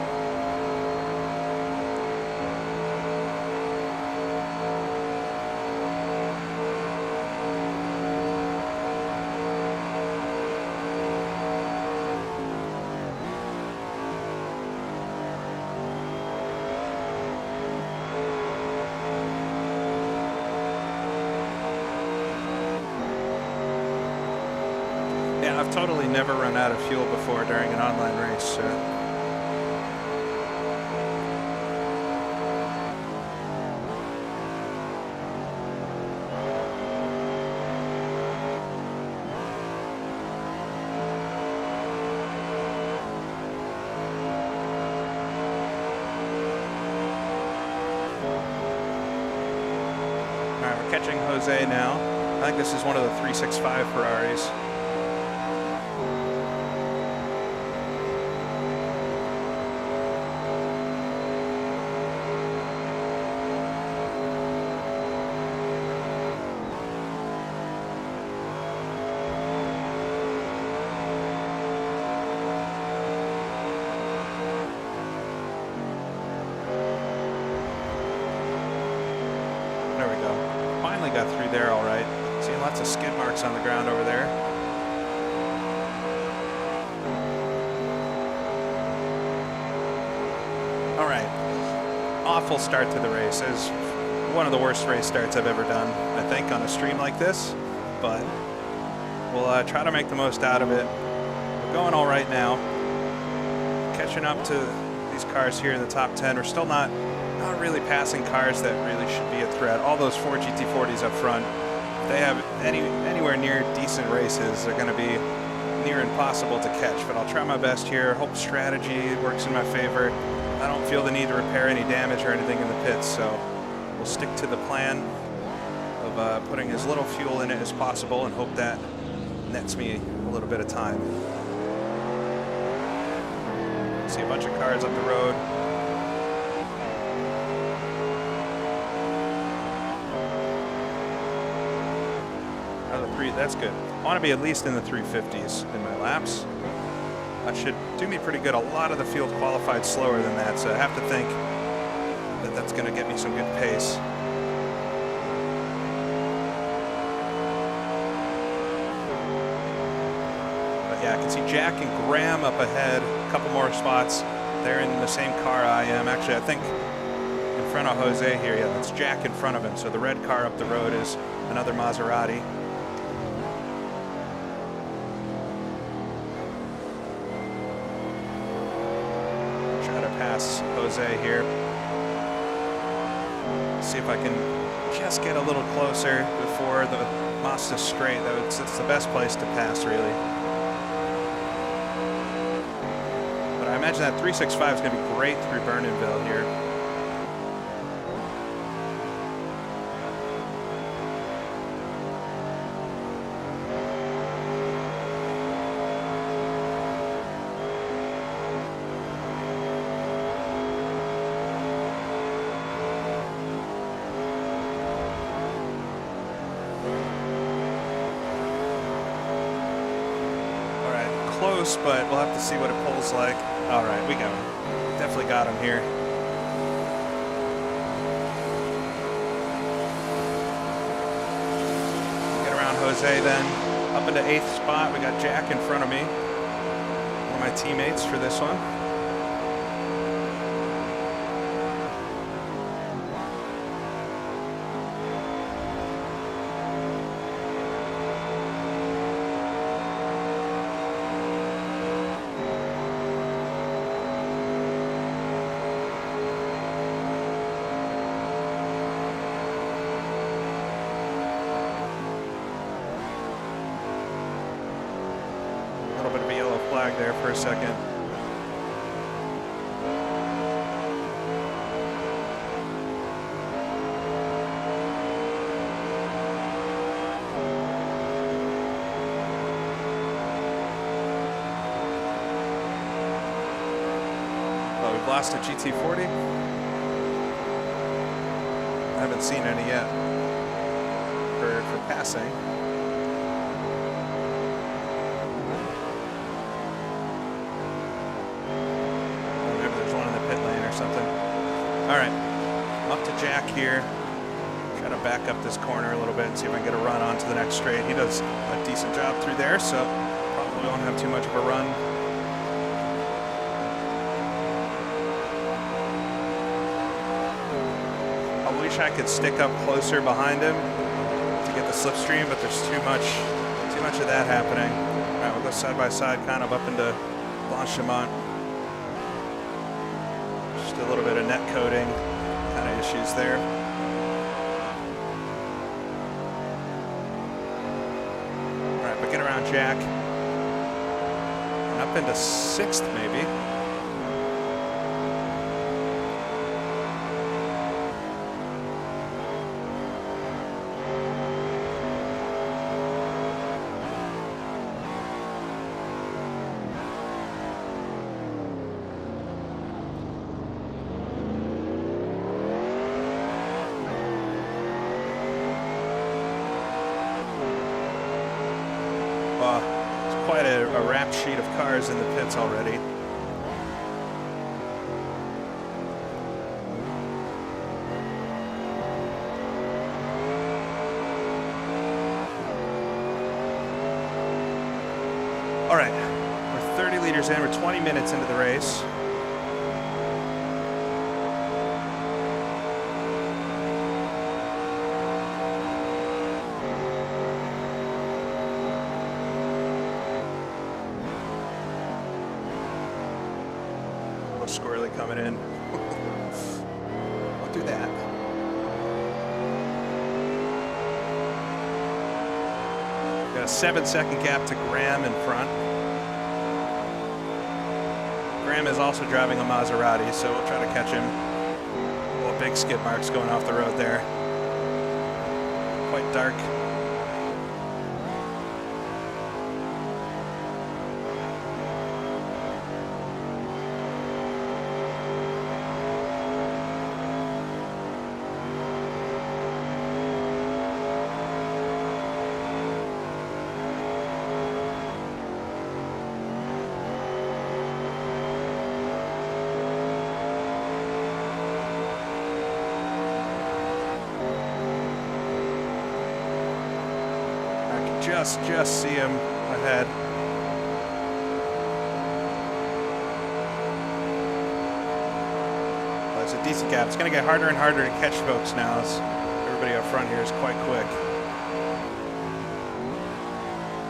Yeah, I've totally never run out of fuel before during an online race. Catching Jose now. I think this is one of the 365 Ferraris. Got through there all right. Seeing lots of skid marks on the ground over there. All right. Awful start to the race. It was one of the worst race starts I've ever done, I think, on a stream like this. But we'll try to make the most out of it. We're going all right now. Catching up to these cars here in the top 10. We're still not really passing cars that really should be a threat. All those 4 GT40s up front, if they have anywhere near decent races, they're going to be near impossible to catch. But I'll try my best here. Hope strategy works in my favor. I don't feel the need to repair any damage or anything in the pits, so we'll stick to the plan of putting as little fuel in it as possible and hope that nets me a little bit of time. See a bunch of cars up the road. That's good. I want to be at least in the 350s in my laps. That should do me pretty good. A lot of the field qualified slower than that, so I have to think that that's going to get me some good pace. But yeah, I can see Jack and Graham up ahead. A couple more spots. They're in the same car I am. Actually, I think in front of Jose here, yeah, that's Jack in front of him. So the red car up the road is another Maserati. Pass Jose here. See if I can just get a little closer before the Mazda straight. It's the best place to pass, really. But I imagine that 365 is going to be great through Bernonville here. Close, but we'll have to see what it pulls like. All right, we got him. Definitely got him here. Get around Jose then. Up into 8th spot. We got Jack in front of me. One of my teammates for this one. There for a second. Well, we've lost a GT40. I haven't seen any yet for passing. Something. All right, I'm up to Jack here. Try to back up this corner a little bit and see if I can get a run onto the next straight. He does a decent job through there, so probably won't have too much of a run. I wish I could stick up closer behind him to get the slipstream, but there's too much of that happening. All right, we'll go side by side, kind of up into Blanchimont. A little bit of net coating kind of issues there. All right, but get around Jack and up into 6th maybe. It's quite a rap sheet of cars in the pits already. All right, we're 30 liters in, we're 20 minutes into the race. Squirrely coming in. I'll do that. Got a 7-second gap to Graham in front. Graham is also driving a Maserati, so we'll try to catch him. Little big skid marks going off the road there. Quite dark. just see him ahead. Well, it's a decent gap. It's going to get harder and harder to catch folks now, as everybody up front here is quite quick.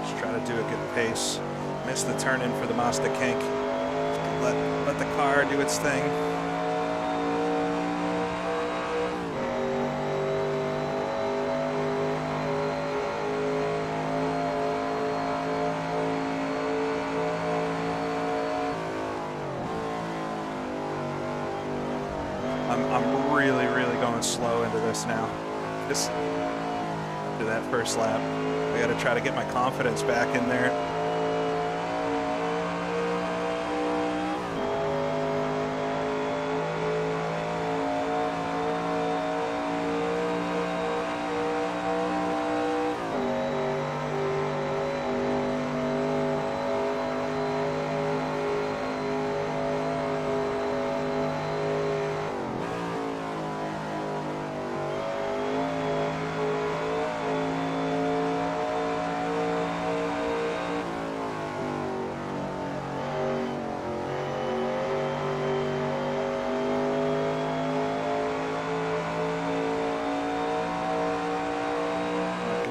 Just try to do a good pace. Miss the turn in for the Mazda kink. Let the car do its thing. I'm really going slow into this now. Just after that first lap, I got to try to get my confidence back in there.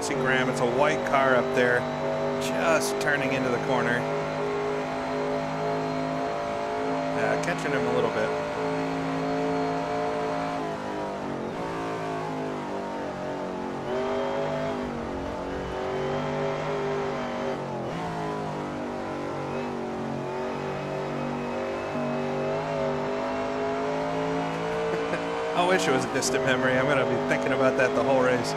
See Graham, it's a white car up there, just turning into the corner. Yeah, catching him a little bit. I wish it was a distant memory. I'm going to be thinking about that the whole race.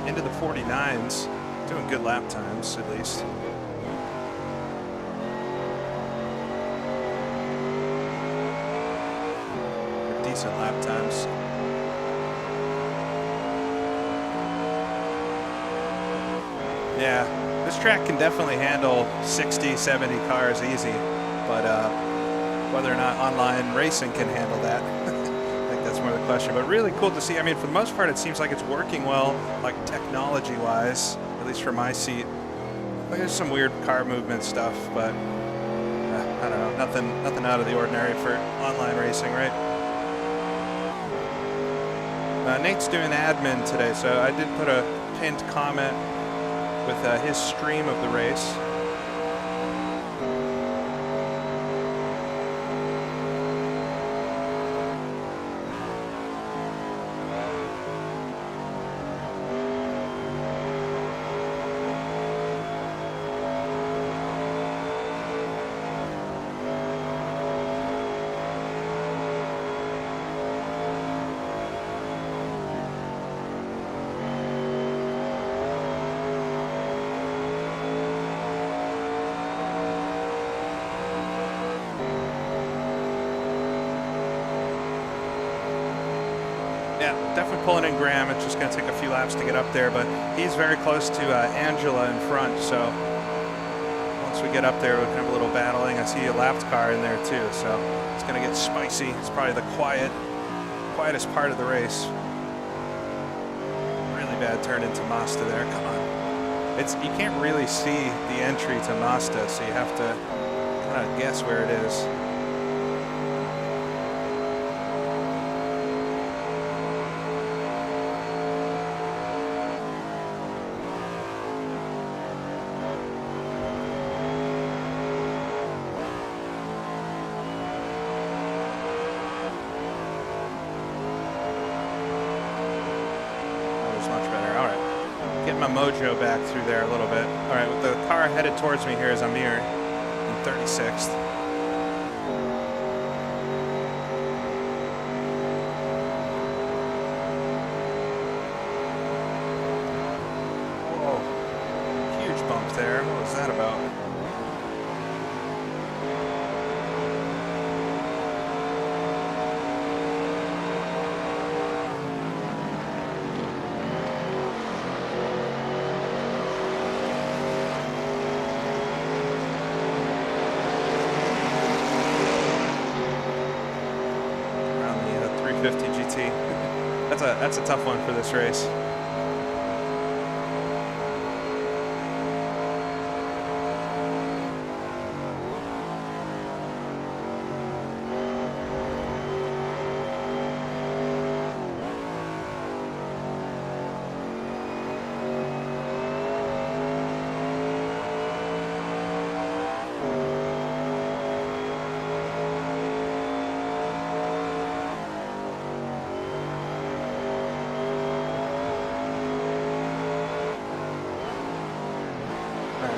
Into the 49s, doing good lap times at least. Decent lap times. Yeah, this track can definitely handle 60, 70 cars easy, but whether or not online racing can handle that, that's more the question. But really cool to see. I mean, for the most part, it seems like it's working well, like technology-wise, at least for my seat. There's some weird car movement stuff, but I don't know, nothing out of the ordinary for online racing, right? Nate's doing admin today, so I did put a pinned comment with his stream of the race. Yeah, definitely pulling in Graham. It's just going to take a few laps to get up there, but he's very close to Angela in front, so once we get up there, we'll have a little battling. I see a lapped car in there too, so it's going to get spicy. It's probably the quietest part of the race. Really bad turn into Mazda there. Come on. You can't really see the entry to Mazda, so you have to kind of guess where it is. My mojo back through there a little bit. All right, with the car headed towards me here is Amir in 36th. Whoa, huge bump there. What was that about? 350 GT. That's a tough one for this race.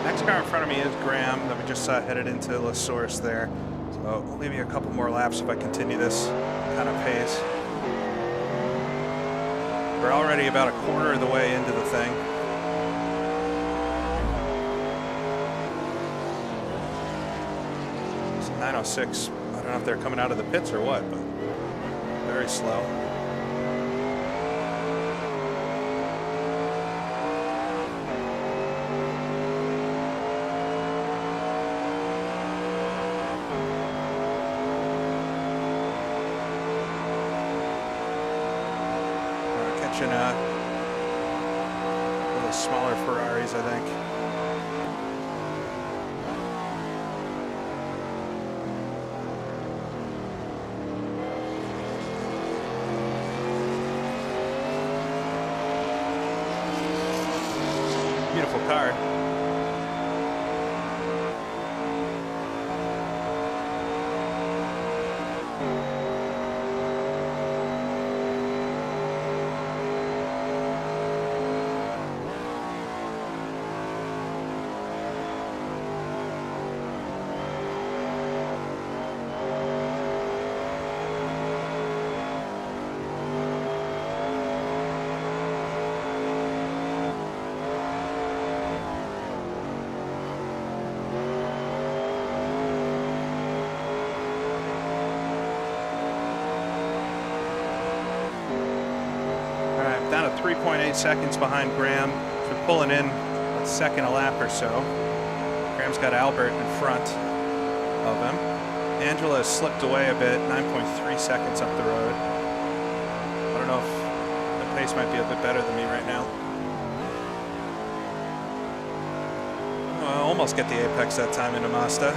Next car in front of me is Graham that we just headed into La Source there. So maybe a couple more laps if I continue this kind of pace. We're already about a quarter of the way into the thing. It's 9:06. I don't know if they're coming out of the pits or what, but very slow. One of the smaller Ferraris, I think. Beautiful car. Down to 3.8 seconds behind Graham. We're pulling in a second a lap or so. Graham's got Albert in front of him. Angela has slipped away a bit, 9.3 seconds up the road. I don't know if the pace might be a bit better than me right now. Well, I almost get the apex that time into Mazda.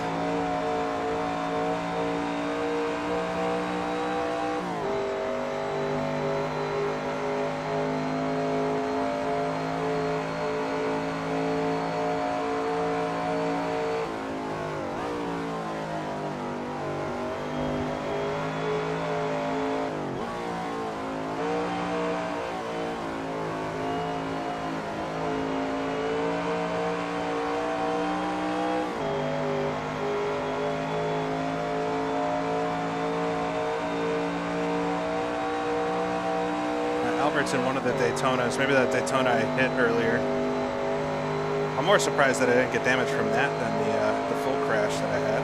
Albert's in one of the Daytonas, maybe that Daytona I hit earlier. I'm more surprised that I didn't get damage from that than the full crash that I had.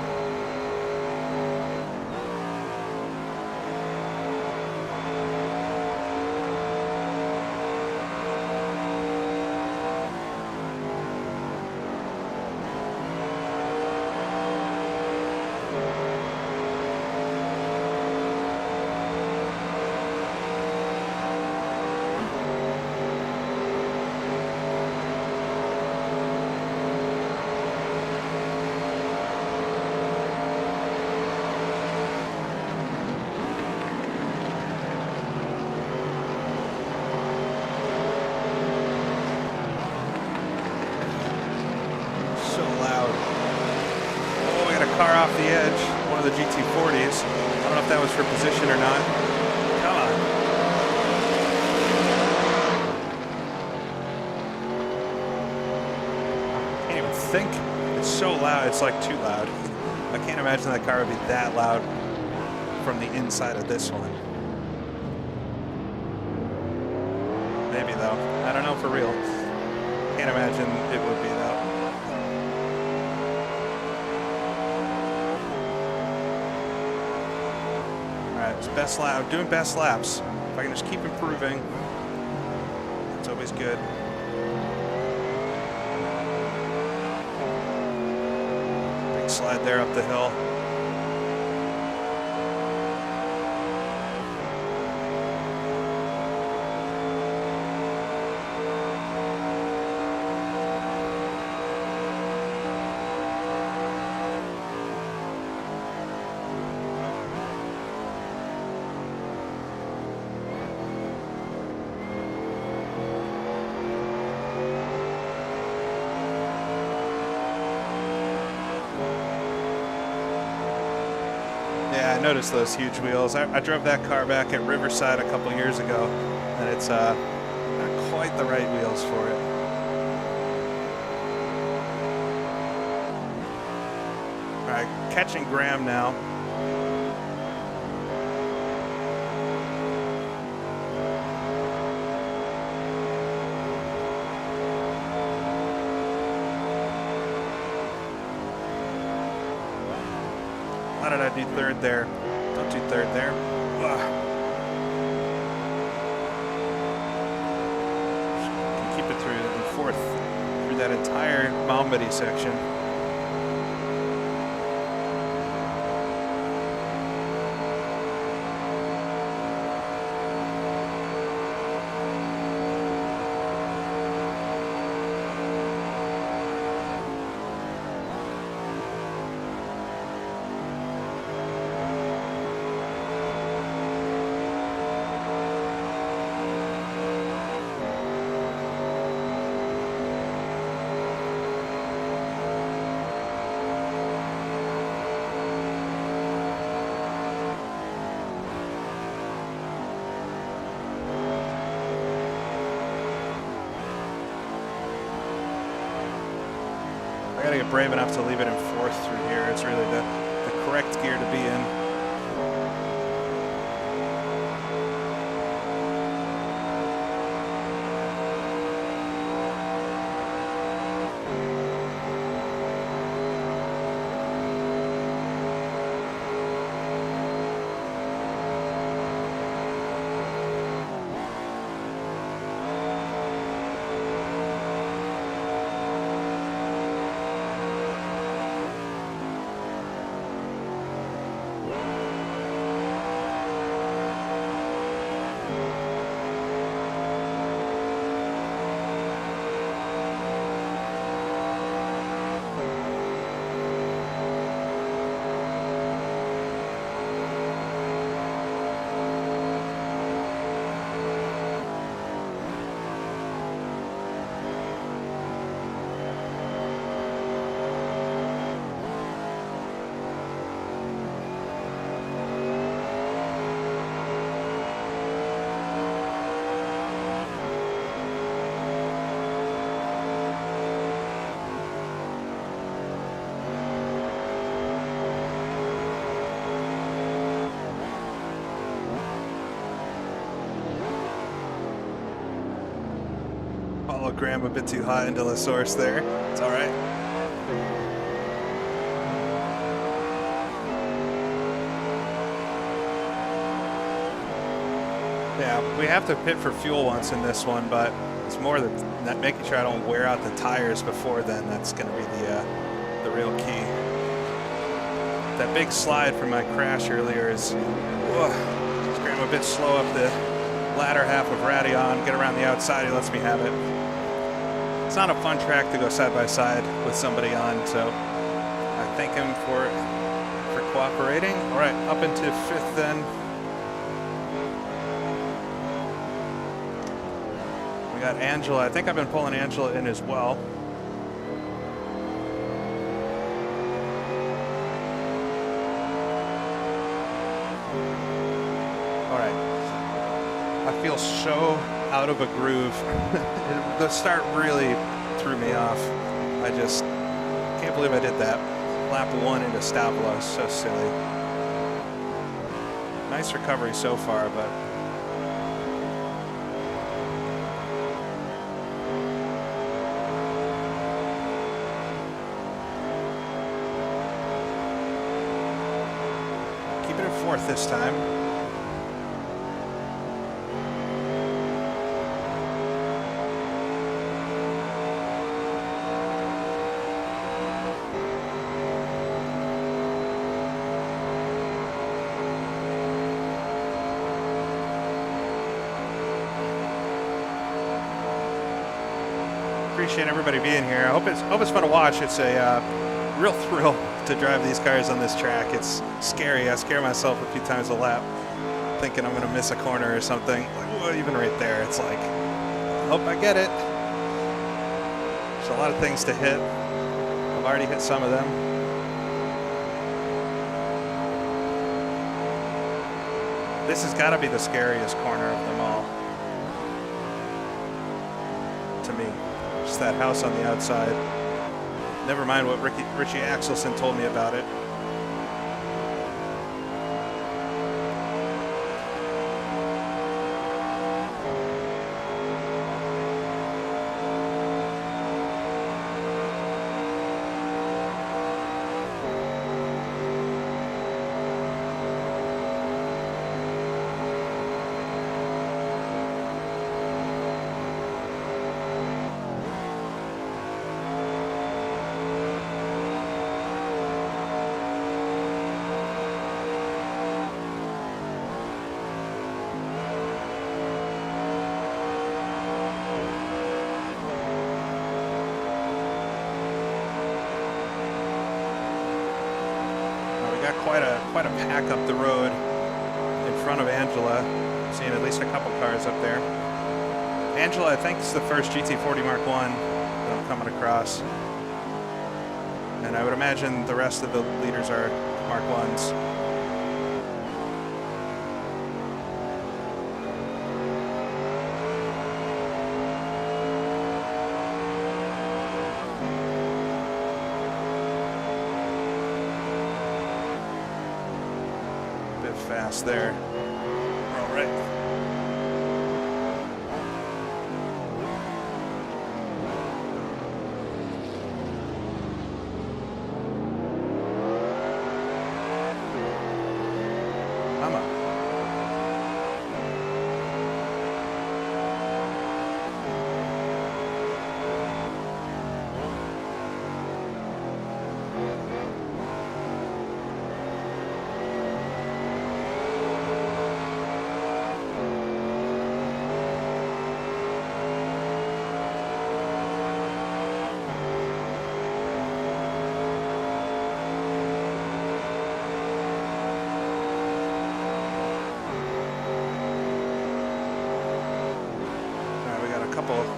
Car off the edge, one of the GT40s. I don't know if that was for position or not. Come on. Can't even think. It's so loud. It's like too loud. I can't imagine that car would be that loud from the inside of this one. Maybe though. I don't know for real. Can't imagine it would be though. It's best lap, doing best laps. If I can just keep improving, it's always good. Big slide there up the hill. noticed those huge wheels. I drove that car back at Riverside a couple years ago, and it's not quite the right wheels for it. All right, catching Graham now. Why did I do third there? Don't do third there. Ugh. Can keep it through the fourth, through that entire Malmedy section. I gotta get brave enough to leave it in fourth through here. It's really the correct gear to be in. Follow Graham a bit too hot into the source there. It's all right. Yeah, we have to pit for fuel once in this one, but it's more that making sure I don't wear out the tires before then. That's going to be the real key. That big slide from my crash earlier is just Graham a bit slow up the latter half of Radion. Get around the outside, he lets me have it. It's not a fun track to go side by side with somebody on, so I thank him for cooperating. All right, up into fifth then. We got Angela. I think I've been pulling Angela in as well. All right. I feel so out of a groove. The start really threw me off. I just can't believe I did that. Lap one into Stavlos, so silly. Nice recovery so far, but keep it in fourth this time. Appreciate everybody being here. I hope it's fun to watch. It's a real thrill to drive these cars on this track. It's scary. I scare myself a few times a lap, thinking I'm going to miss a corner or something. Like, whoa, even right there, it's like, I hope I get it. There's a lot of things to hit. I've already hit some of them. This has got to be the scariest corner of them all. To me. Just that house on the outside. Never mind what Richie Axelson told me about it. Quite a pack up the road in front of Angela. Seeing at least a couple cars up there. Angela, I think, is the first GT40 Mark 1 that I'm coming across. And I would imagine the rest of the leaders are Mark 1s. Fast there. All right. Mama.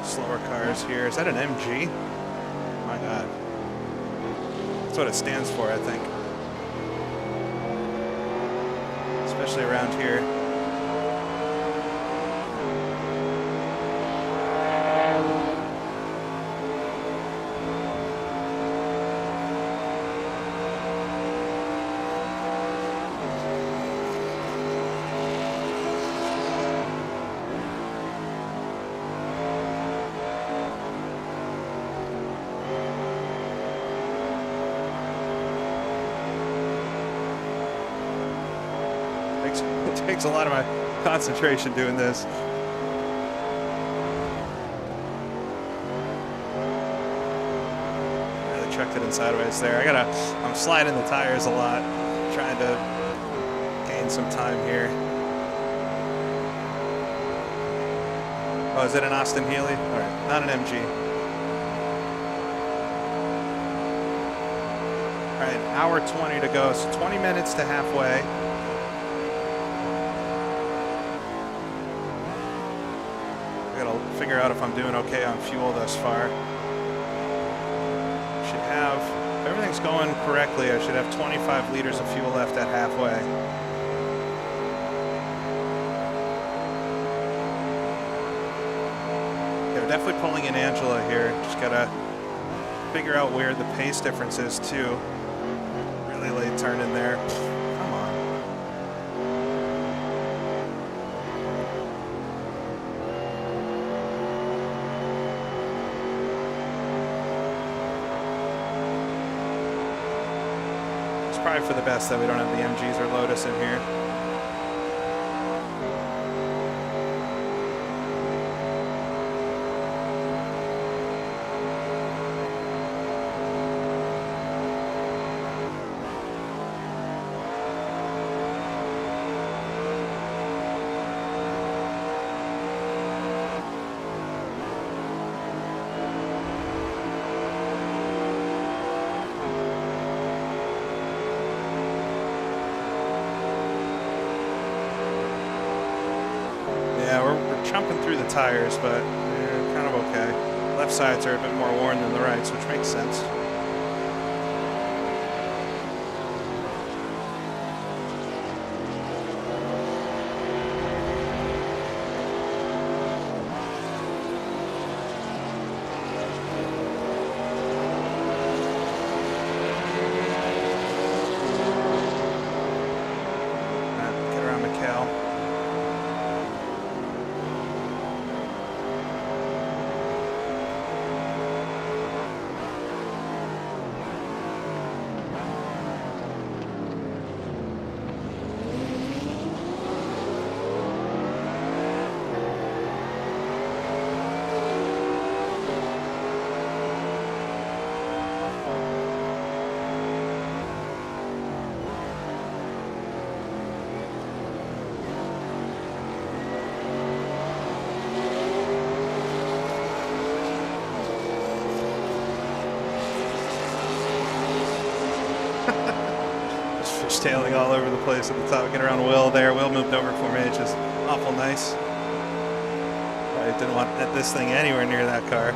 Slower cars here. Is that an MG? My God. That's what it stands for, I think. Especially around here. It takes a lot of my concentration doing this. Really chucked it in sideways there. I'm sliding the tires a lot, trying to gain some time here. Oh, is it an Austin Healey? All right, not an MG. All right, hour 20 to go, so 20 minutes to halfway. Figure out if I'm doing okay on fuel thus far. Should have, if everything's going correctly, I should have 25 liters of fuel left at halfway. Yeah, we're definitely pulling in Angela here. Just gotta figure out where the pace difference is too. Really late turn in there. Come on. Probably for the best that we don't have the MGs or Lotus in here. Chumping through the tires, but they're kind of okay. Left sides are a bit more worn than the rights, which makes sense. fishtailing all over the place at the top. Get around Will there. Will moved over for me. It's just awful nice. I didn't want this thing anywhere near that car.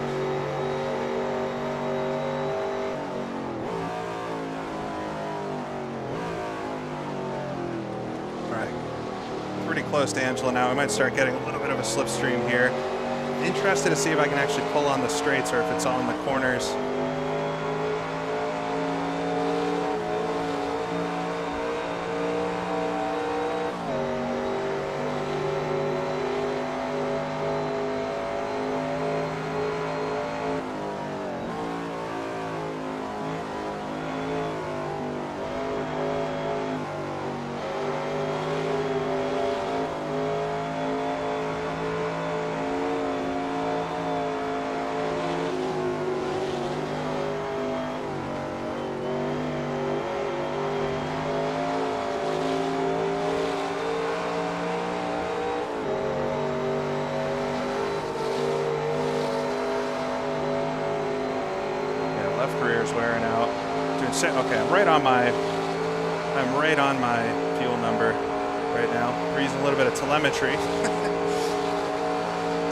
All right, pretty close to Angela now. I might start getting a little bit of a slipstream here. Interested to see if I can actually pull on the straights or if it's all in the corners. Wearing out. Okay, I'm right on my fuel number right now. We're using a little bit of telemetry. It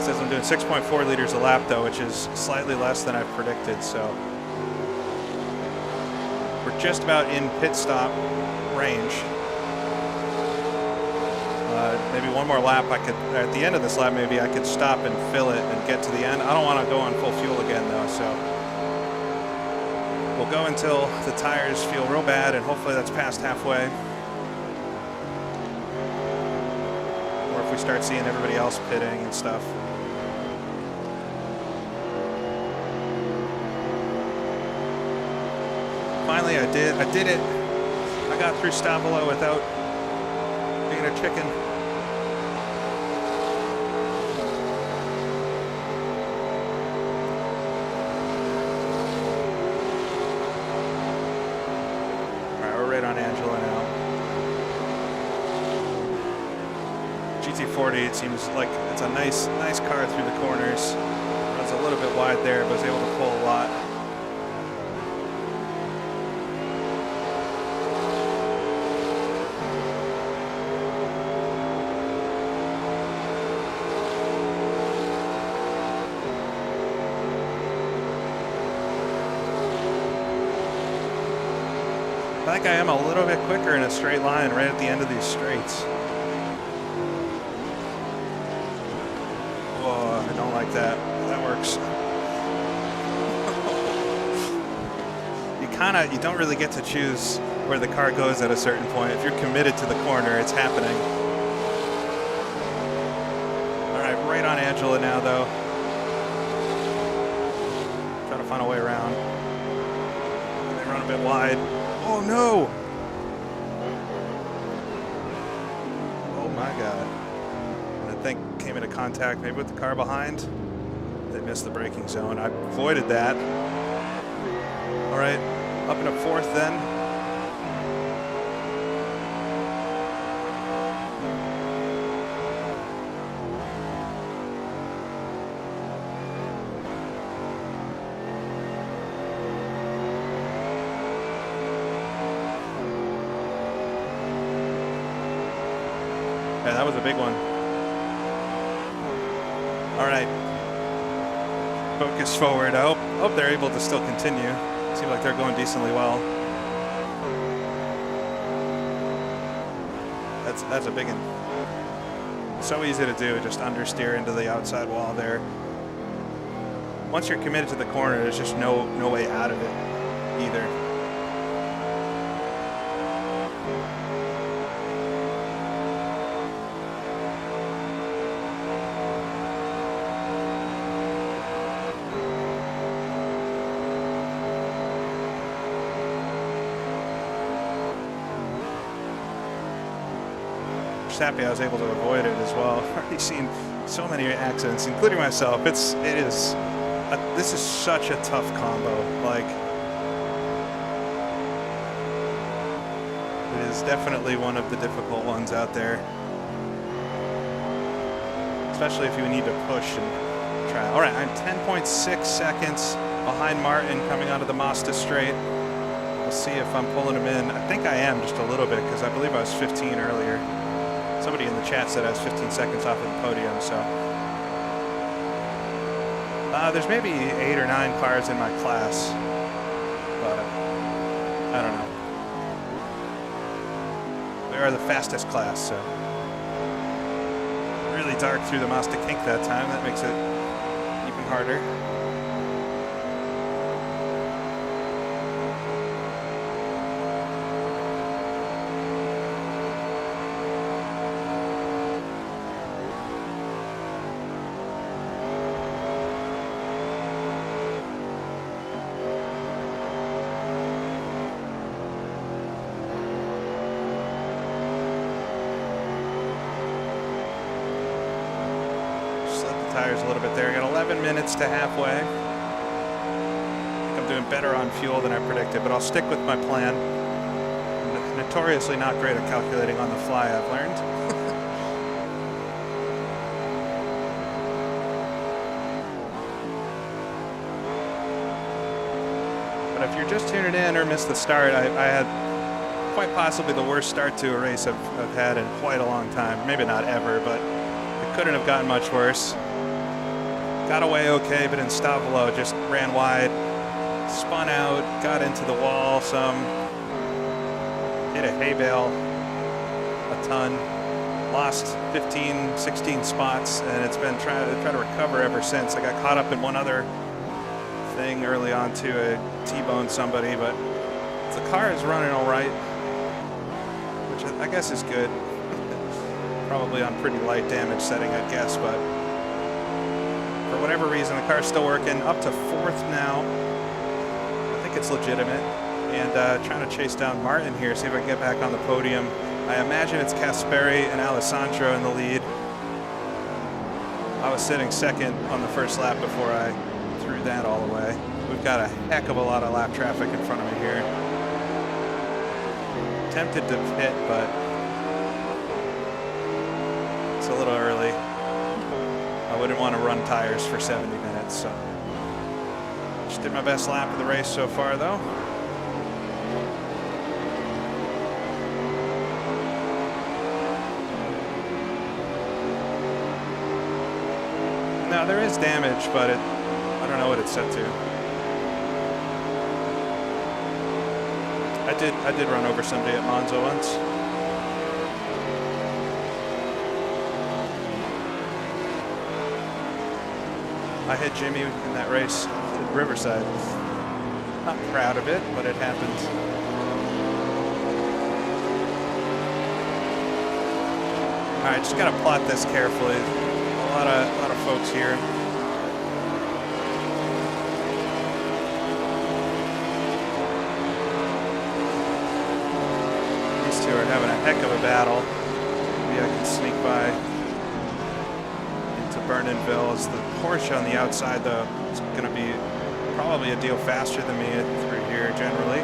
says I'm doing 6.4 liters a lap though, which is slightly less than I predicted. So we're just about in pit stop range. Maybe one more lap. I could at the end of this lap. Maybe I could stop and fill it and get to the end. I don't want to go on full fuel again though. So. We'll go until the tires feel real bad, and hopefully that's past halfway. Or if we start seeing everybody else pitting and stuff. Finally, I did it. I got through Stavolo without being a chicken. On Angela now. GT40, it seems like it's a nice car through the corners. Runs a little bit wide there, but was able to pull a lot. I think I am a little bit quicker in a straight line right at the end of these straights. Whoa, I don't like that. That works. You don't really get to choose where the car goes at a certain point. If you're committed to the corner, it's happening. All right, right on Angela now though. Trying to find a way around. They run a bit wide. Oh no! Oh my god. And I think came into contact maybe with the car behind. They missed the braking zone. I avoided that. All right, up into fourth then. Yeah, that was a big one. All right. Focus forward. I hope they're able to still continue. Seems like they're going decently well. That's a big one. So easy to do, just understeer into the outside wall there. Once you're committed to the corner, there's just no way out of it either. Happy I was able to avoid it as well. I've already seen so many accidents, including myself. This is such a tough combo. Like, it is definitely one of the difficult ones out there, especially if you need to push and try. All right, I'm 10.6 seconds behind Martin coming onto the Mazda straight. We'll see if I'm pulling him in. I think I am just a little bit because I believe I was 15 earlier. Somebody in the chat said I was 15 seconds off of the podium, so. There's maybe 8 or 9 cars in my class, but I don't know. We are the fastest class, so. Really dark through the Mazda kink that time. That makes it even harder. Tires a little bit there. I got 11 minutes to halfway. I think I'm doing better on fuel than I predicted, but I'll stick with my plan. I'm notoriously not great at calculating on the fly, I've learned. But if you're just tuning in or missed the start, I had quite possibly the worst start to a race I've had in quite a long time. Maybe not ever, but it couldn't have gotten much worse. Got away okay, but in Stavolo just ran wide, spun out, got into the wall some, hit a hay bale a ton, lost 15, 16 spots, and it's been trying to recover ever since. I got caught up in one other thing early on too. I T-boned somebody, but the car is running all right, which I guess is good. Probably on pretty light damage setting, I'd guess, but for whatever reason, the car's still working. Up to 4th now. I think it's legitimate. And trying to chase down Martin here, see if I can get back on the podium. I imagine it's Casperi and Alessandro in the lead. I was sitting second on the first lap before I threw that all away. We've got a heck of a lot of lap traffic in front of me here. Tempted to pit, but it's a little early. I wouldn't want to run tires for 70 minutes, so. Just did my best lap of the race so far, though. Now, there is damage, but I don't know what it's set to. I did run over somebody at Monza once. I hit Jimmy in that race at Riverside. Not proud of it, but it happened. All right, just gotta plot this carefully. A lot of folks here. These two are having a heck of a battle. Maybe I can sneak by into Bernardville. As the Porsche on the outside, though, is going to be probably a deal faster than me through here generally.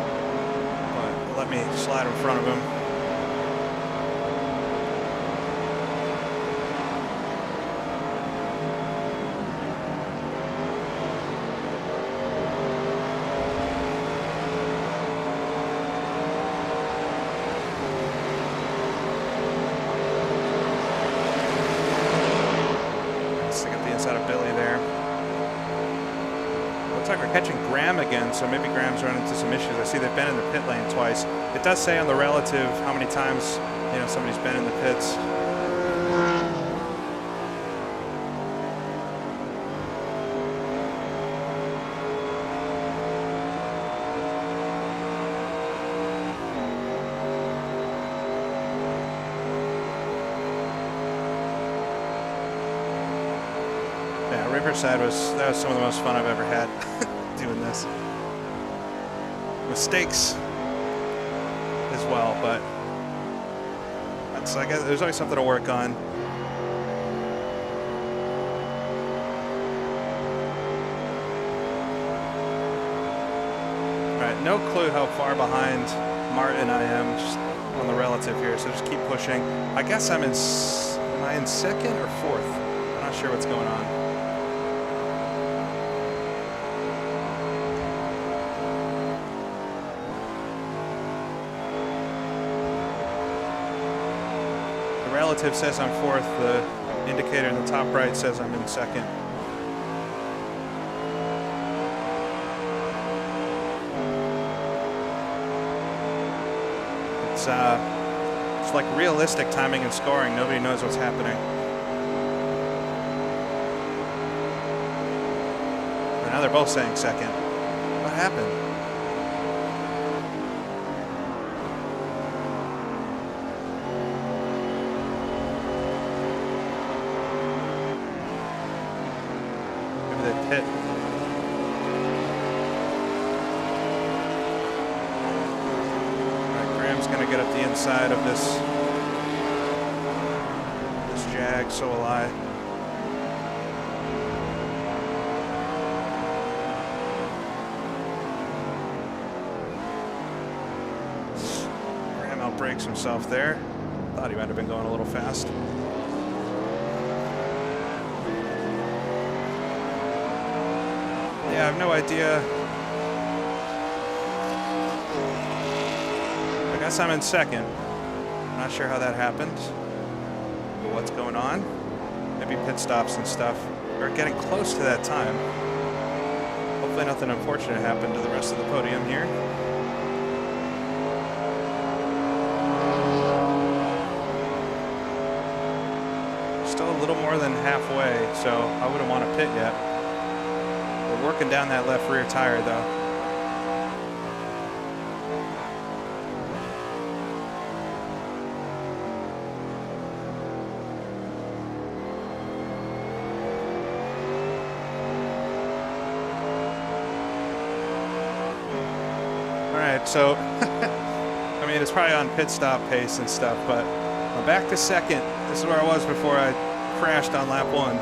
But let me slide in front of him. Catching Graham again, so maybe Graham's run into some issues. I see they've been in the pit lane twice. It does say on the relative how many times, somebody's been in the pits. Yeah, Riverside was some of the most fun I've ever had. Doing this. Mistakes as well, but I guess there's always something to work on. All right, no clue how far behind Martin I am just on the relative here, so just keep pushing. I guess am I in 2nd or 4th? I'm not sure what's going on. relative says I'm fourth. The indicator in the top right says I'm in second. It's like realistic timing and scoring. Nobody knows what's happening. And now they're both saying second. What happened? Maybe they hit. Going to get up the inside of this Jag, so will I. Graham outbrakes himself there. Thought he might have been going a little fast. Yeah, I have no idea. I guess I'm in second. Not sure how that happened, but what's going on? Maybe pit stops and stuff. We're getting close to that time. Hopefully nothing unfortunate happened to the rest of the podium here. Still a little more than halfway, so I wouldn't want to pit yet. We're working down that left rear tire though. So, I mean, it's probably on pit stop pace and stuff, but I'm back to second. This is where I was before I crashed on lap 1.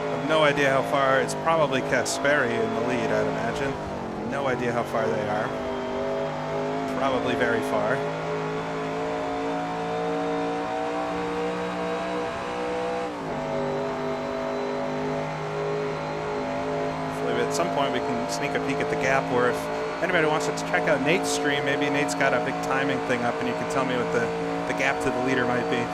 I have no idea how far. It's probably Kasperi in the lead, I'd imagine. No idea how far they are. Probably very far. Hopefully at some point we can sneak a peek at the gap, or if anybody wants to check out Nate's stream, maybe Nate's got a big timing thing up and you can tell me what the gap to the leader might be.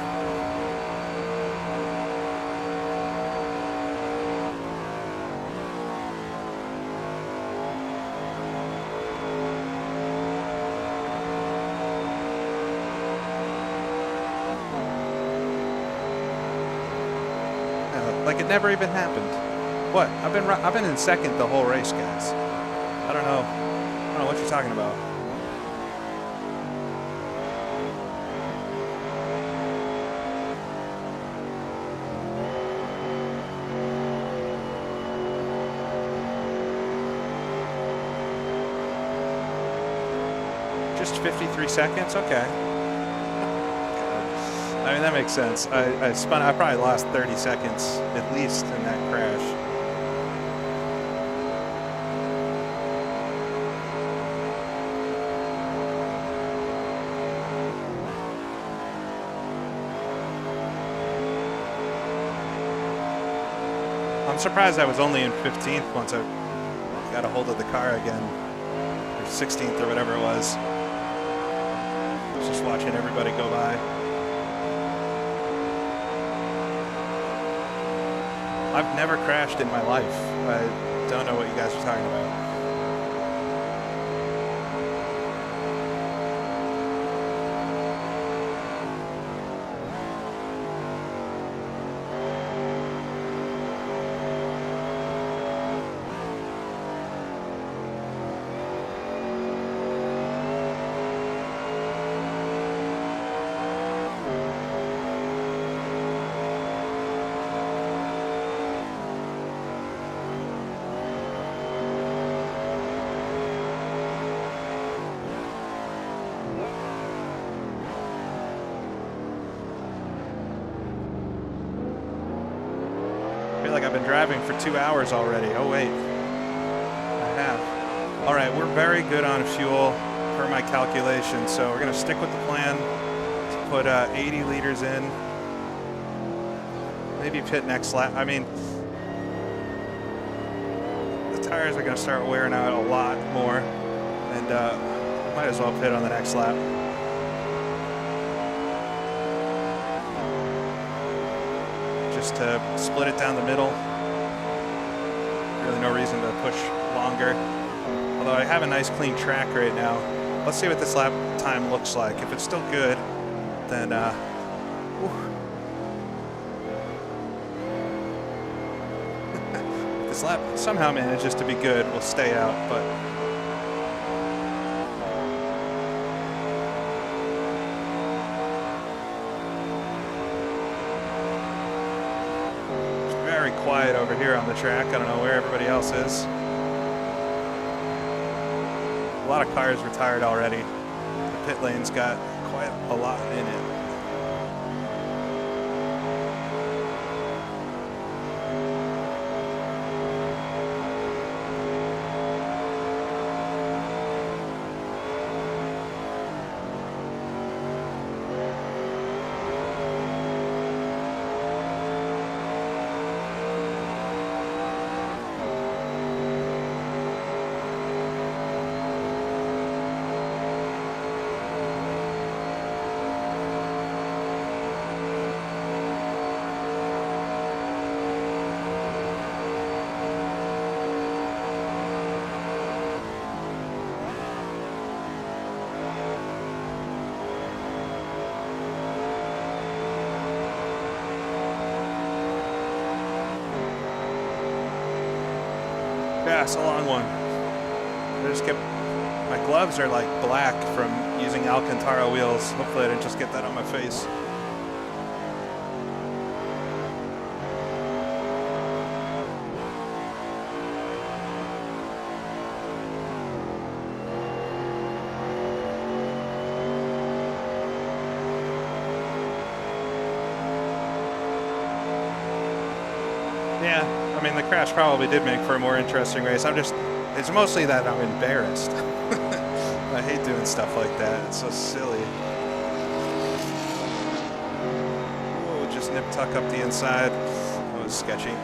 Like it never even happened. What? I've been in second the whole race, guys. I don't know what you're talking about. Just 53 seconds? Okay. I mean, that makes sense. I probably lost 30 seconds at least in that crash. I'm surprised I was only in 15th once I got a hold of the car again, or 16th or whatever it was. I was just watching everybody go by. I've never crashed in my life. I don't know what you guys are talking about. Like I've been driving for 2 hours already. Oh wait, I have. All right, we're very good on fuel per my calculations, so we're gonna stick with the plan. put 80 liters in. Maybe pit next lap. I mean, the tires are going to start wearing out a lot more, and might as well pit on the next lap. Just to split it down the middle. Really no reason to push longer. Although I have a nice clean track right now. Let's see what this lap time looks like. If it's still good, then this lap somehow manages to be good, we'll stay out, but it's very quiet over here on the track. I don't know where everybody else is. A lot of cars retired already. The pit lane's got quite a lot in it. Yeah, it's a long one. I just kept, my gloves are like black from using Alcantara wheels. Hopefully I didn't just get that on my face. Yeah, I mean, the crash probably did make for a more interesting race. It's mostly that I'm embarrassed. I hate doing stuff like that. It's so silly. Oh, just nip tuck up the inside. That was sketchy.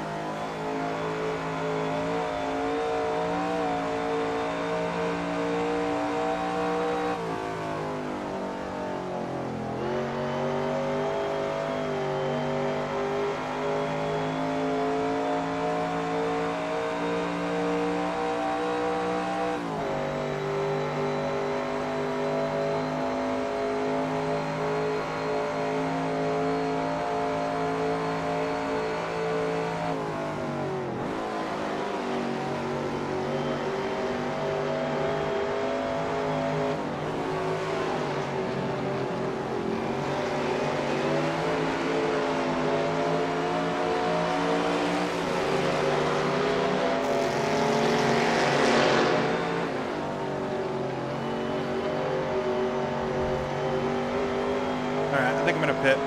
I think I'm going to pit.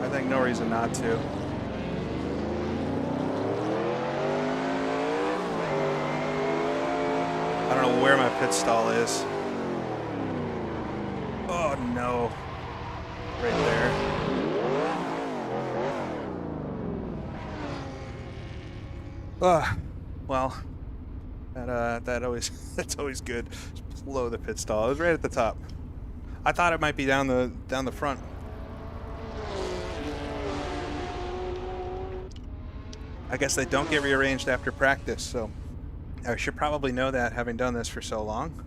I think no reason not to. I don't know where my pit stall is. Oh no. Right there. Well, that always that's always good. Just blow the pit stall. It was right at the top. I thought it might be down the front. I guess they don't get rearranged after practice, so I should probably know that, having done this for so long.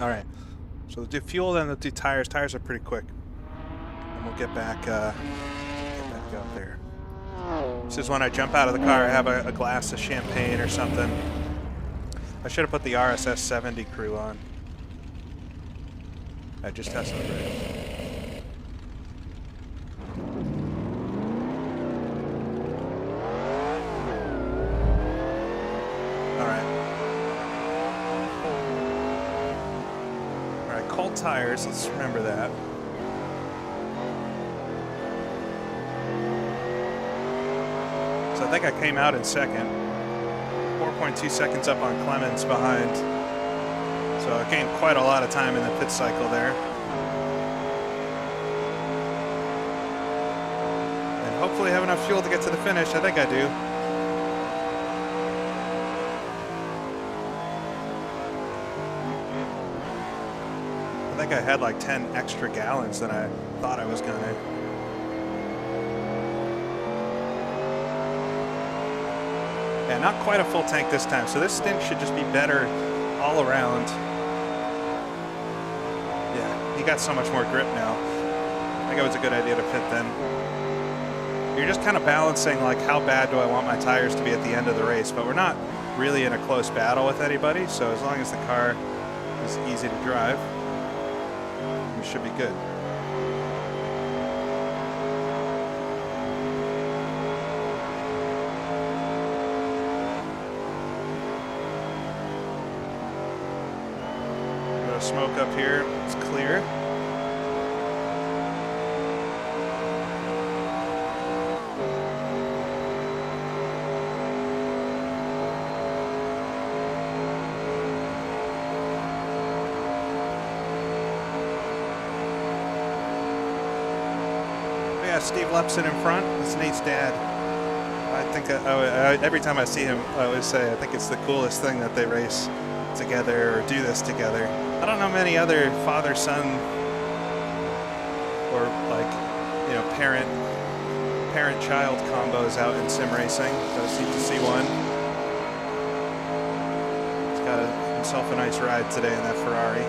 All right, so we'll do fuel, then we'll do tires. Tires are pretty quick, and we'll get back out there. This is when I jump out of the car. I have a glass of champagne or something. I should have put the RSS 70 crew on. I just tested the brakes. Alright, cold tires, let's remember that. So I think I came out in second. 4.2 seconds up on Clemens behind. So I gained quite a lot of time in the pit cycle there. And hopefully have enough fuel to get to the finish. I think I do. I think I had like 10 extra gallons than I thought I was gonna. Yeah, not quite a full tank this time, so this stint should just be better all around. Yeah, he got so much more grip now. I think it was a good idea to pit then. You're just kind of balancing like how bad do I want my tires to be at the end of the race, but we're not really in a close battle with anybody, so as long as the car is easy to drive, we should be good. Smoke up here, it's clear. Yeah, Steve Lepson in front. It's Nate's dad. I think every time I see him, I always say I think it's the coolest thing that they race together or do this together. I don't know many other father-son or like, you know, parent-child combos out in sim racing. Does need to see one. He's got himself a nice ride today in that Ferrari.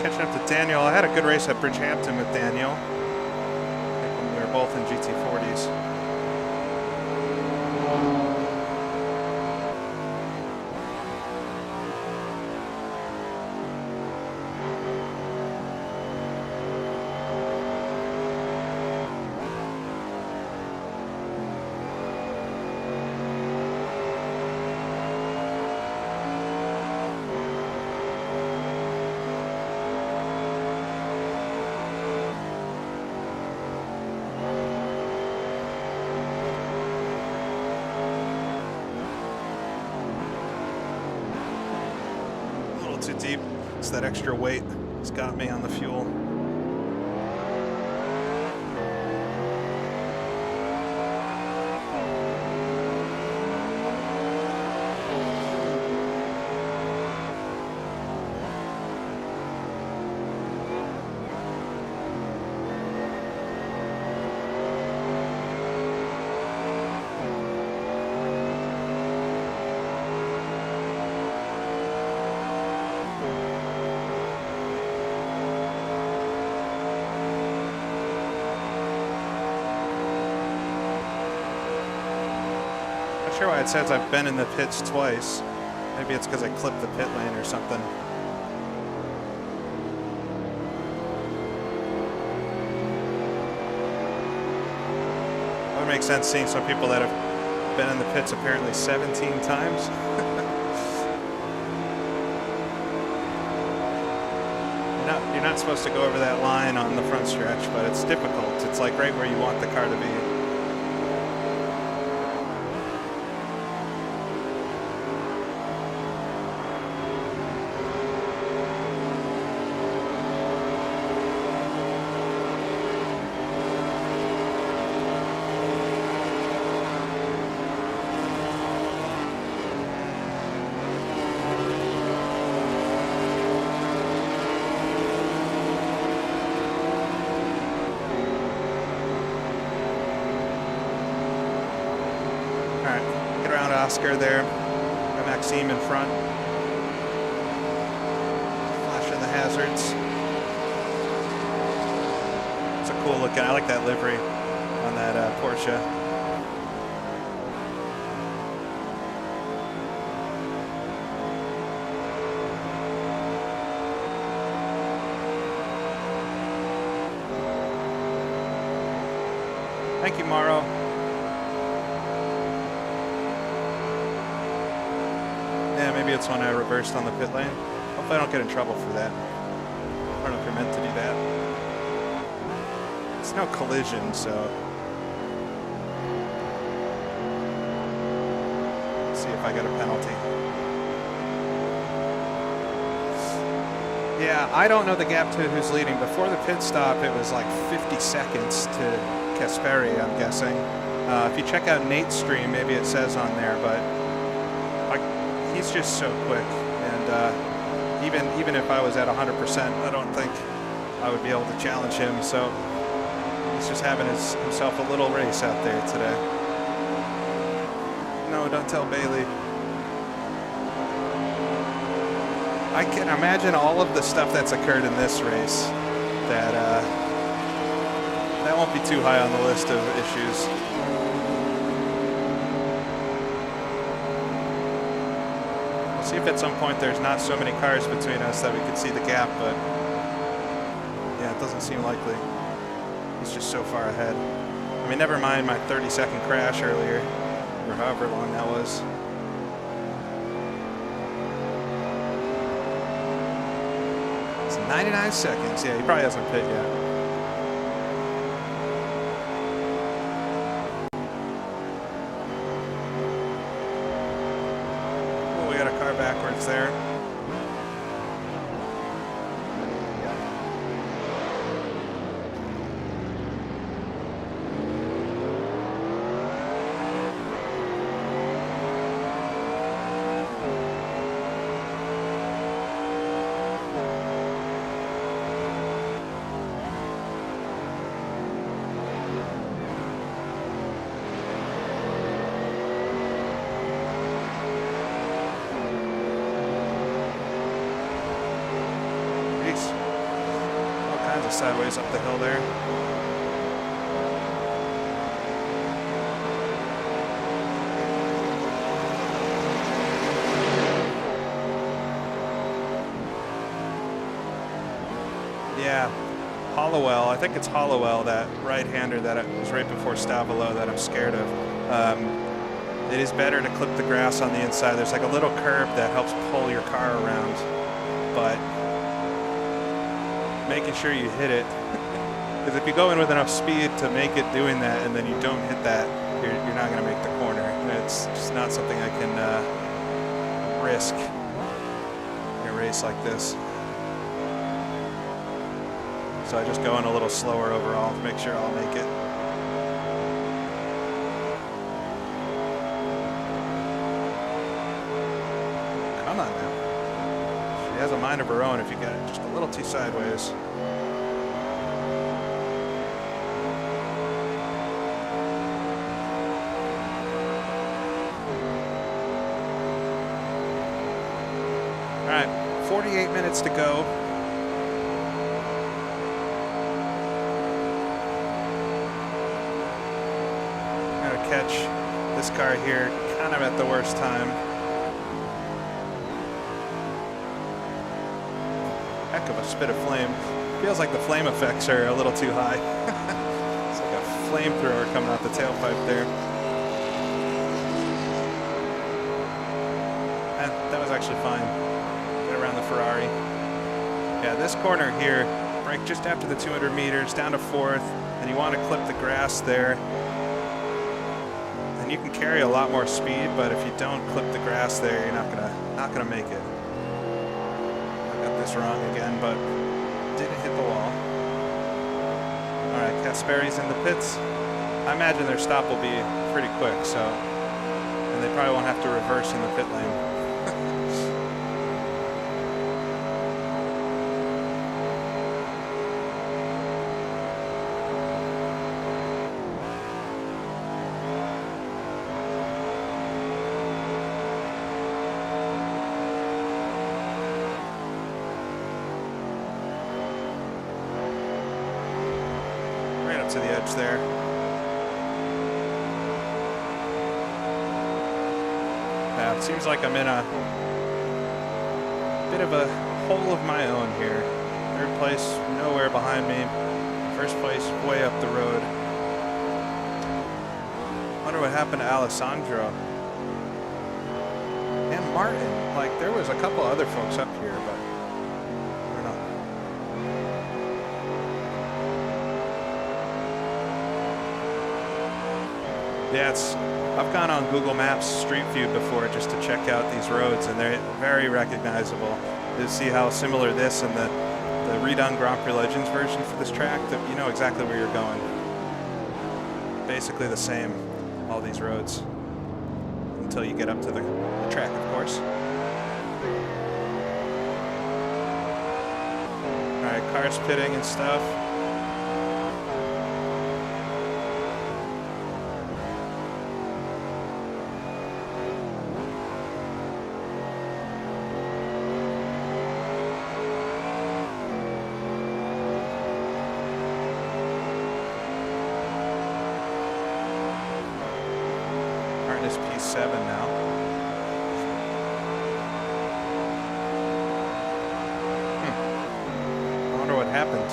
Catching up to Daniel. I had a good race at Bridgehampton with Daniel. I think when we were both in GT40s. Too deep. It's that extra weight. It's got me on the fuel. Sure why it says I've been in the pits twice. Maybe it's because I clipped the pit lane or something. That would make sense seeing some people that have been in the pits apparently 17 times. You're not supposed to go over that line on the front stretch, but it's difficult. It's like right where you want the car to be. Oscar there. Got Maxime in front. Flashing the hazards. It's a cool looking. I like that livery on that Porsche. Thank you, Mauro. Yeah, maybe it's when I reversed on the pit lane. Hopefully I don't get in trouble for that. I don't know if you're meant to do that. It's no collision, so. Let's see if I get a penalty. Yeah, I don't know the gap to who's leading. Before the pit stop, it was like 50 seconds to Kasperi, I'm guessing. If you check out Nate's stream, maybe it says on there, but he's just so quick. And even if I was at 100%, I don't think I would be able to challenge him. So he's just having himself a little race out there today. No, don't tell Bailey. I can imagine all of the stuff that's occurred in this race that won't be too high on the list of issues. We'll see if at some point there's not so many cars between us that we could see the gap, but yeah, it doesn't seem likely. He's just so far ahead. I mean, never mind my 30-second crash earlier, or however long that was. It's 99 seconds. Yeah, he probably hasn't pit yet. Backwards there. Sideways up the hill there. Yeah, Hollowell. I think it's Hollowell, that right-hander that was right before Stavolo that I'm scared of. It is better to clip the grass on the inside. There's like a little curb that helps pull your car around, but making sure you hit it, because if you go in with enough speed to make it doing that and then you don't hit that, you're not going to make the corner. And it's just not something I can risk in a race like this. So I just go in a little slower overall to make sure I'll make it. Come on now. She has a mind of her own if you get it just a little too sideways. All right, 48 minutes to go. Gotta catch this car here kind of at the worst time. Heck of a spit of flame. Feels like the flame effects are a little too high. It's like a flamethrower coming out the tailpipe there. That was actually fine. Get around the Ferrari. Yeah, this corner here, brake just after the 200 meters, down to fourth, and you want to clip the grass there. And you can carry a lot more speed, but if you don't clip the grass there, you're not gonna make it. This wrong again, but didn't hit the wall. All right, Kasperi's in the pits. I imagine their stop will be pretty quick, so, and they probably won't have to reverse in the pit lane. out to the edge there. It seems like I'm in a bit of a hole of my own here. Third place, nowhere behind me. First place, way up the road. Wonder what happened to Alessandro and Martin. Like, there was a couple other folks up here, but I don't know. Yeah, I've gone on Google Maps Street View before just to check out these roads, and they're very recognizable. You see how similar this and the redone Grand Prix Legends version for this track, that you know exactly where you're going. Basically the same, all these roads, until you get up to the track, of course. All right, cars pitting and stuff. Harness P7 now. I wonder what happened.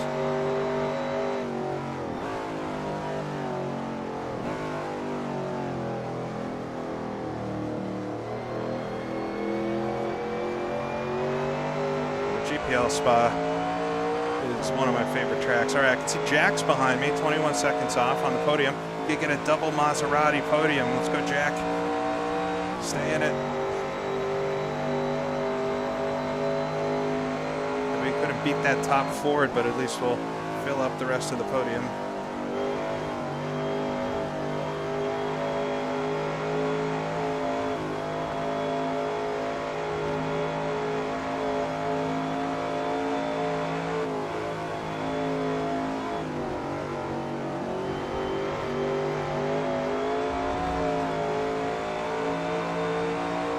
The GPL Spa is one of my favorite tracks. All right, I can see Jack's behind me, 21 seconds off on the podium. You get a double Maserati podium. Let's go, Jack. Stay in it. We couldn't beat that top Ford, but at least we'll fill up the rest of the podium.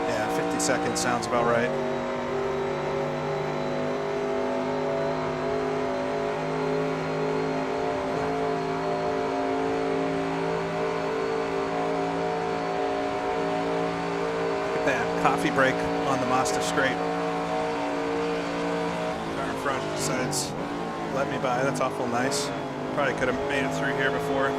Yeah, 50 seconds sounds about right. Coffee break on the Mazda straight. Car in front decides let me by. That's awful nice. Probably could have made it through here before.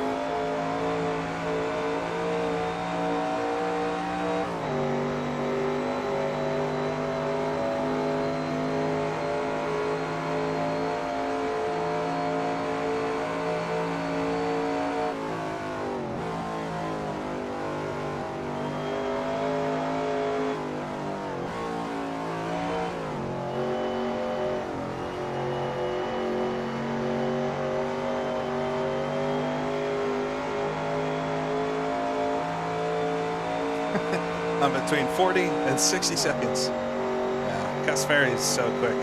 I'm between 40 and 60 seconds. Yeah, Casferi is so quick.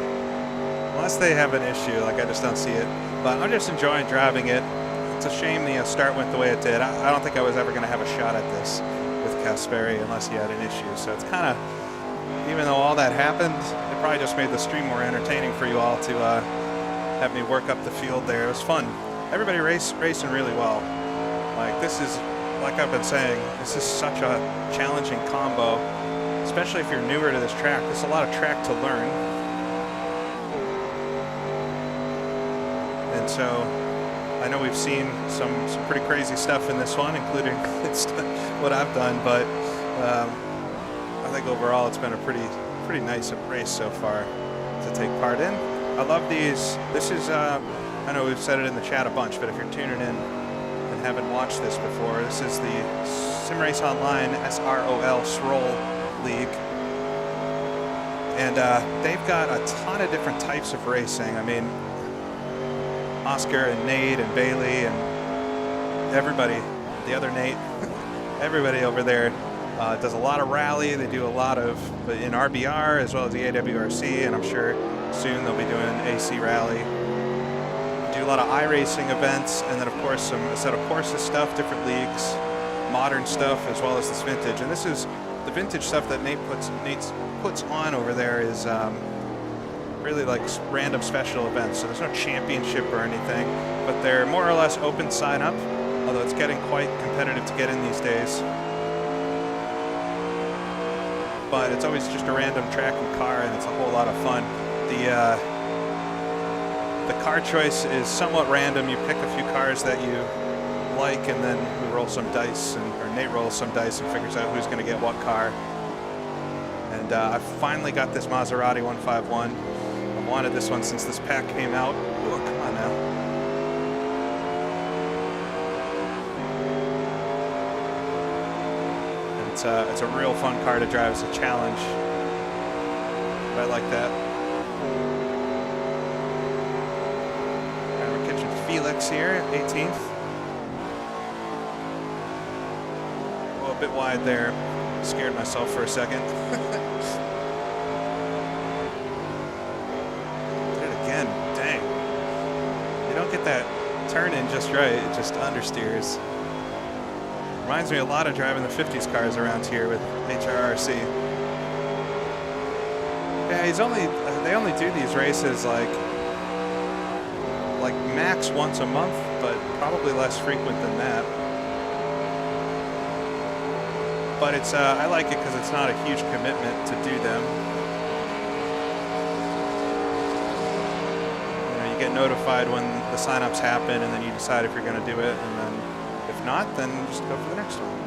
Unless they have an issue, like I just don't see it. But I'm just enjoying driving it. It's a shame the start went the way it did. I don't think I was ever going to have a shot at this with Casferi unless he had an issue. So it's kind of, even though all that happened, it probably just made the stream more entertaining for you all to have me work up the field there. It was fun. Everybody racing really well. Like, this is, like I've been saying, this is such a challenging combo, especially if you're newer to this track. There's a lot of track to learn. And so I know we've seen some pretty crazy stuff in this one, including what I've done, but I think overall it's been a pretty nice race so far to take part in. I love these. This is, I know we've said it in the chat a bunch, but if you're tuning in and haven't watched this before, this is the Sim Race Online SROL League. And they've got a ton of different types of racing. I mean, Oscar and Nate and Bailey and everybody, the other Nate, everybody over there does a lot of rally. They do a lot of in RBR as well as the AWRC, and I'm sure soon they'll be doing AC rally. Do a lot of iRacing events, and then of course some Assetto Corsa stuff, different leagues, modern stuff, as well as this vintage. And this is the vintage stuff that Nate puts on over there is really like random special events. So there's no championship or anything, but they're more or less open sign up, although it's getting quite competitive to get in these days. But it's always just a random track and car, and it's a whole lot of fun. The car choice is somewhat random. You pick a few cars that you like, and then we roll some dice, or Nate rolls some dice and figures out who's going to get what car. And I finally got this Maserati 151. I wanted this one since this pack came out. Oh, come on now. And it's a real fun car to drive. It's a challenge. But I like that. Felix here, 18th. Oh, a bit wide there. Scared myself for a second. Did it again. Dang. You don't get that turn in just right. It just understeers. Reminds me a lot of driving the 50s cars around here with HRRC. Yeah, they only do these races like max once a month, but probably less frequent than that. But it's I like it because it's not a huge commitment to do them. You know, you get notified when the signups happen, and then you decide if you're going to do it, and then if not, then just go for the next one.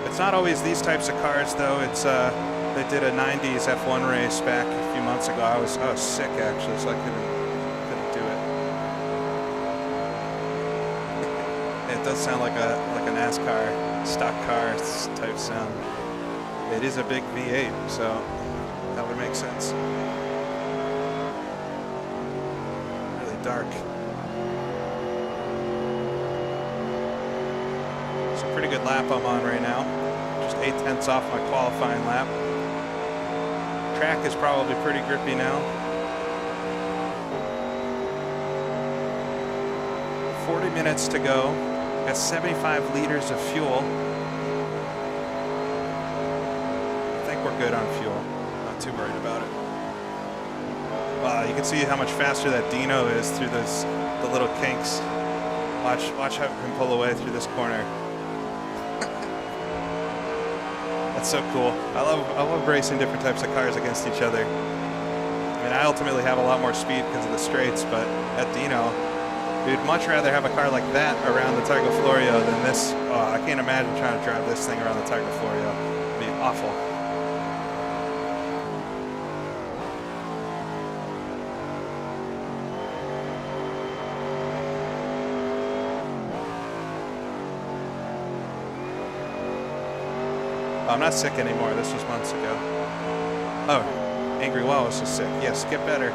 It's not always these types of cars, though. It's they did a 90s F1 race back a few months ago. I was sick actually, so I couldn't do it. It does sound like a NASCAR stock car type sound. It is a big V8, so that would make sense. Really dark. It's a pretty good lap I'm on right now. Just 0.8 off my qualifying lap. Track is probably pretty grippy now. 40 minutes to go. Got 75 liters of fuel. I think we're good on fuel. Not too worried about it. You can see how much faster that Dino is through the little kinks. Watch how him pull away through this corner. That's so cool. I love racing different types of cars against each other. I mean, I ultimately have a lot more speed because of the straights, but at Dino, we'd much rather have a car like that around the Targa Florio than this. Oh, I can't imagine trying to drive this thing around the Targa Florio. It'd be awful. Oh, I'm not sick anymore. This was months ago. Oh, Angry Wallace is sick. Yes, get better.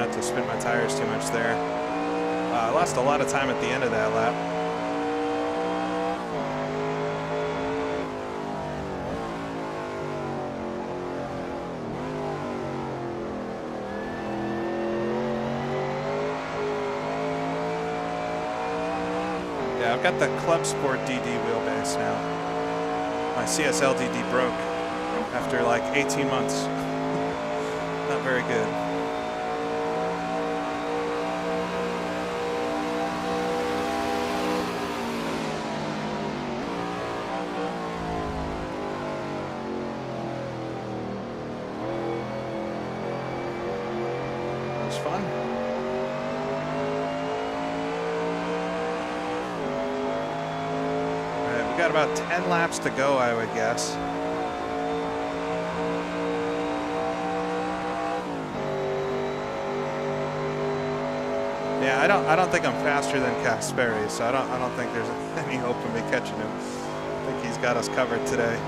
To spin my tires too much there. I lost a lot of time at the end of that lap. Yeah, I've got the Club Sport DD wheelbase now. My CSL DD broke after like 18 months. Not very good. Fun. All right, we got about 10 laps to go, I would guess. Yeah, I don't think I'm faster than Kasperi, so I don't think there's any hope of me catching him. I think he's got us covered today.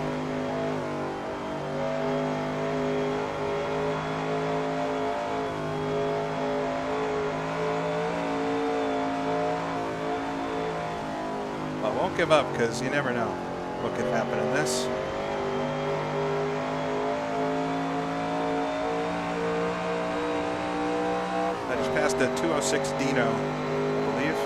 I won't give up because you never know what could happen in this. the 206 Dino, I believe.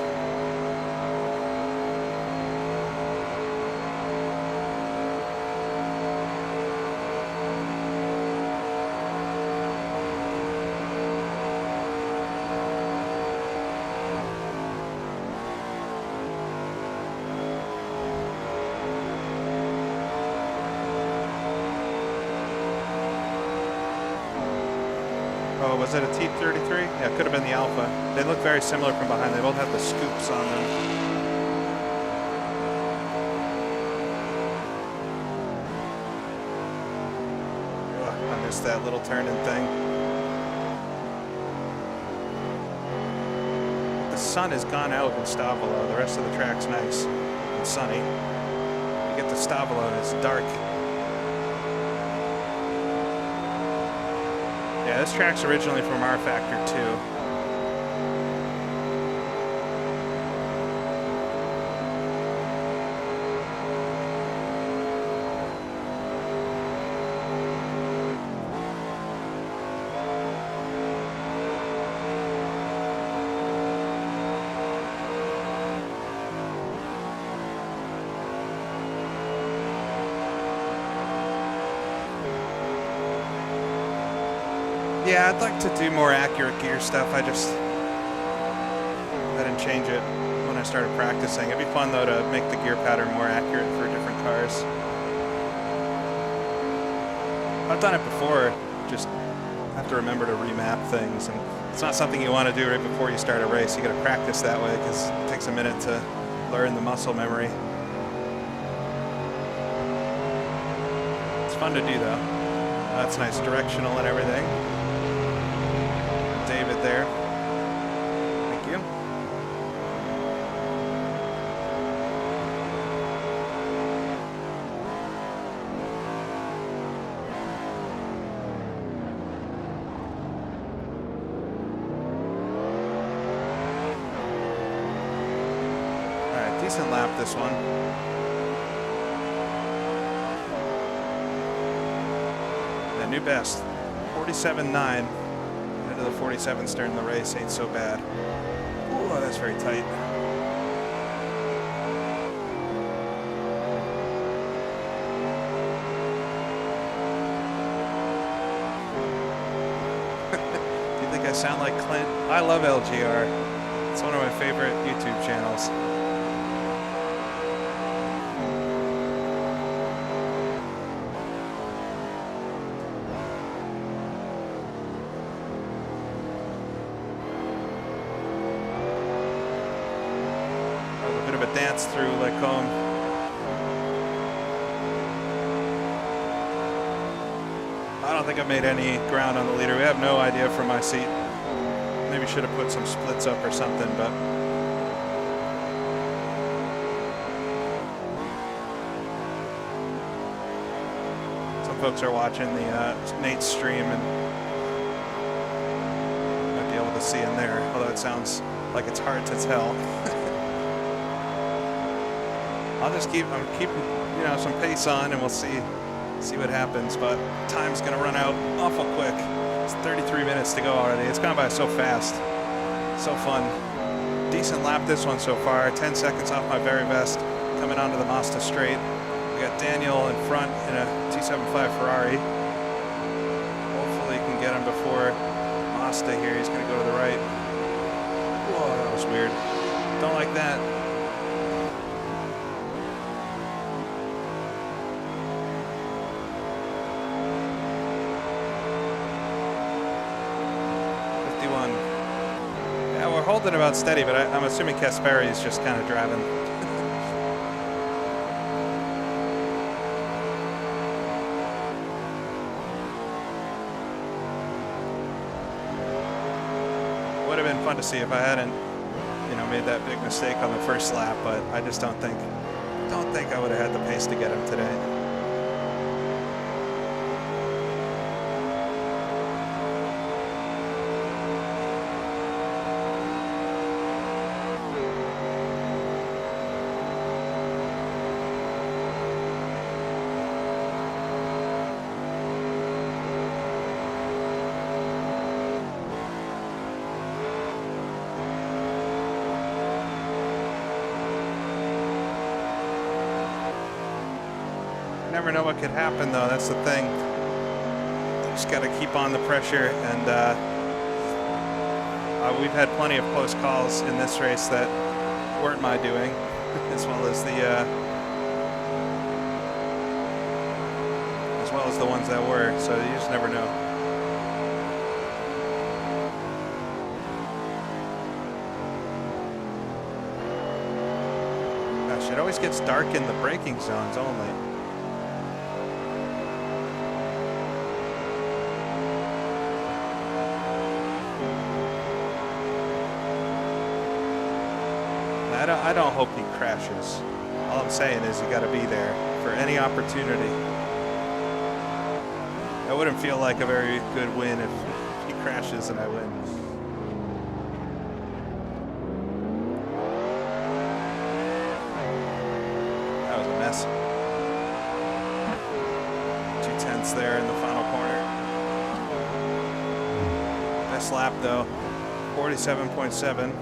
Oh, was it a T33? Yeah, it could have been the Alpha. They look very similar from behind. They both have the scoops on them. Ugh, I missed that little turning thing. The sun has gone out in Stavolo. The rest of the track's nice and sunny. You get to Stavolo and it's dark. Yeah, this track's originally from our factor too. Yeah, I'd like to do more accurate gear stuff. I didn't change it when I started practicing. It'd be fun though to make the gear pattern more accurate for different cars. I've done it before, just have to remember to remap things, and it's not something you want to do right before you start a race. You got to practice that way because it takes a minute to learn the muscle memory. It's fun to do though. That's nice, directional and everything. David there. Thank you. All right, decent lap this one. The new best, 47.9. Into the 47s during the race ain't so bad. Ooh, that's very tight. Do you think I sound like Clint? I love LGR. It's one of my favorite YouTube channels. Dance through Lecombe. I don't think I've made any ground on the leader. We have no idea from my seat. Maybe should have put some splits up or something, but some folks are watching the Nate's stream and might be able to see in there, although it sounds like it's hard to tell. I'm keeping, you know, some pace on, and we'll see what happens. But time's gonna run out awful quick. It's 33 minutes to go already. It's gone by so fast. So fun. Decent lap this one so far. 10 seconds off my very best. Coming onto the Mazda straight. We got Daniel in front in a 275 Ferrari. Hopefully can get him before Mazda here. He's gonna go to the right. Whoa, that was weird. Don't like that. Holding about steady, but I'm assuming Kasperi is just kind of driving. Would have been fun to see if I hadn't, you know, made that big mistake on the first lap, but I just don't think I would have had the pace to get him today. never know what could happen, though. That's the thing. You just got to keep on the pressure, and we've had plenty of close calls in this race that weren't my doing, as well as the ones that were. So you just never know. Gosh, it always gets dark in the braking zones only. I don't hope he crashes. All I'm saying is you got to be there for any opportunity. It wouldn't feel like a very good win if he crashes and I win. That was a mess. 2/10 there in the final corner. Best lap though, 47.7.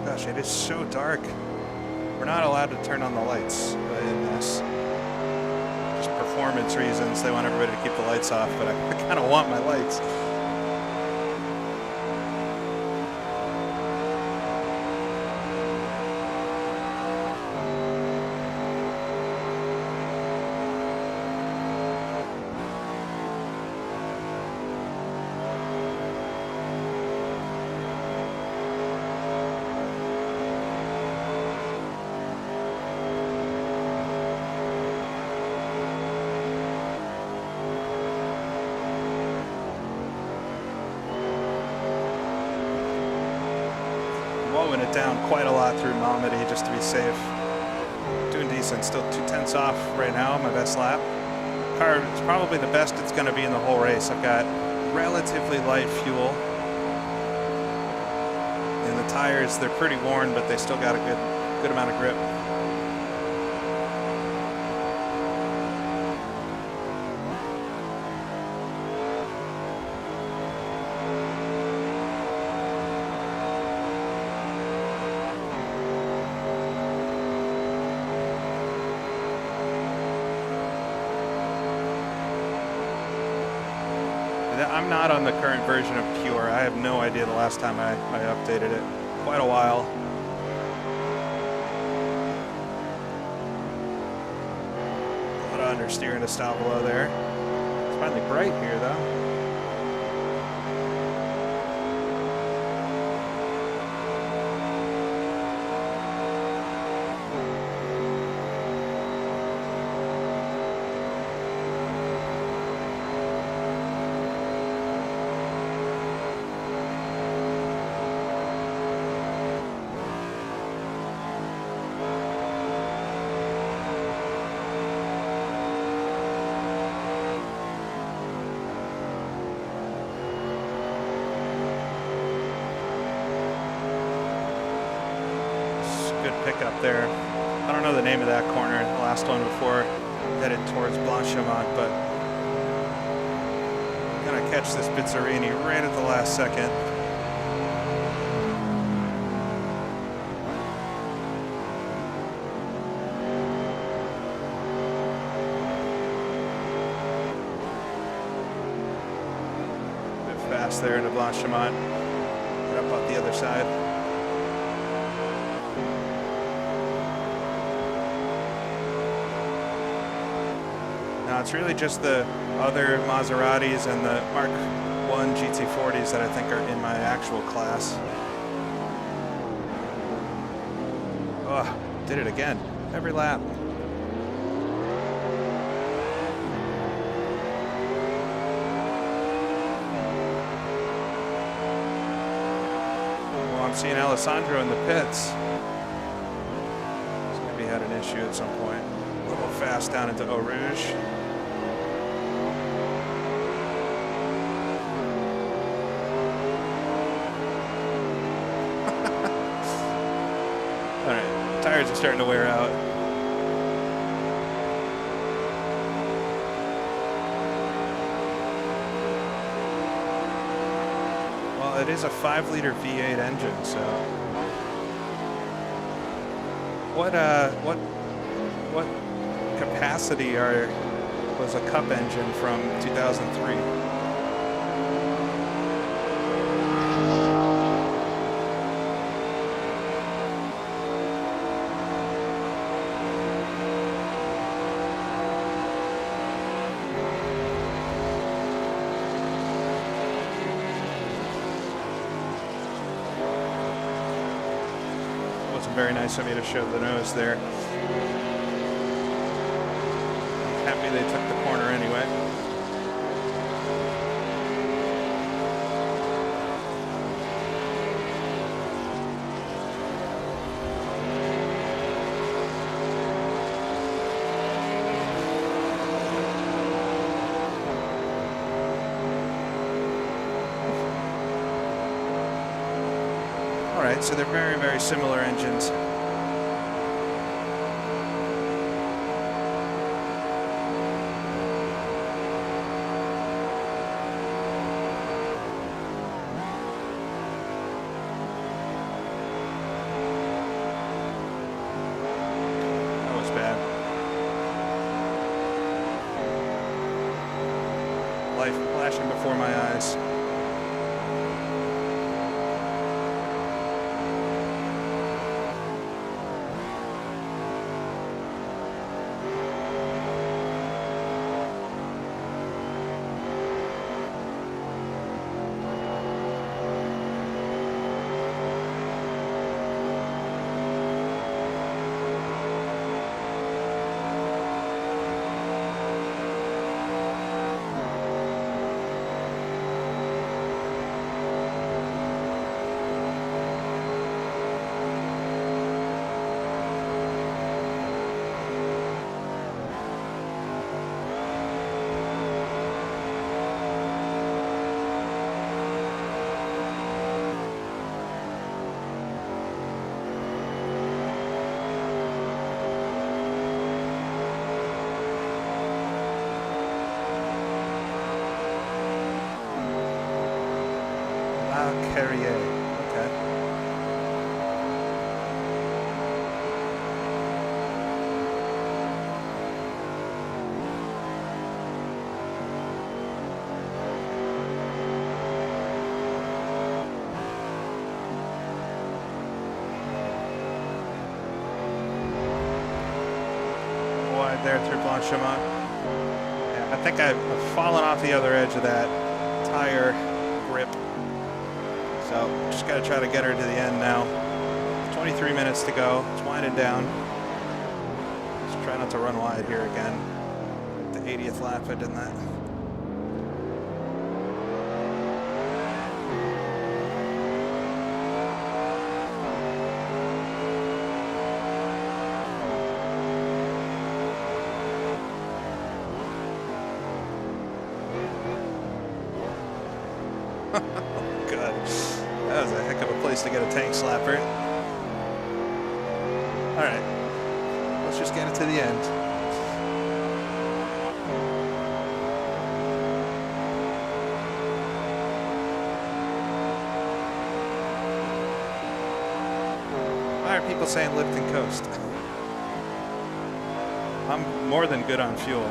Gosh, it is so dark. We're not allowed to turn on the lights in this. Just performance reasons. They want everybody to keep the lights off, but I kind of want my lights. Mowing it down quite a lot through Malmedy just to be safe. Doing decent, still 2/10 off right now, my best lap. Car is probably the best it's going to be in the whole race. I've got relatively light fuel. And the tires, they're pretty worn, but they still got a good amount of grip. I'm not on the current version of Pure. I have no idea the last time I updated it. Quite a while. A lot of understeer into Stavolo there. It's finally bright here, though. Pickup there. I don't know the name of that corner, the last one before headed towards Blanchimont, but I'm gonna catch this Bizzarini right at the last second. A bit fast there into Blanchimont. Get up on the other side. It's really just the other Maseratis and the Mark I GT40s that I think are in my actual class. Oh, did it again. Every lap. Well, I'm seeing Alessandro in the pits. So maybe he had an issue at some point. A little fast down into Eau Rouge. tires are starting to wear out. Well, it is a 5-liter V8 engine, so what capacity was a Cup engine from 2003? Very nice of me to show the nose there. Happy they took the corner anyway. All right, so they're very, very similar engines. That was bad. Life flashing before my eyes. Carrier. Okay. Wide there through Francorchamps. Yeah, I think I've fallen off the other edge of that tire grip. So just got to try to get her to the end now. 23 minutes to go. It's winding down. Just try not to run wide here again. At the 80th lap, I did that. Good. That was a heck of a place to get a tank slapper. All right, let's just get it to the end. Why are people saying lift and coast? I'm more than good on fuel.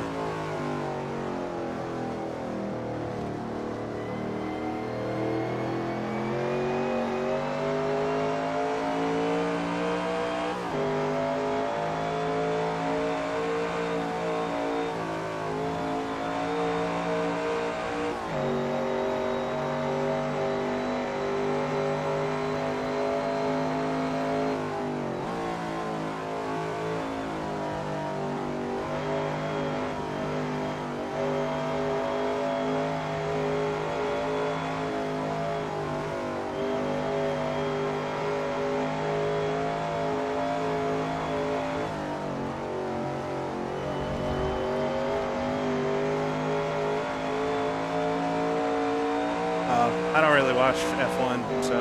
I don't really watch F1, so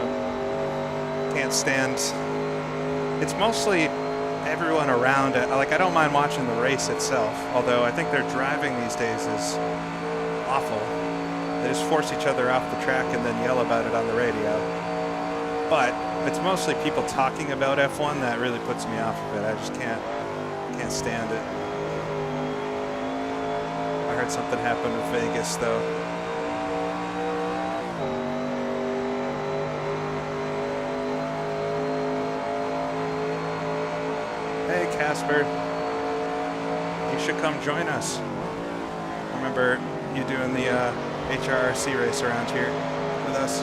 can't stand. It's mostly everyone around it. Like, I don't mind watching the race itself, although I think their driving these days is awful. They just force each other off the track and then yell about it on the radio. But it's mostly people talking about F1 that really puts me off of it. I just can't stand it. I heard something happened with Vegas, though. Hey, Casper. You should come join us. I remember you doing the HRRC race around here with us.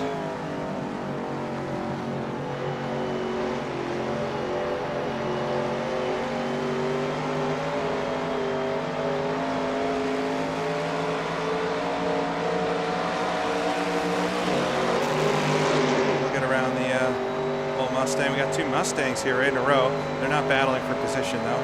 Mustang. We got two Mustangs here right in a row. They're not battling for position though.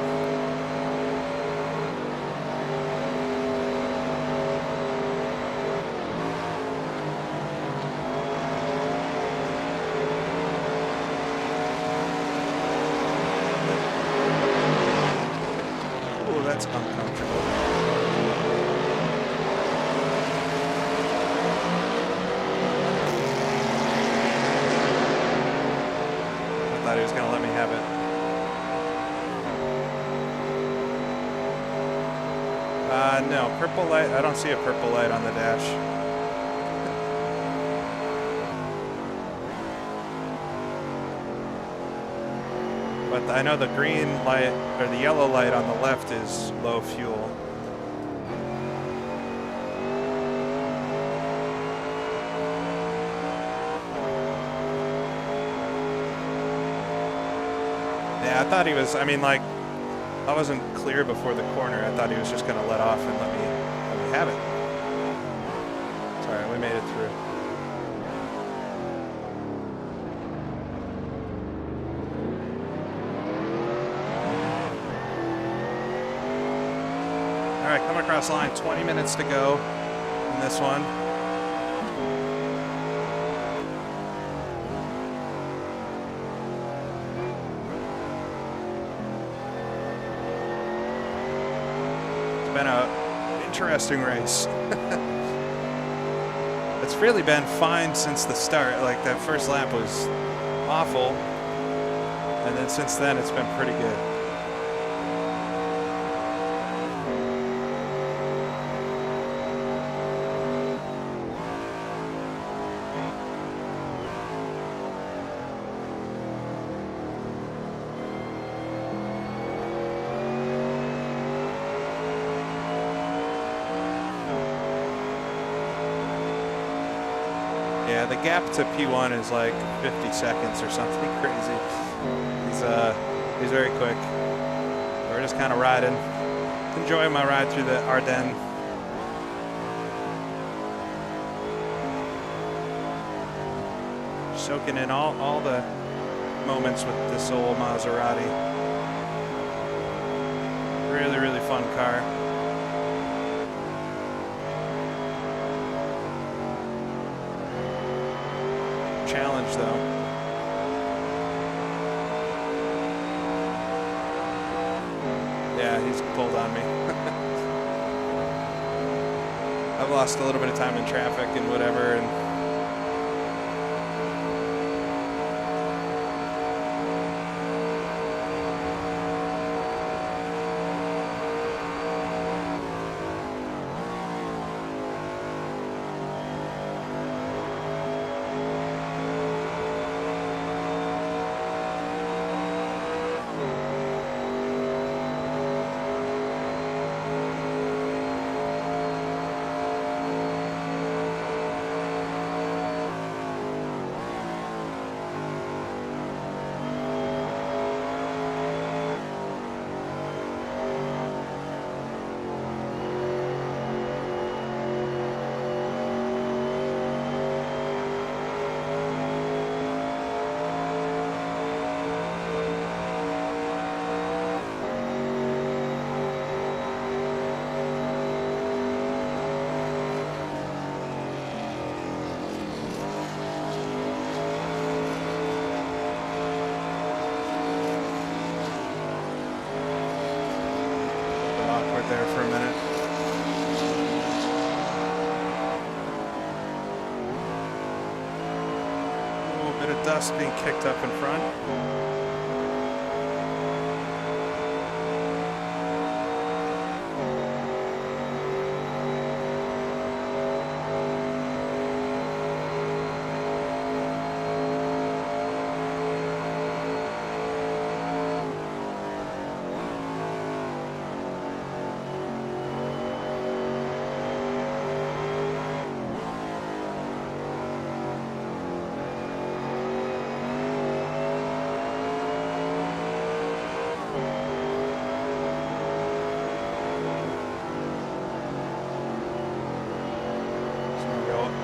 Ooh, that's uncomfortable. He was going to let me have it. No, purple light. I don't see a purple light on the dash. But I know the green light or the yellow light on the left is low fuel. Yeah, I thought he was, I mean, like, I wasn't clear before the corner. I thought he was just going to let off and let me have it. Sorry, we made it through. All right, come across the line. 20 minutes to go in this one. Been an interesting race. It's really been fine since the start. Like, that first lap was awful, and then since then it's been pretty good. Yeah, the gap to P1 is like 50 seconds or something crazy. He's very quick. We're just kind of riding, enjoying my ride through the Ardennes. Soaking in all the moments with this old Maserati. Really, really fun car. Challenge though. Yeah, he's pulled on me. I've lost a little bit of time in traffic and whatever, and dust being kicked up in front.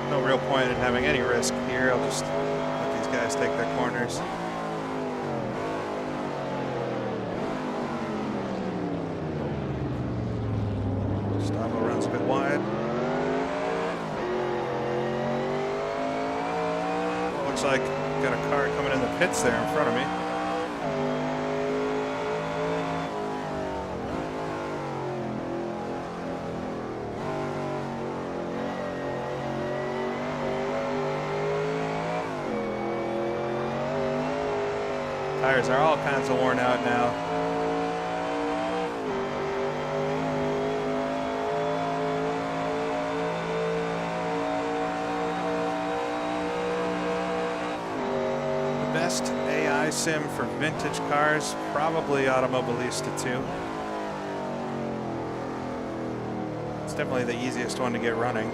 No real point in having any risk here. I'll just let these guys take their corners. Gustavo runs a bit wide. Looks like got a car coming in the pits there in front of me. Tires are all kinds of worn out now. The best AI sim for vintage cars, probably Automobilista 2. It's definitely the easiest one to get running.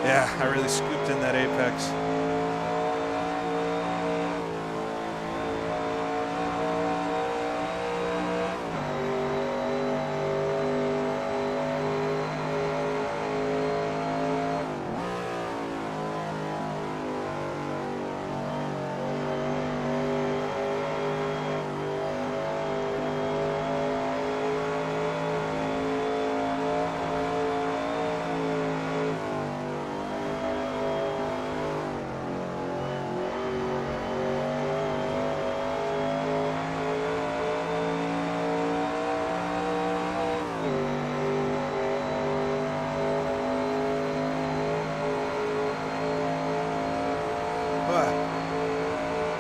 Yeah, I really scooped in that apex.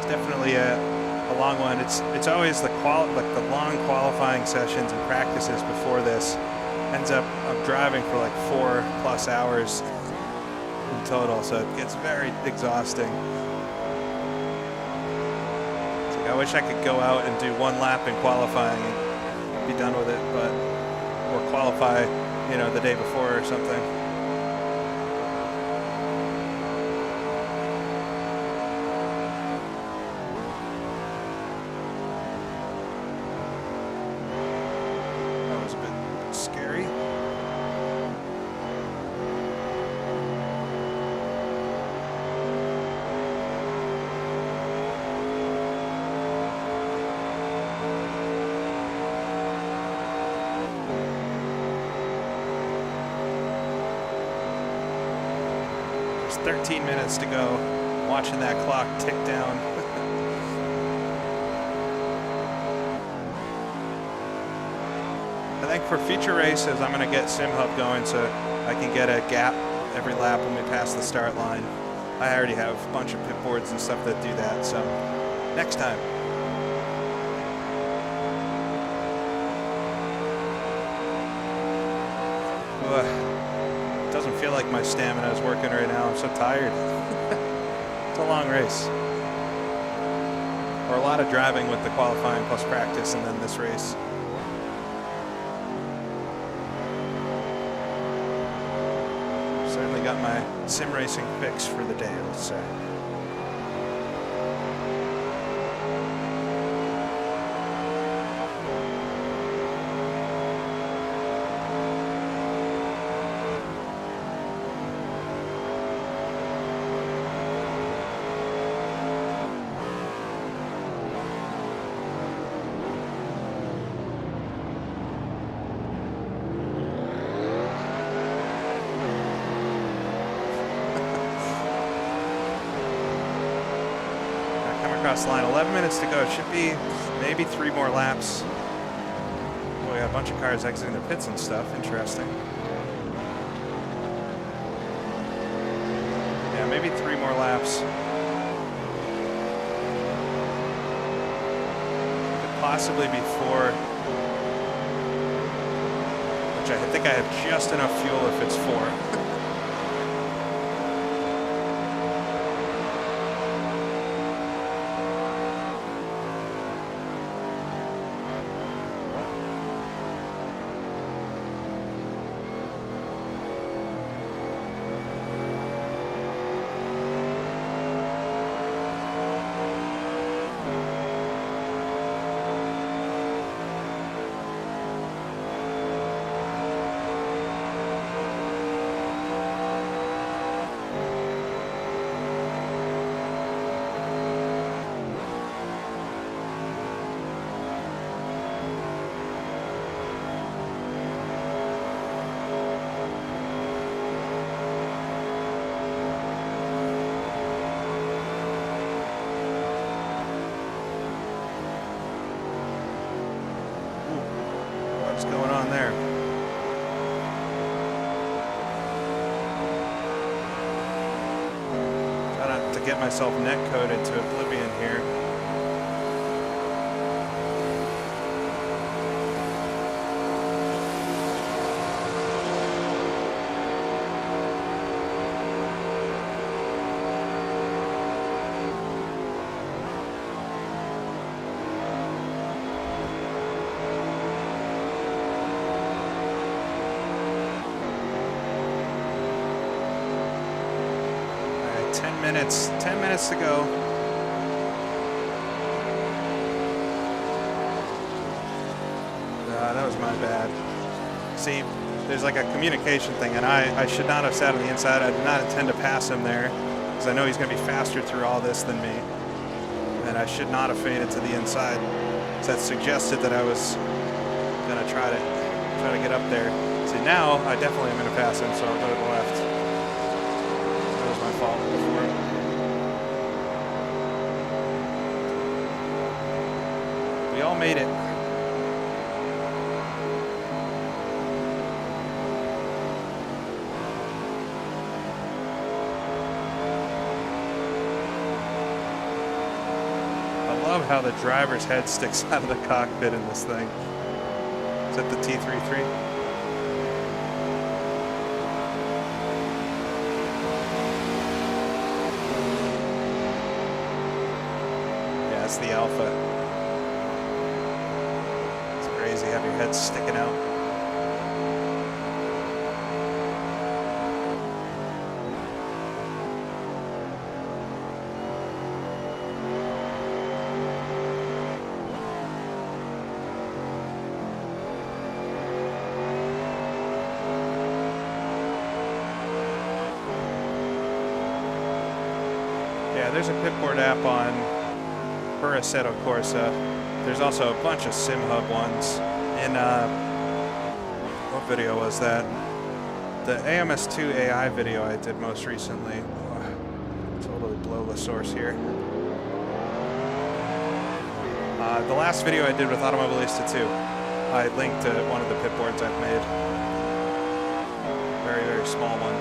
Definitely a long one. It's always the long qualifying sessions and practices before this. Ends up I'm driving for like 4+ hours in total, so it gets very exhausting. It's like I wish I could go out and do one lap in qualifying and be done with it, but or qualify, you know, the day before or something. There's 13 minutes to go, watching that clock tick down. I think for future races, I'm going to get SimHub going so I can get a gap every lap when we pass the start line. I already have a bunch of pit boards and stuff that do that, so next time. It doesn't feel like my stamina is working right now. I'm so tired. It's a long race. Or a lot of driving with the qualifying plus practice and then this race. Certainly got my sim racing fix for the day, let's say. Across the line, 11 minutes to go. It should be maybe 3 more laps. Oh, we got a bunch of cars exiting the pits and stuff. Interesting. Yeah, maybe 3 more laps. Could possibly be 4. Which I think I have just enough fuel if it's 4. What's going on there? Try not to get myself neck coated to oblivion here. All right, 10 minutes to go. That was my bad. See, there's like a communication thing, and I should not have sat on the inside. I did not intend to pass him there, because I know he's going to be faster through all this than me. And I should not have faded to the inside. So that suggested that I was going to try to get up there. See, now I definitely am going to pass him, so I'll go to the left. That was my fault before. We all made it. I love how the driver's head sticks out of the cockpit in this thing. Is that the T33? Yeah, it's the Alpha. It's crazy having your head sticking out. Yeah, there's a Pitboard app on for Assetto Corsa. There's also a bunch of SimHub ones. In what video was that? The AMS2 AI video I did most recently. Totally blow the source here. The last video I did with Automobilista 2, I linked to one of the Pitboards I've made. Very, very small one.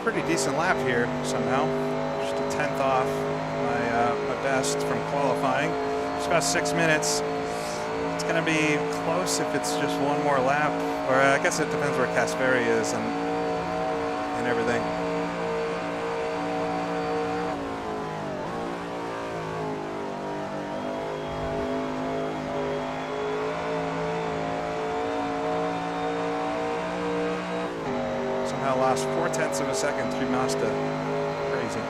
pretty decent lap here somehow. Just a 10th off my best from qualifying. Just about 6 minutes. It's going to be close if it's just one more lap. Or I guess it depends where Casperi is and everything. Somehow lost 0.4 of a second through Mazda. Crazy.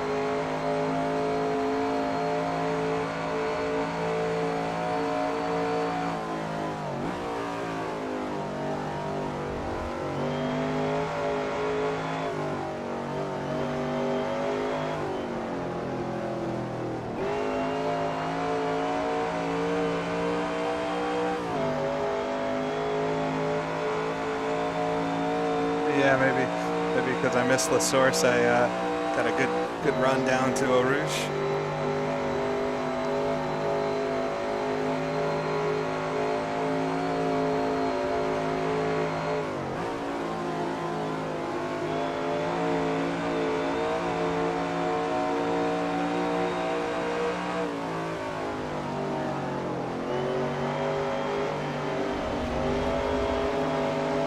Yeah, maybe because I missed La Source, I got a good run down to Eau Rouge.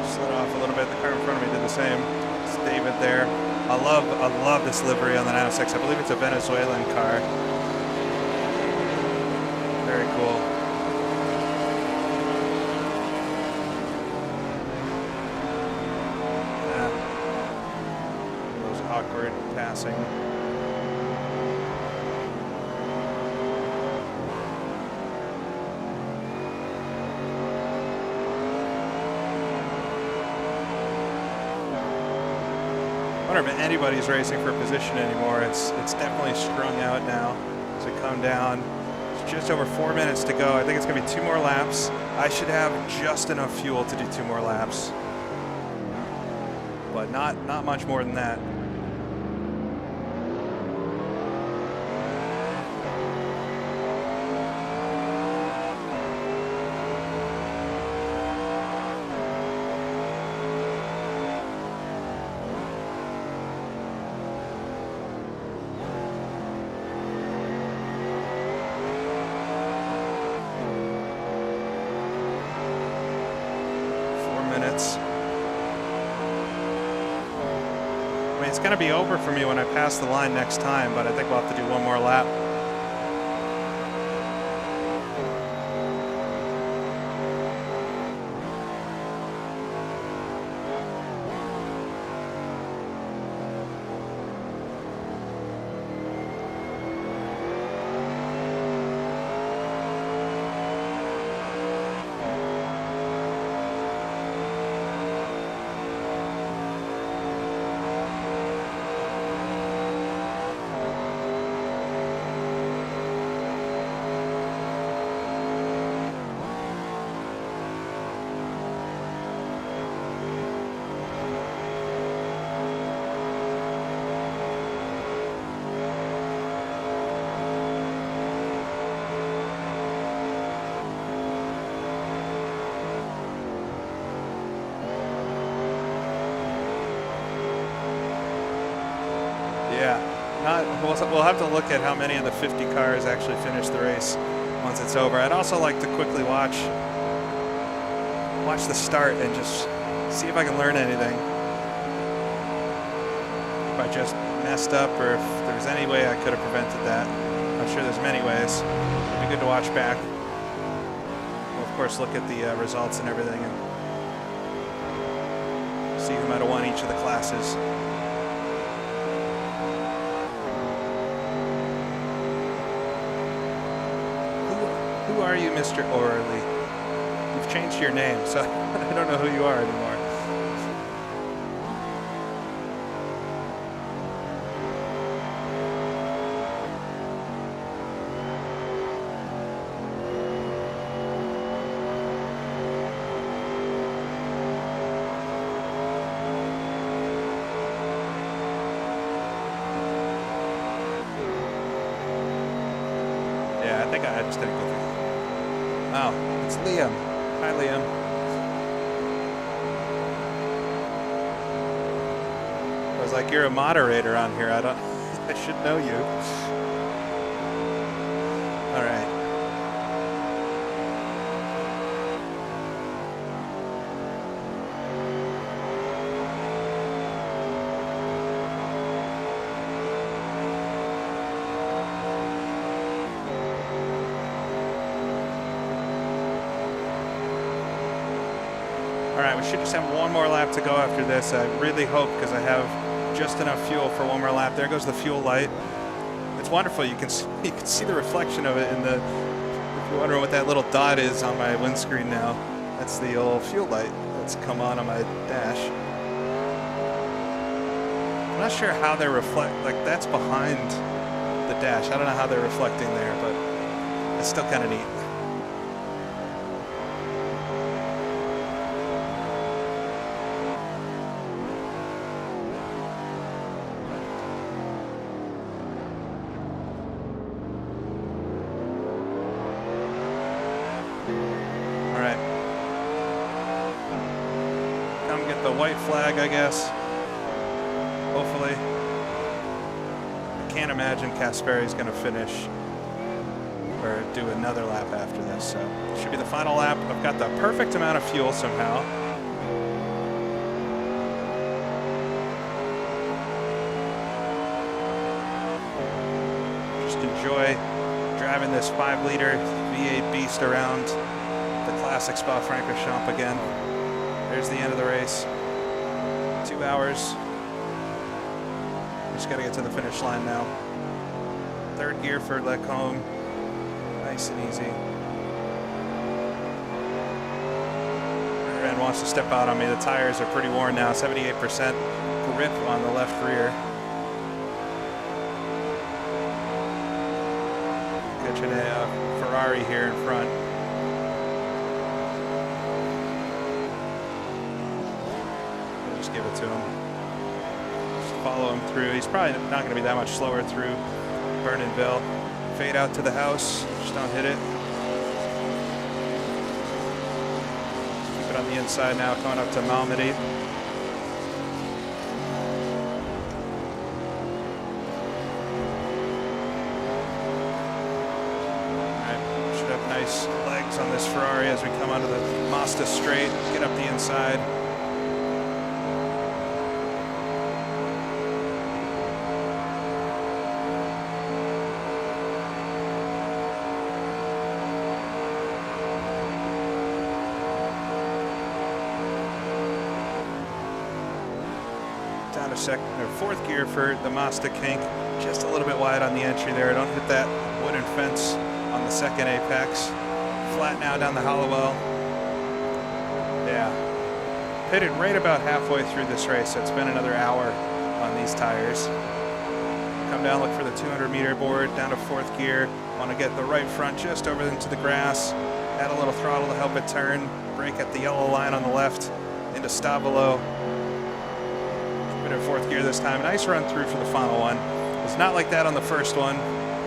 Slid off a little bit. The car in front of me did the same. It's David there. I love this livery on the 906. I believe it's a Venezuelan car. Very cool. Yeah. Those awkward passing. I wonder if anybody's racing for position anymore. It's definitely strung out now as we come down. It's just over 4 minutes to go. I think it's going to be 2 more laps. I should have just enough fuel to do 2 more laps, but not much more than that. I mean, it's going to be over for me when I pass the line next time, but I think we'll have to do 1 more lap. We'll have to look at how many of the 50 cars actually finish the race once it's over. I'd also like to quickly watch the start and just see if I can learn anything. If I just messed up or if there's any way I could have prevented that. I'm sure there's many ways. It'd be good to watch back. We'll of course look at the results and everything and see who might have won each of the classes. Who are you, Mr. Orley? You've changed your name, so I don't know who you are anymore. Yeah, I think I just didn't go through. Oh, it's Liam. Hi, Liam. was like, you're a moderator on here. I should know you. All right. All right, we should just have one more lap to go after this. I really hope, because I have just enough fuel for one more lap. There goes the fuel light. It's wonderful. You can see the reflection of it in the. If you're wondering what that little dot is on my windscreen now, that's the old fuel light that's come on my dash. I'm not sure how they reflect. Like, that's behind the dash. I don't know how they're reflecting there, but it's still kind of neat. White flag, I guess. Hopefully. I can't imagine Kasperi's going to finish or do another lap after this. So it should be the final lap. I've got the perfect amount of fuel somehow. Just enjoy driving this 5-liter V8 beast around the classic Spa-Francorchamps again. There's the end of the race. 2 hours. Just got to get to the finish line now. Third gear for Lecombe. Nice and easy. Rear end wants to step out on me. The tires are pretty worn now. 78% grip on the left rear. Catching a Ferrari here in front. Give it to him. Just follow him through. He's probably not going to be that much slower through Bernonville. Fade out to the house. Just don't hit it. Keep it on the inside now, coming up to Malmedy. Alright, should have nice legs on this Ferrari as we come onto the Masta straight. Get up the inside. Down to second or fourth gear for the Mazda kink. Just a little bit wide on the entry there. Don't hit that wooden fence on the second apex. Flat now down the Hollowell. Yeah. Pitted right about halfway through this race, so it's been another hour on these tires. Come down, look for the 200-meter board, down to fourth gear. Want to get the right front just over into the grass. Add a little throttle to help it turn. Brake at the yellow line on the left into Stavolo. In fourth gear this time. Nice run through for the final one. It's not like that on the first one.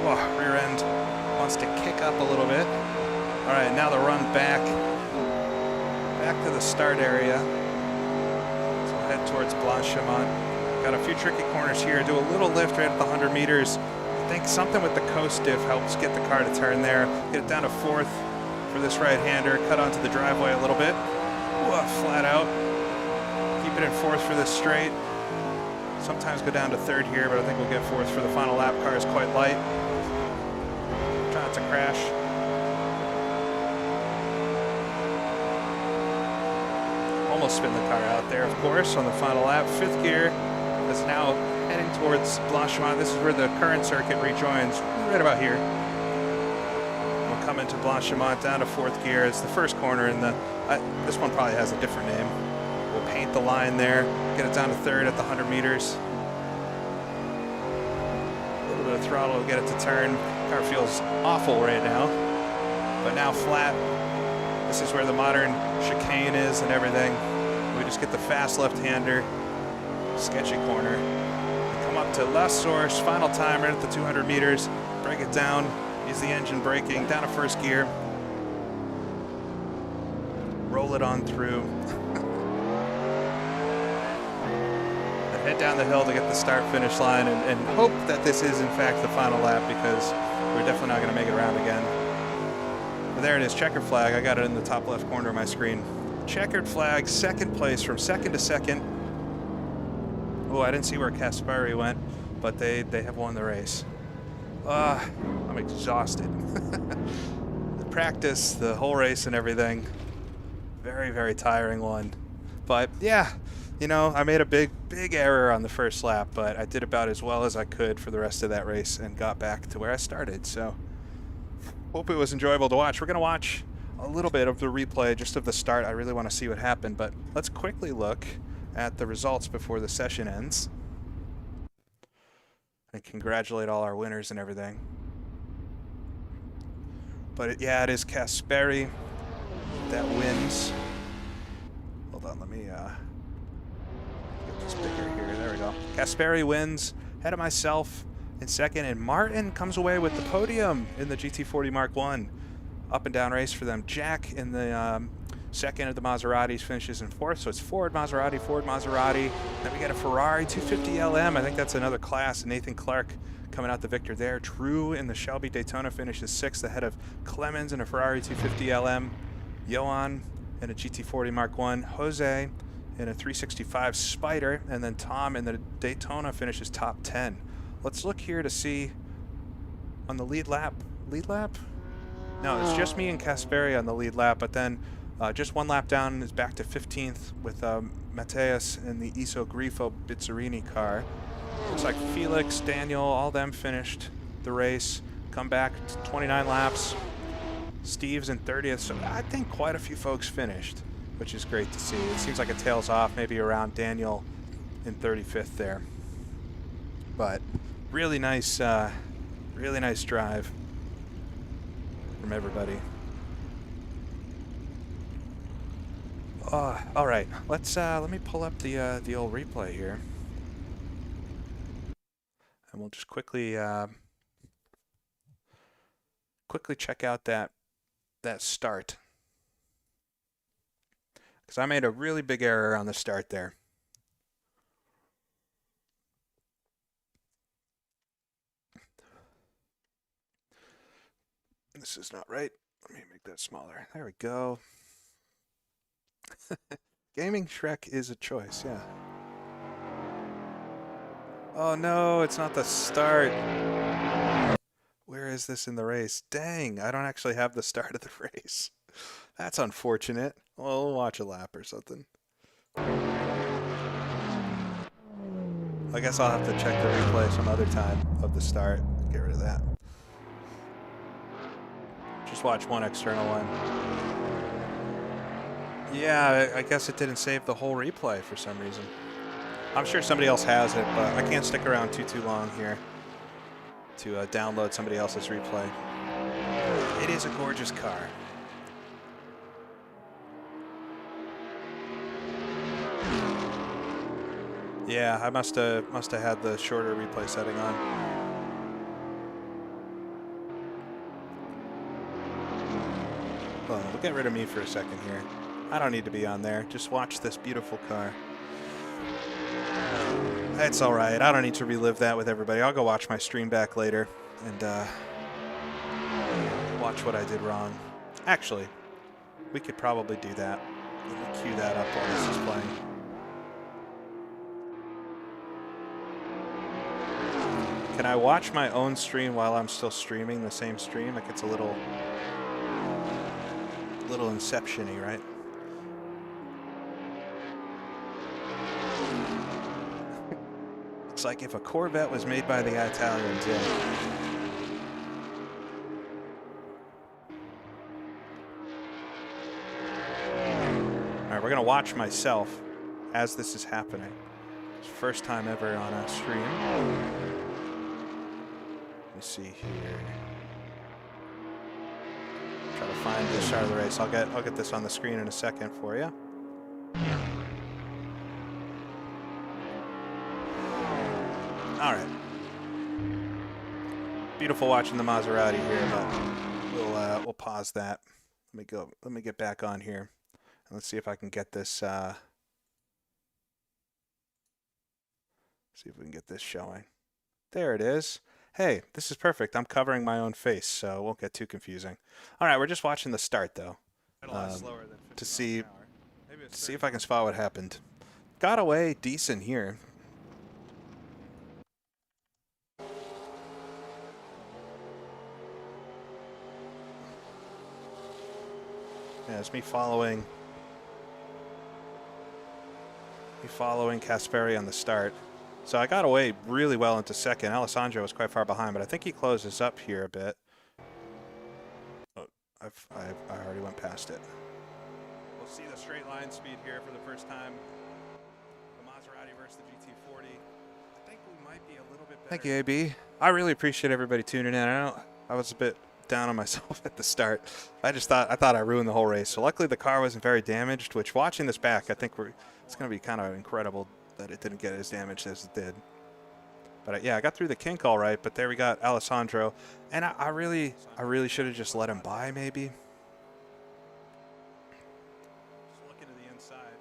Whoa, rear end wants to kick up a little bit. All right, now the run back to the start area. So we'll head towards Blanchimont. Got a few tricky corners here. Do a little lift right at the 100 meters. I think something with the coast diff helps get the car to turn there. Get it down to fourth for this right-hander. Cut onto the driveway a little bit. Whoa, flat out. Keep it in fourth for this straight. Sometimes go down to third here, but I think we'll get fourth for the final lap. Car is quite light. Try not to crash. Almost spin the car out there, of course, on the final lap. Fifth gear is now heading towards Blanchimont. This is where the current circuit rejoins, right about here. We'll come into Blanchimont, down to fourth gear. It's the first corner in the, this one probably has a different name. We'll paint the line there, get it down to third at the 100 meters. A little bit of throttle will get it to turn. Car feels awful right now, but now flat. This is where the modern chicane is and everything. We just get the fast left-hander, sketchy corner. We come up to La Source, final time right at the 200 meters. Break it down, use the engine braking, down to first gear. Roll it on through. head down the hill to get the start-finish line and hope that this is, in fact, the final lap, because we're definitely not going to make it around again. But there it is, checkered flag. I got it in the top left corner of my screen. Checkered flag, second place from second to second. Oh, I didn't see where Kasperi went, but they have won the race. I'm exhausted. The practice, the whole race and everything. Very, very tiring one. But yeah, you know, I made a big error on the first lap, but I did about as well as I could for the rest of that race and got back to where I started. So hope it was enjoyable to watch. We're going to watch a little bit of the replay just of the start. I really want to see what happened, but let's quickly look at the results before the session ends. And congratulate all our winners and everything. But yeah, it is Kasperi that wins. Hold on, let me get this bigger here. There we go. Kasperi wins, ahead of myself in second, and Martin comes away with the podium in the GT40 Mark 1. Up and down race for them. Jack in the second of the Maseratis finishes in fourth, so it's Ford Maserati. Then we get a Ferrari 250 LM. I think that's another class. Nathan Clark coming out the victor there. Drew in the Shelby Daytona finishes sixth, ahead of Clemens in a Ferrari 250 LM. Johan in a GT40 Mark 1. Jose in a 365 Spider. And then Tom in the Daytona finishes top 10. Let's look here to see on the lead lap. Lead lap? No, it's just me and Kasperi on the lead lap, but then just one lap down is back to 15th with Mateus in the Iso Grifo Bizzarini car. Looks like Felix, Daniel, all them finished the race. Come back to 29 laps. Steve's in 30th, so I think quite a few folks finished, which is great to see. It seems like it tails off maybe around Daniel in 35th there. But really nice drive from everybody. All right, let me pull up the old replay here, and we'll just quickly check out that start, because I made a really big error on the start there. This is not right. Let me make that smaller. There we go. Gaming Shrek is a choice, yeah. Oh no, it's not the start. Where is this in the race? Dang, I don't actually have the start of the race. That's unfortunate. Well, we'll watch a lap or something. I guess I'll have to check the replay some other time of the start. Get rid of that. Just watch one external one. Yeah, I guess it didn't save the whole replay for some reason. I'm sure somebody else has it, but I can't stick around too long here to download somebody else's replay. It is a gorgeous car. Yeah, I must have had the shorter replay setting on. Well, we'll get rid of me for a second here. I don't need to be on there. Just watch this beautiful car. It's all right. I don't need to relive that with everybody. I'll go watch my stream back later and watch what I did wrong. Actually, we could probably do that. Let me cue that up while this is playing. Can I watch my own stream while I'm still streaming the same stream? Like, it's a little Inception-y, right? It's like if a Corvette was made by the Italians, yeah. All right, we're gonna watch myself as this is happening. It's the first time ever on a stream. Let me see here. Try to find the start of the race. I'll get this on the screen in a second for you. All right. Beautiful watching the Maserati here, but we'll pause that. Let me get back on here, and let's see if I can get this See if we can get this showing. There it is. Hey, this is perfect. I'm covering my own face, so it won't get too confusing. All right, we're just watching the start, though, to see if I can spot what happened. Got away decent here. Yeah, it's me following Kasperi on the start. So I got away really well into second. Alessandro was quite far behind, but I think he closes up here a bit. Oh, I already went past it. We'll see the straight line speed here for the first time. The Maserati versus the GT40. I think we might be a little bit better. Thank you, AB. I really appreciate everybody tuning in. I was a bit down on myself at the start. I thought I ruined the whole race. So luckily the car wasn't very damaged, which watching this back, I think it's going to be kind of incredible that it didn't get as damaged as it did. But yeah, I got through the kink all right, but there we got Alessandro. And I really should have just let him by, maybe. Just looking to the inside.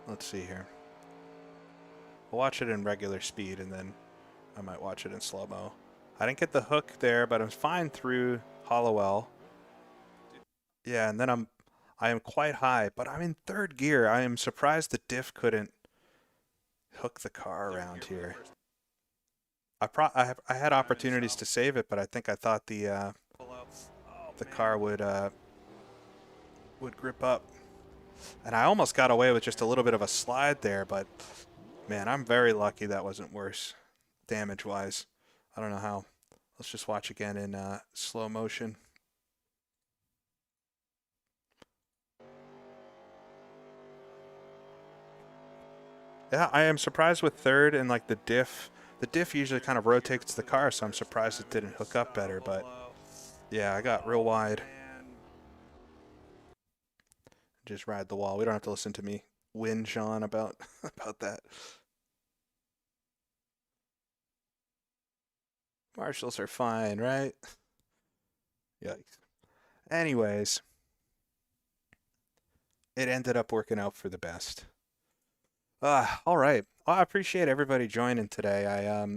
Let's see here. We'll watch it in regular speed, and then I might watch it in slow-mo. I didn't get the hook there, but I'm fine through Hollowell. Yeah, and then I am quite high, but I'm in third gear. I am surprised the diff couldn't hook the car around here. I had opportunities to save it, but I think I thought the car would grip up, and I almost got away with just a little bit of a slide there. But man, I'm very lucky that wasn't worse damage-wise. I don't know how. Let's just watch again in slow motion. Yeah, I am surprised with third and like the diff. The diff usually kind of rotates the car, so I'm surprised it didn't hook up better. But yeah, I got real wide. Just ride the wall. We don't have to listen to me whinge on about that. Marshals are fine, right? Yikes. Anyways, it ended up working out for the best. All right. Well, I appreciate everybody joining today.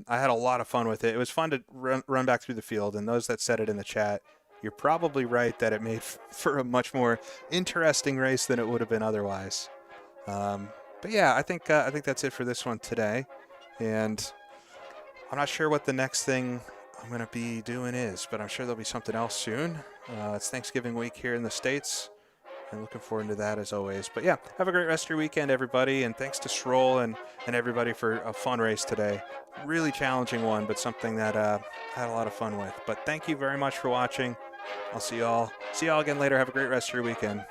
I had a lot of fun with it. It was fun to run back through the field, and those that said it in the chat, you're probably right that it made for a much more interesting race than it would have been otherwise. But yeah, I think that's it for this one today, and I'm not sure what the next thing I'm going to be doing is, but I'm sure there'll be something else soon. It's Thanksgiving week here in the States. I'm looking forward to that as always. But yeah, have a great rest of your weekend, everybody. And thanks to SROL and everybody for a fun race today. Really challenging one, but something that I had a lot of fun with. But thank you very much for watching. I'll see y'all again later. Have a great rest of your weekend.